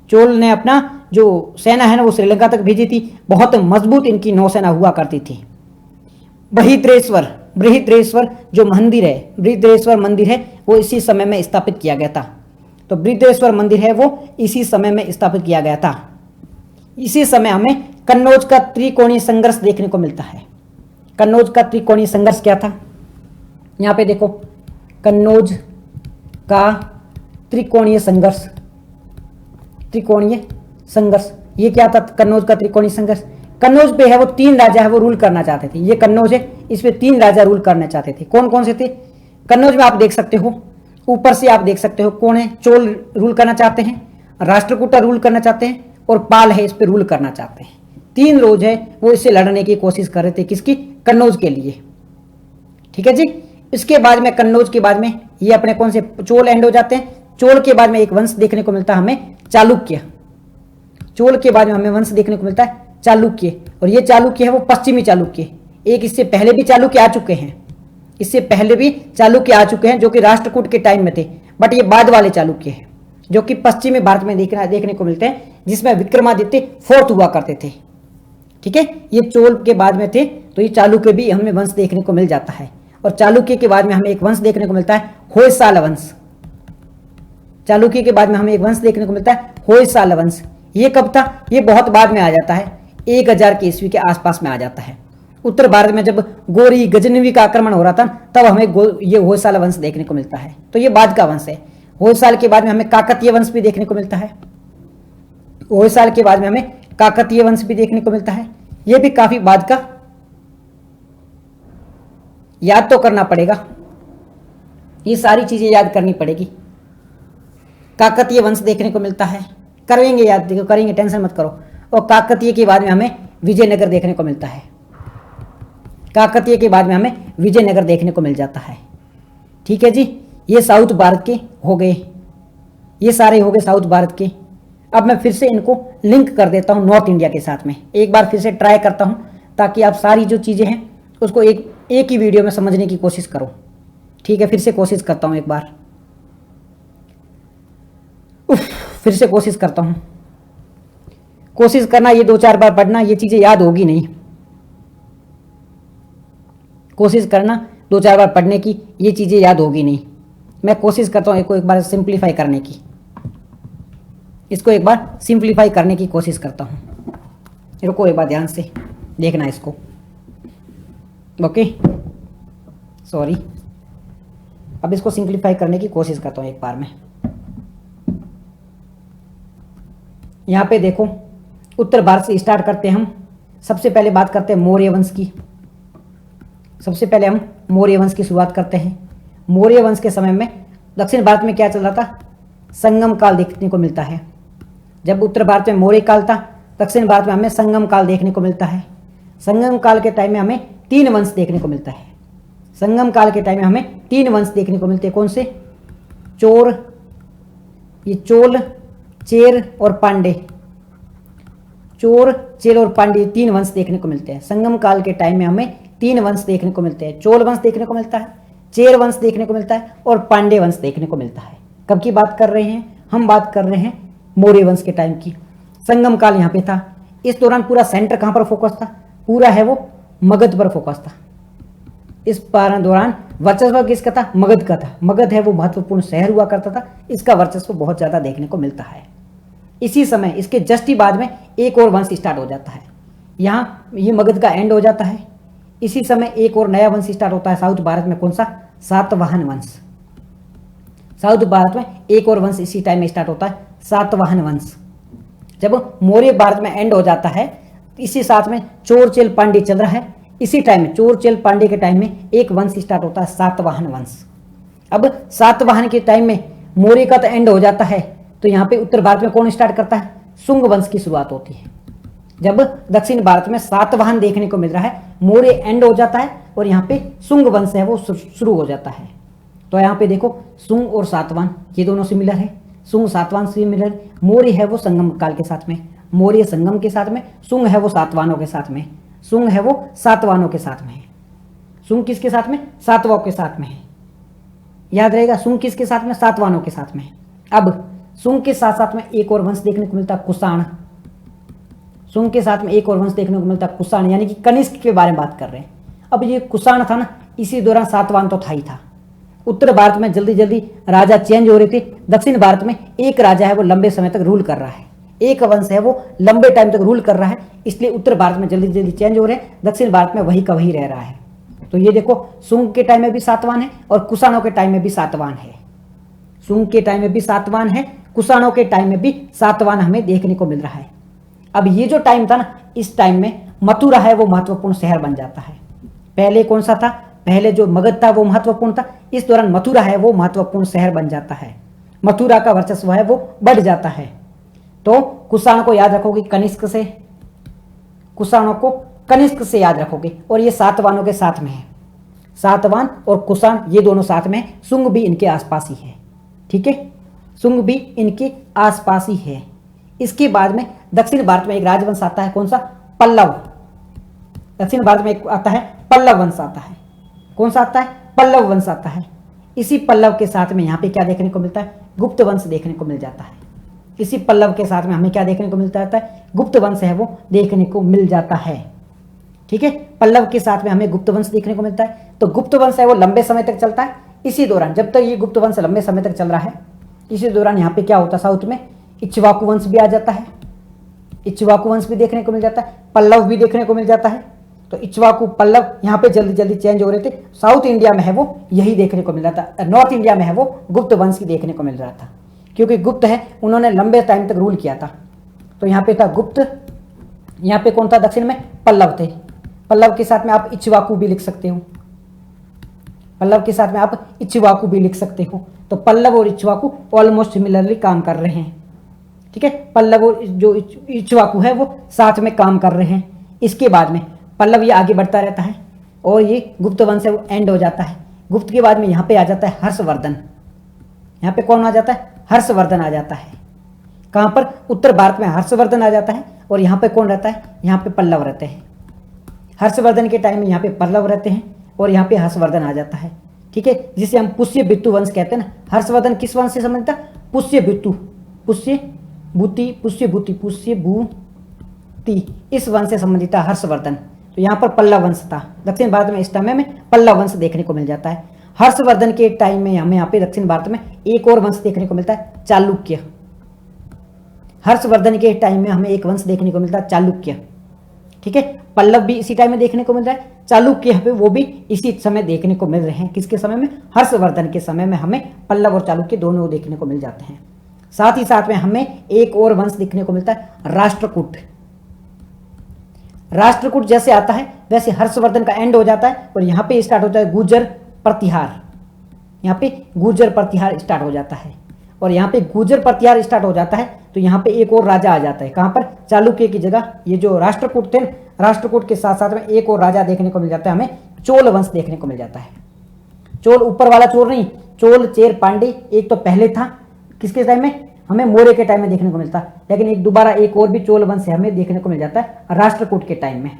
चोल ने अपना जो सेना है ना वो श्रीलंका तक भेजी थी। बहुत मजबूत इनकी नौसेना हुआ करती थी। बृहद्रेश्वर जो मंदिर है, बृहद्रेश्वर मंदिर है वो इसी समय में स्थापित किया गया था। तो बृहद्रेश्वर मंदिर है वो इसी समय में स्थापित किया गया था। इसी समय हमें कन्नौज का त्रिकोणीय संघर्ष देखने को मिलता है। कन्नौज का त्रिकोणीय संघर्ष क्या था? यहाँ पे देखो, कन्नौज का त्रिकोणीय संघर्ष, त्रिकोणीय संघर्ष ये क्या था? कन्नौज का त्रिकोणीय संघर्ष, कन्नौज पे है वो 3 राजा है वो रूल करना चाहते थे। ये कन्नौज है, इस पे 3 राजा रूल करना चाहते थे। कौन कौन से थे? कन्नौज में आप देख सकते हो, ऊपर से आप देख सकते हो कौन है, चोल रूल करना चाहते हैं, राष्ट्रकूटा रूल करना चाहते हैं और पाल है इस पे रूल करना चाहते हैं। 3 रोज है वो इससे लड़ने की कोशिश कर रहे थे, किसकी? कन्नौज के लिए। ठीक है जी। इसके बाद में कन्नौज के बाद में ये अपने कौन से चोल एंड हो जाते हैं। चोल के बाद में एक वंश देखने को मिलता है हमें, चालुक्य। चोल के बाद में हमें वंश देखने को मिलता है चालुक्य, और ये चालुक्य है वो पश्चिमी चालुक्य। एक इससे पहले भी चालुक्य आ चुके हैं, इससे पहले भी चालुक्य आ चुके हैं जो कि राष्ट्रकूट के टाइम में थे, बट ये बाद वाले चालुक्य हैं जो कि पश्चिमी भारत में देखने को मिलते हैं, जिसमें विक्रमादित्य 4th हुआ करते थे। ठीक है, ये चोल के बाद में थे, तो ये चालुक्य भी हमें वंश देखने को मिल जाता है। और चालुक्य के बाद में हमें एक वंश देखने को मिलता है होयसाल वंश। चालुक्य के बाद में हमें एक वंश देखने को मिलता है होयसाल वंश। ये कब था? ये बहुत बाद में आ जाता है, 1000 की ईस्वी के आसपास में आ जाता है। उत्तर भारत में जब गोरी गजनवी का आक्रमण हो रहा था तब हमें ये होयसाल वंश देखने को मिलता है, तो ये बाद का वंश है। होयसाल के बाद में हमें काकतीय वंश भी देखने को मिलता है। होयसाल के बाद में हमें काकतीय वंश भी देखने को मिलता है, ये भी काफी बाद का, याद तो करना पड़ेगा, ये सारी चीजें याद करनी पड़ेगी। काकतीय वंश देखने को मिलता है, करेंगे याद, देखो करेंगे, टेंशन मत करो। और काकतीय के बाद में हमें विजयनगर देखने को मिलता है। काकतीय के बाद में हमें विजयनगर देखने को मिल जाता है। ठीक है जी, ये साउथ भारत के हो गए, ये सारे हो गए साउथ भारत के। अब मैं फिर से इनको लिंक कर देता हूँ नॉर्थ इंडिया के साथ में, एक बार फिर से ट्राई करता हूँ ताकि आप सारी जो चीज़ें हैं उसको एक ही वीडियो में समझने की कोशिश करो। ठीक है, फिर से कोशिश करता हूँ एक बार, फिर से कोशिश करता हूँ। कोशिश करना, ये 2-4 बार पढ़ना, ये चीज़ें याद होगी नहीं। कोशिश करना 2-4 बार पढ़ने की, ये चीज़ें याद होगी नहीं। मैं कोशिश करता हूँ इसको एक बार सिंप्लीफाई करने की, इसको एक बार सिंप्लीफाई करने की कोशिश करता हूँ। रुको एक बार ध्यान से देखना इसको। ओके, सॉरी, अब इसको सिंप्लीफाई करने की कोशिश करता हूँ एक बार में। यहाँ पे देखो, उत्तर भारत से स्टार्ट करते हैं हम। सबसे पहले बात करते हैं मौर्य वंश की। सबसे पहले हम मौर्य वंश की शुरुआत करते हैं। मौर्य वंश के समय में दक्षिण भारत में क्या चल रहा था? संगम काल देखने को मिलता है। जब उत्तर भारत में मौर्य काल था, दक्षिण भारत में हमें संगम काल देखने को मिलता है। संगम काल के टाइम में हमें 3 वंश देखने को मिलता है। संगम काल के टाइम में हमें 3 वंश देखने को मिलते हैं। कौन से? ये चोल, चेर और पांडे। चोर, चेर और पांडे 3 वंश देखने को मिलते हैं। संगम काल के टाइम में हमें 3 वंश देखने को मिलते हैं। चोल वंश देखने को मिलता है, चेर वंश देखने को मिलता है और पांडे वंश देखने को मिलता है। कब की बात कर रहे हैं हम? बात कर रहे हैं मौर्य वंश के टाइम की। संगम काल यहाँ पे था। इस दौरान पूरा सेंटर कहाँ पर फोकस था? पूरा है वो मगध पर फोकस था। इस दौरान वर्चस्व किसका था? मगध का था। मगध है वो महत्वपूर्ण शहर हुआ करता था, इसका वर्चस्व बहुत ज्यादा देखने को मिलता है। इसी समय इसके जस्ट ही बाद में एक और वंश स्टार्ट हो जाता है। यहाँ ये मगध का एंड हो जाता है। इसी समय एक और नया वंश स्टार्ट होता है साउथ भारत में। कौन सा? सातवाहन वंश। साउथ भारत में एक और वंश इसी टाइम में स्टार्ट होता है, सातवाहन वंश। जब मौर्य भारत में एंड हो जाता है, इसी साथ में चोर चेल पांडे चल रहा है। इसी टाइम में चोर चेल पांडे के टाइम में एक वंश स्टार्ट होता है, सातवाहन वंश। अब सातवाहन के टाइम में मौर्य का तो एंड हो जाता है, तो यहाँ पे उत्तर भारत में कौन स्टार्ट करता है? शुंग वंश की शुरुआत होती है। जब दक्षिण भारत में सातवाहन देखने को मिल रहा है, मौर्य एंड हो जाता है और यहाँ पे शुंग वंश है वो शुरू हो जाता है। तो यहाँ पे देखो, शुंग और सातवाहन ये दोनों सिमिलर है। शुंग सातवाहन सिमिलर। मौर्य है वो संगम काल के साथ में, मौर्य संगम के साथ में। शुंग है वो सातवाहनों के साथ में, शुंग है वो सातवाहनों के साथ में है। शुंग किसके साथ में? सातवाओं के साथ में है। याद रहेगा, शुंग किसके साथ में? सातवाहनों के साथ में। अब शुंग के साथ साथ में एक और वंश देखने को मिलता है, कुषाण। शुंग के साथ में एक और वंश देखने को मिलता है, कुषाण, यानी कि कनिष्क के बारे में बात कर रहे हैं। अब ये कुषाण था ना, इसी दौरान सातवाहन तो था ही था। उत्तर भारत में जल्दी जल्दी राजा चेंज हो रहे थे। दक्षिण भारत में एक राजा है वो लंबे समय तक रूल कर रहा है। एक वंश है वो लंबे टाइम तक रूल कर रहा है, इसलिए उत्तर भारत में जल्दी जल्दी चेंज हो रहे हैं, दक्षिण भारत में वही का वही रह रहा है। तो ये देखो सुंग के टाइम में भी सातवान है और कुषाणों के टाइम में भी सातवान है। सुंग के टाइम में भी सातवान है, कुषाणों के टाइम में भी सातवान हमें देखने को मिल रहा है। अब ये जो टाइम था ना, इस टाइम में मथुरा है वो महत्वपूर्ण शहर बन जाता है। पहले कौन सा था, पहले जो मगध था वो महत्वपूर्ण था, इस दौरान मथुरा है वो महत्वपूर्ण शहर बन जाता है, मथुरा का वर्चस्व है वो बढ़ जाता है। तो कुषाण को याद रखोगे कनिष्क से, कुषाणों को कनिष्क से याद रखोगे, और ये सातवानों के साथ में है, सातवान और कुषाण ये दोनों साथ में है। सुंग भी इनके आसपास ही है, ठीक है, सुंग भी इनके आसपास ही है। इसके बाद में दक्षिण भारत में एक राजवंश आता है, कौन सा, पल्लव। दक्षिण भारत में एक आता है पल्लव वंश आता है, कौन सा आता है, पल्लव वंश आता है। इसी पल्लव के साथ में यहाँ पे क्या देखने को मिलता है, गुप्त वंश देखने को मिल जाता है। इसी पल्लव के साथ में हमें क्या देखने को मिलता है, गुप्त वंश है वो देखने को मिल जाता है, ठीक है। पल्लव के साथ में हमें गुप्त वंश देखने को मिलता है। तो गुप्त वंश है वो लंबे समय तक चलता है। इसी दौरान जब तक ये गुप्त वंश लंबे समय तक चल रहा है, इसी दौरान यहाँ पे क्या होता है, साउथ में इक्ष्वाकु वंश भी आ जाता है, इक्ष्वाकु वंश भी देखने को मिल जाता है, पल्लव भी देखने को मिल जाता है। तो इक्ष्वाकु पल्लव यहाँ पे जल्दी जल्दी चेंज हो रहे थे। साउथ इंडिया में है वो यही देखने को मिल रहा था, नॉर्थ इंडिया में है वो गुप्त वंश ही देखने को मिल रहा था, क्योंकि गुप्त है उन्होंने लंबे टाइम तक रूल किया था। तो यहाँ पे था गुप्त, यहाँ पे कौन था, दक्षिण में पल्लव थे। पल्लव के साथ में आप इक्ष्वाकु भी लिख सकते हो, पल्लव के साथ में आप इक्ष्वाकु भी लिख सकते हो। तो पल्लव और इक्ष्वाकु ऑलमोस्ट सिमिलरली काम कर रहे हैं, ठीक है। पल्लव और जो इक्ष्वाकु है वो साथ में काम कर रहे हैं। इसके बाद में पल्लव ये आगे बढ़ता रहता है और ये गुप्त वंश है वो एंड हो जाता है। गुप्त के बाद में यहाँ पे आ जाता है हर्षवर्धन। यहाँ पे कौन आ जाता है, हर्षवर्धन आ जाता है। कहाँ पर, उत्तर भारत में हर्षवर्धन आ जाता है, और यहाँ पे कौन रहता है, यहाँ पे पल्लव रहते हैं। हर्षवर्धन के टाइम में यहाँ पे पल्लव रहते हैं और यहाँ पे हर्षवर्धन आ जाता है, ठीक है, जिसे हम पुष्य बिट्टू वंश कहते हैं ना। हर्षवर्धन किस वंश से संबंधित था, पुष्य बिट्टू, पुष्य भूति, पुष्य भूति, पुष्य भूति, इस वंश से संबंधित था हर्षवर्धन। तो यहाँ पर पल्लव वंश था। दक्षिण भारत में इस टाइम में पल्लव वंश देखने को मिल जाता है। हर्षवर्धन के टाइम में हमें यहाँ पे दक्षिण भारत में एक और वंश देखने को मिलता है, चालुक्य। हर्षवर्धन के टाइम में हमें एक वंश देखने को मिलता है, चालुक्य, ठीक है। पल्लव भी इसी टाइम में देखने को मिल रहा है, चालुक्य पे वो भी इसी समय देखने को मिल रहे हैं। किसके समय में, हर्षवर्धन के समय में हमें पल्लव और चालुक्य दोनों देखने को मिल जाते हैं। साथ ही साथ में हमें एक और वंश देखने को मिलता है, राष्ट्रकूट। राष्ट्रकूट जैसे आता है वैसे हर्षवर्धन का एंड हो जाता है और यहाँ पे स्टार्ट होता है गुर्जर प्रतिहार। यहाँ पे गुर्जर प्रतिहार स्टार्ट हो जाता है, और यहाँ पे गुर्जर प्रतिहार स्टार्ट हो जाता है तो यहाँ पे एक और राजा आ जाता है। कहाँ पर, चालुक्य की जगह ये जो राष्ट्रकूट थे, राष्ट्रकूट के साथ साथ में एक और राजा देखने को मिल जाता है, हमें चोल वंश देखने को मिल जाता है। चोल ऊपर वाला चोल नहीं, चोल चेर पांडे एक तो पहले था, किसके टाइम में, हमें मौर्य के टाइम में देखने को मिलता है, लेकिन एक दोबारा एक और भी चोल वंश हमें देखने को मिल जाता है राष्ट्रकूट के टाइम में,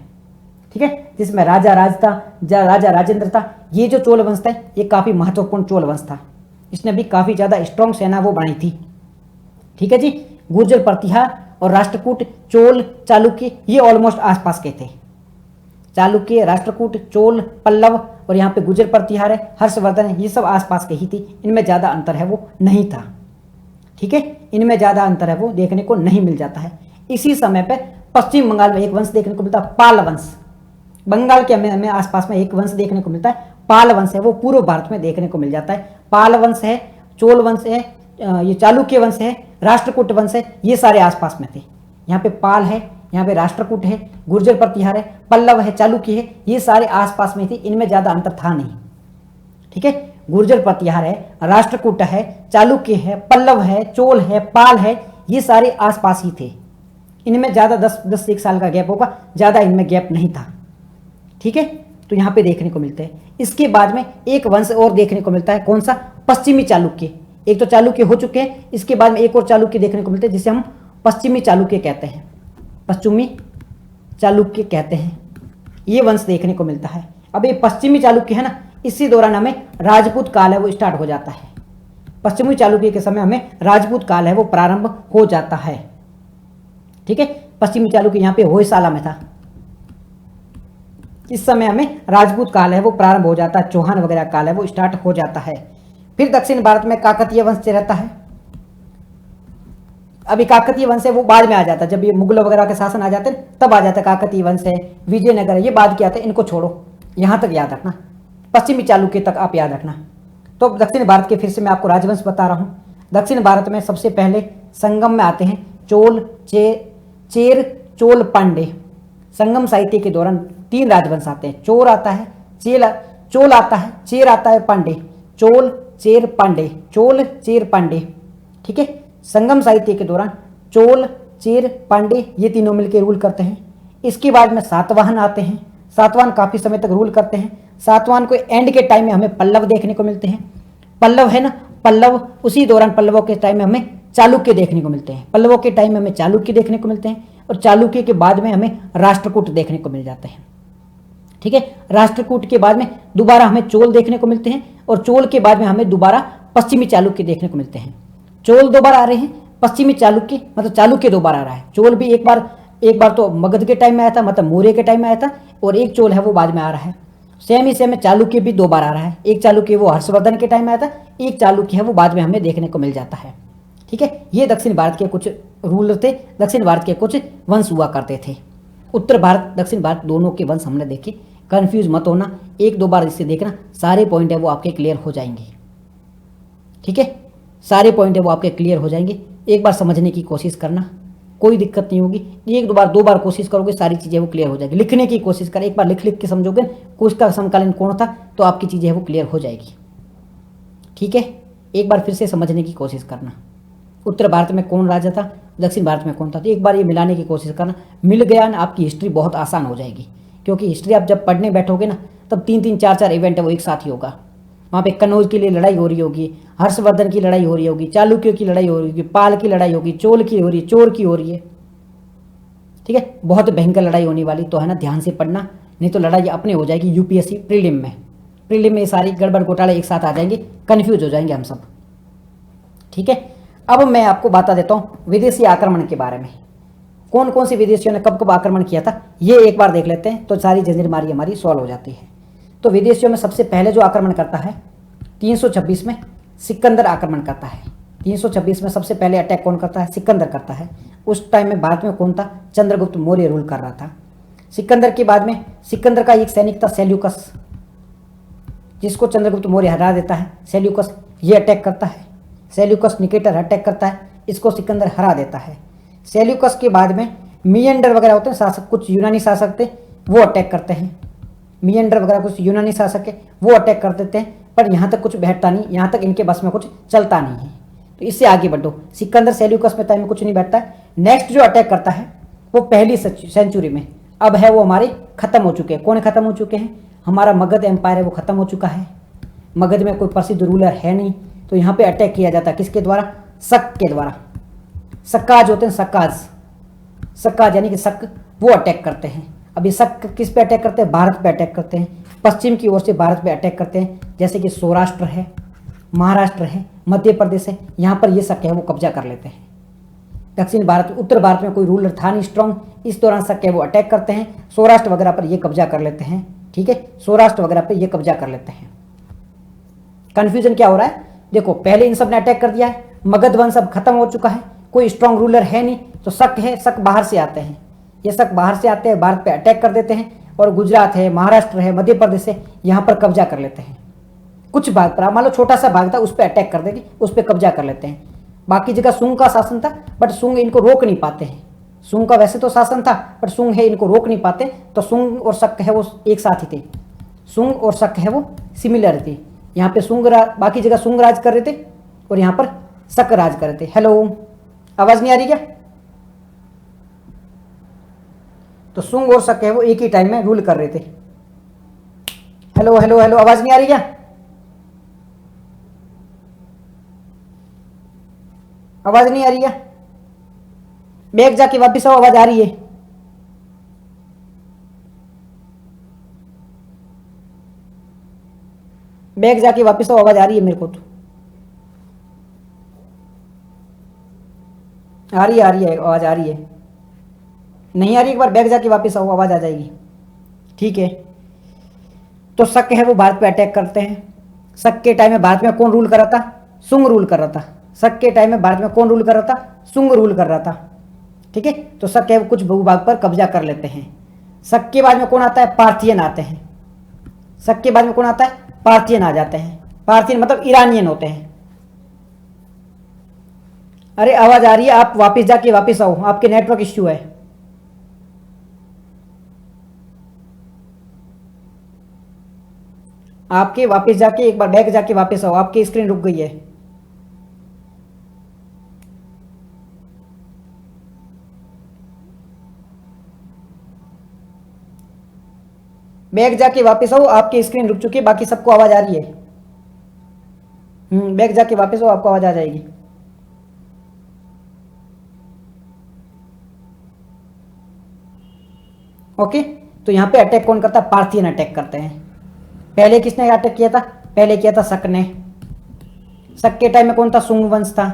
ठीक है, जिसमें राजा राज था, राजा राजेंद्र था। ये जो चोल वंश था ये काफी महत्वपूर्ण चोल वंश था, इसने भी काफी ज्यादा स्ट्रॉन्ग सेना वो बनाई थी, ठीक है जी। गुर्जर प्रतिहार और राष्ट्रकूट, चोल, चालुक्य ये ऑलमोस्ट आसपास के थे। चालुक्य, राष्ट्रकूट, चोल, पल्लव और यहाँ पे गुर्जर प्रतिहार है, हर्षवर्धन है, ये सब आसपास के ही थी। इनमें ज्यादा अंतर है वो नहीं था, ठीक है, इनमें ज्यादा अंतर है वो देखने को नहीं मिल जाता है। इसी समय पे पश्चिम बंगाल में एक वंश देखने को मिलता है, पाल वंश। बंगाल के हमें आसपास में एक वंश देखने को मिलता है, पाल वंश है वो पूर्व भारत में देखने को मिल जाता है। पाल वंश है, चोल वंश है, ये चालुक्य वंश है, राष्ट्रकूट वंश है, ये सारे आसपास में थे। यहाँ पे पाल है, यहाँ पे राष्ट्रकूट है, गुर्जर प्रतिहार है, पल्लव है, चालुक्य है, ये सारे आसपास में थे, इनमें ज्यादा अंतर था नहीं, ठीक है। गुर्जर प्रतिहार है, राष्ट्रकूट है, चालुक्य है, पल्लव है, चोल है, पाल है, ये सारे आसपास ही थे। इनमें ज्यादा 10 से 1 साल का गैप होगा, ज्यादा इनमें गैप नहीं था, ठीक है। तो यहाँ पे देखने को मिलते हैं। इसके बाद में एक वंश और देखने को मिलता है, कौन सा, पश्चिमी चालुक्य। एक तो चालुक्य हो चुके हैं, इसके बाद में एक और चालुक्य देखने को मिलते हैं जिसे हम पश्चिमी चालुक्य कहते हैं, पश्चिमी चालुक्य कहते हैं। ये वंश देखने को मिलता है। अब ये पश्चिमी चालुक्य है ना, इसी दौरान हमें राजपूत काल है वो स्टार्ट हो जाता है। पश्चिमी चालुक्य के समय हमें राजपूत काल है वो प्रारंभ हो जाता है, ठीक है। पश्चिमी चालुक्य यहाँ पे होयसाला में था, इस समय हमें राजपूत काल है वो प्रारंभ हो जाता है, चौहान वगैरह काल है वो स्टार्ट हो जाता है। फिर दक्षिण भारत में काकतीय वंश रहता है। अभी काकतीय वंश है वो बाद में आ जाता है, जब ये मुगलों वगैरह के शासन आ जाते हैं तब आ जाता है। काकतीय वंश है, विजयनगर है, ये बाद के आते हैं, इनको छोड़ो, यहाँ तक याद रखना, पश्चिमी चालुक्य तक आप याद रखना। तो दक्षिण भारत के फिर से मैं आपको राजवंश बता रहा हूँ। दक्षिण भारत में सबसे पहले संगम में आते हैं चोल, चेर, चोल, पांडे। संगम साहित्य के दौरान 3 राजवंश आते हैं, चोल आता है, चोल आता है, चेर आता है, पांडे। चोल, चेर, पांडे, चोल, चेर, पांडे। ठीक है, संगम साहित्य के दौरान चोल, चेर, पांडे ये तीनों मिलकर रूल करते हैं। इसके बाद में सातवाहन आते हैं, सातवाहन काफी समय तक रूल करते हैं। सातवाहन को एंड के टाइम में हमें पल्लव देखने को मिलते हैं। पल्लव है ना, पल्लव, उसी दौरान पल्लवों के टाइम में हमें चालुक्य देखने को मिलते हैं। पल्लवों के टाइम में हमें चालुक्य देखने को मिलते हैं और चालुक्य के बाद में हमें राष्ट्रकूट देखने को मिल जाते हैं। ठीक है, राष्ट्रकूट के बाद में दोबारा हमें चोल देखने को मिलते हैं और चोल के बाद में हमें दोबारा पश्चिमी चालुक्य देखने को मिलते हैं। चोल 2 बार आ रहे हैं, पश्चिमी चालुक्य मतलब चालुक्य 2 बार आ रहा है। चोल भी एक बार तो मगध के टाइम में आया था, मतलब मौर्य के टाइम में आया था, और एक चोल है वो बाद में आ रहा है। सेम ही सेम चालुक्य भी 2 बार आ रहा है। एक चालुक्य वो हर्षवर्धन के टाइम में आया था, एक चालुक्य है वो बाद में हमें देखने को मिल जाता है। ठीक है, ये दक्षिण भारत के कुछ रूलर थे, दक्षिण भारत के कुछ वंश हुआ करते थे। उत्तर भारत, दक्षिण भारत दोनों के वंश हमने देखे। कंफ्यूज मत होना, 1-2 बार इसे देखना, सारे पॉइंट है वो आपके क्लियर हो जाएंगे। ठीक है, सारे पॉइंट है वो आपके क्लियर हो जाएंगे। एक बार समझने की कोशिश करना, कोई दिक्कत नहीं होगी। 1-2 बार कोशिश करोगे, सारी चीज़ें वो क्लियर हो जाएगी। लिखने की कोशिश कर, एक बार लिख के समझोगे कुछ का समकालीन कौन था, तो आपकी चीज़ें वो क्लियर हो जाएगी। ठीक है, एक बार फिर से समझने की कोशिश करना, उत्तर भारत में कौन राजा था, दक्षिण भारत में कौन था। तो एक बार ये मिलाने की कोशिश करना, मिल गया ना, आपकी हिस्ट्री बहुत आसान हो जाएगी। क्योंकि हिस्ट्री आप जब पढ़ने बैठोगे ना, तब 3-3, 4-4 इवेंट है वो एक साथ ही होगा। वहाँ पे कन्नौज के लिए लड़ाई हो रही होगी, हर्षवर्धन की लड़ाई हो रही होगी, चालुक्यों की लड़ाई हो रही होगी, पाल की लड़ाई होगी, चोल की हो रही है, चोर की हो रही है। ठीक है, बहुत भयंकर लड़ाई होने वाली, तो है ना, ध्यान से पढ़ना, नहीं तो लड़ाई अपने हो जाएगी यूपीएससी प्रीलिम में। प्रीलिम में सारी गड़बड़ घोटाले एक साथ आ जाएंगे, कन्फ्यूज हो जाएंगे हम सब। ठीक है, अब मैं आपको बता देता हूँ विदेशी आक्रमण के बारे में। कौन कौन से विदेशियों ने कब कब आक्रमण किया था, ये एक बार देख लेते हैं, तो सारी झंझटमारी हमारी सॉल्व हो जाती है। तो विदेशियों में सबसे पहले जो आक्रमण करता है 326 में सिकंदर आक्रमण करता है। 326 में सबसे पहले अटैक कौन करता है, सिकंदर करता है। उस टाइम में भारत में कौन था, चंद्रगुप्त मौर्य रूल कर रहा था। सिकंदर के बाद में सिकंदर का एक सैनिक था सेल्यूकस, जिसको चंद्रगुप्त मौर्य हरा देता है। सेल्यूकस ये अटैक करता है, सेल्यूकस निकेटर अटैक करता है, इसको सिकंदर हरा देता है। सेल्यूकस के बाद में मियंडर वगैरह होते हैं शासक, कुछ यूनानी शासक थे, वो अटैक करते हैं। मियंडर वगैरह कुछ यूनानी शासक है, वो अटैक कर देते हैं, पर यहाँ तक कुछ बैठता नहीं, यहाँ तक इनके बस में कुछ चलता नहीं है। तो इससे आगे बढ़ो, सिकंदर सेल्यूकस में टाइम में कुछ नहीं बैठता है। नेक्स्ट जो अटैक करता है वो पहली सेंचुरी में, अब है वो हमारे खत्म हो चुके हैं। कौन खत्म हो चुके हैं, हमारा मगध एम्पायर है वो खत्म हो चुका है। मगध में कोई प्रसिद्ध रूलर है नहीं, तो यहाँ पे अटैक किया जाता है किसके द्वारा, शक के द्वारा। सक्काज होते हैं, सक्काज यानी कि शक, वो अटैक करते हैं। अभी शक किस पे अटैक करते हैं, भारत पे अटैक करते हैं, पश्चिम की ओर से भारत पे अटैक करते हैं। जैसे कि सौराष्ट्र है, महाराष्ट्र है, मध्य प्रदेश है, यहाँ पर ये शक है वो कब्जा कर लेते हैं। दक्षिण भारत, उत्तर भारत में कोई रूलर था नहीं स्ट्रॉन्ग, इस दौरान शक है वो अटैक करते हैं, सौराष्ट्र वगैरह पर ये कब्जा कर लेते हैं। ठीक है, सौराष्ट्र वगैरह पर ये कब्जा कर लेते हैं। कंफ्यूजन क्या हो रहा है, देखो पहले इन सब ने अटैक कर दिया है, मगध वंश अब खत्म हो चुका है, कोई स्ट्रॉन्ग रूलर है नहीं, तो शक है, शक बाहर से आते हैं, ये शक बाहर से आते हैं, भारत पे अटैक कर देते हैं, और गुजरात है, महाराष्ट्र है, मध्य प्रदेश है, यहाँ पर कब्जा कर लेते हैं। कुछ भाग पर, मान लो छोटा सा भाग था, उस पर अटैक कर देंगे, उस पर कब्जा कर लेते हैं। बाकी जगह सुंग का शासन था, बट सुंग इनको रोक नहीं पाते हैं। सुंग का वैसे तो शासन था, बट सुंग है इनको रोक नहीं पाते, तो सुंग और शक है वो एक साथ ही थे। सुंग और शक है वो सिमिलर थे। यहाँ पे सुंग बाकी जगह सुंग राज कर रहे थे और यहाँ पर शक राज कर रहे थे। हेलो, आवाज नहीं आ रही क्या? तो सुंग और शक है वो एक ही टाइम में रूल कर रहे थे। हेलो हेलो हेलो, आवाज नहीं आ रही क्या? आवाज नहीं आ रही है? बैग जाके वापिस आओ, आवाज आ रही है? बैग जाके वापिस आओ, आवाज आ रही है मेरे को तो। आ रही है आवाज आ रही है। नहीं आ रही, एक बार बैग जाके वापिस आओ, आवाज आ जाएगी। ठीक है, तो शक है वो भारत पे अटैक करते हैं। शक के टाइम में भारत में कौन रूल कर रहा था? सुंग रूल कर रहा था। शक के टाइम में भारत में कौन रूल कर रहा था? शुंग रूल कर रहा था। ठीक है, तो शक है वो कुछ भूभाग पर कब्जा कर लेते हैं। शक के बाद में कौन आता है? पार्थियन आते हैं। शक के बाद में कौन आता है? पार्थियन आ जाते हैं। पार्थियन मतलब ईरानियन होते हैं। अरे आवाज आ रही है, आप वापस जाके वापस आओ, आपके नेटवर्क इश्यू है। आपके वापस जाके एक बार बैक जाके वापस आओ, आपकी स्क्रीन रुक गई है। बैक जाके वापस आओ, आपकी स्क्रीन रुक चुकी है, बाकी सबको आवाज आ रही है। बैक जाके वापस आओ, आपको आवाज आ जाएगी। ओके, तो यहां पे अटैक कौन करता है? पार्थियन अटैक करते हैं। पहले किसने अटैक किया था? पहले किया था शक ने। शक के टाइम में कौन था? शुंग वंश था।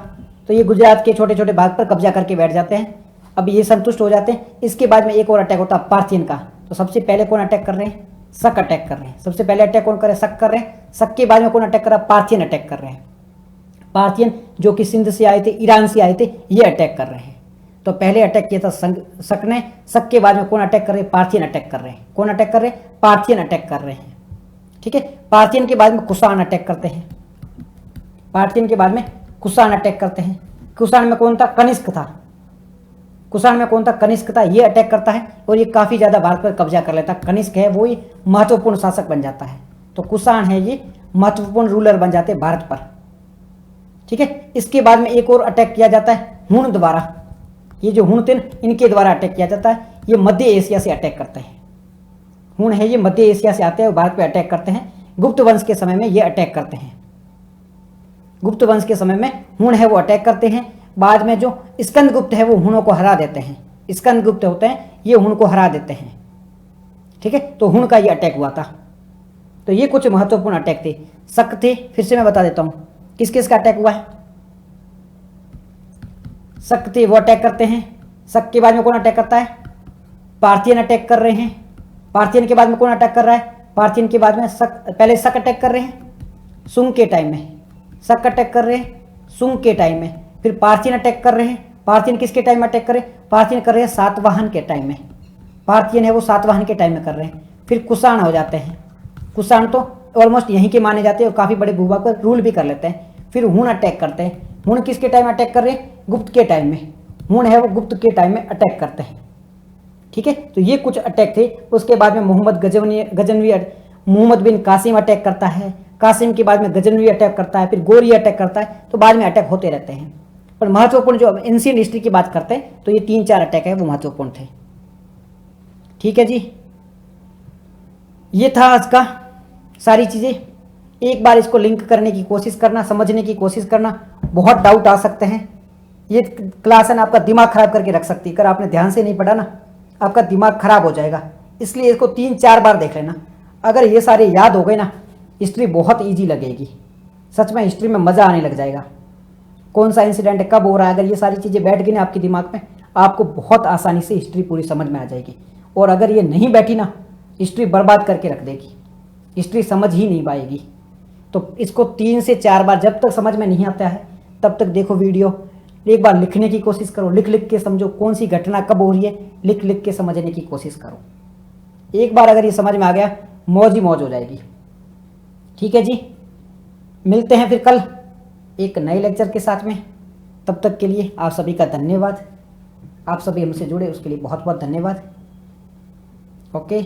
तो ये गुजरात के छोटे छोटे भाग पर कब्जा करके बैठ जाते हैं। अब ये संतुष्ट हो जाते हैं। इसके बाद में एक और अटैक होता है पार्थियन का। तो सबसे पहले कौन अटैक कर रहे हैं? शक अटैक कर रहे हैं। सबसे पहले अटैक कौन कर रहे हैं? शक कर रहे हैं। शक के बाद में कौन अटैक कर रहा है? पार्थियन अटैक कर रहे हैं। पार्थियन जो कि सिंध से आए थे, ईरान से आए थे, ये अटैक कर रहे हैं। तो पहले अटैक किया था शक ने। शक के बाद में कौन अटैक कर रहे हैं? पार्थियन अटैक कर रहे हैं। कौन अटैक कर रहे हैं? पार्थियन अटैक कर रहे हैं। ठीक है, पार्थियन के बाद में कुषाण अटैक करते हैं। पार्थियन के बाद में कुषाण अटैक करते हैं। कुषाण में कौन था? कनिष्क था। कुषाण में कौन था? कनिष्क था। ये अटैक करता है और ये काफी ज्यादा भारत पर कब्जा कर लेता है। कनिष्क है वो ही महत्वपूर्ण शासक बन जाता है। तो कुषाण है ये महत्वपूर्ण रूलर बन जाते हैं भारत पर। ठीक है, इसके बाद में एक और अटैक किया जाता है हुण द्वारा। ये जो हुण थे इनके द्वारा अटैक किया जाता है। ये मध्य एशिया से अटैक करते हैं। हुण है ये मध्य एशिया से आते हैं और भारत पे अटैक करते हैं। गुप्त वंश के समय में ये अटैक करते हैं। गुप्त वंश के समय में हुण है वो अटैक करते हैं। बाद में जो स्कंदगुप्त है वो हुणों को हरा देते हैं। स्कंदगुप्त होते हैं ये हुण को हरा देते हैं। ठीक है, तो हुण का ये अटैक हुआ था। तो ये कुछ महत्वपूर्ण अटैक थे। शक थे, फिर से मैं बता देता हूं किस किस का अटैक हुआ है। शक थे वो अटैक करते हैं। शक के बाद में कौन अटैक करता है? पार्थियन अटैक कर रहे हैं। पार्थियन के बाद में कौन अटैक कर रहा है? पार्थियन के बाद में शक, पहले शक अटैक कर रहे हैं शुंग के टाइम में। शक अटैक कर रहे हैं शुंग के टाइम में। फिर पार्थियन अटैक कर रहे हैं। पार्थियन किसके टाइम में अटैक कर रहे हैं? पार्थियन कर रहे हैं सातवाहन के टाइम में। पार्थियन है वो सातवाहन के टाइम में कर रहे हैं। फिर कुषाण हो जाते हैं। कुषाण तो ऑलमोस्ट यहीं के माने जाते हैं और काफी बड़े भूभाग पर रूल भी कर लेते हैं। फिर हुण अटैक करते हैं। हुण किसके टाइम में अटैक कर रहे हैं? गुप्त के टाइम में। हुण है वो गुप्त के टाइम में अटैक करते हैं। ठीक है, तो ये कुछ अटैक थे। उसके बाद में गजनवी मोहम्मद बिन कासिम अटैक करता है। कासिम के बाद में गजनवी अटैक करता है। फिर गोरी अटैक करता है। तो बाद में अटैक होते रहते हैं। पर महत्वपूर्ण जो एंशिएंट हिस्ट्री की बात करते हैं तो ये 3-4 अटैक है वो महत्वपूर्ण थे। ठीक है जी, ये था आज का सारी चीजें। एक बार इसको लिंक करने की कोशिश करना, समझने की कोशिश करना। बहुत डाउट आ सकते हैं। ये क्लास है ना आपका दिमाग खराब करके रख सकती है। अगर आपने ध्यान से नहीं पढ़ा ना आपका दिमाग खराब हो जाएगा। इसलिए इसको 3-4 बार देख लेना। अगर ये सारे याद हो गए ना हिस्ट्री बहुत ईजी लगेगी। सच में हिस्ट्री में मजा आने लग जाएगा। कौन सा इंसिडेंट कब हो रहा है, अगर ये सारी चीजें बैठ गई ना आपके दिमाग में आपको बहुत आसानी से हिस्ट्री पूरी समझ में आ जाएगी। और अगर ये नहीं बैठी ना हिस्ट्री बर्बाद करके रख देगी। हिस्ट्री समझ ही नहीं पाएगी। तो इसको 3 से 4 बार, जब तक समझ में नहीं आता है तब तक देखो वीडियो। एक बार लिखने की कोशिश करो, लिख लिख के समझो कौन सी घटना कब हो रही है, लिख लिख के समझने की कोशिश करो। एक बार अगर ये समझ में आ गया मौज ही मौज हो जाएगी। ठीक है जी, मिलते हैं फिर कल एक नए लेक्चर के साथ में। तब तक के लिए आप सभी का धन्यवाद। आप सभी हमसे जुड़े उसके लिए बहुत बहुत धन्यवाद। ओके।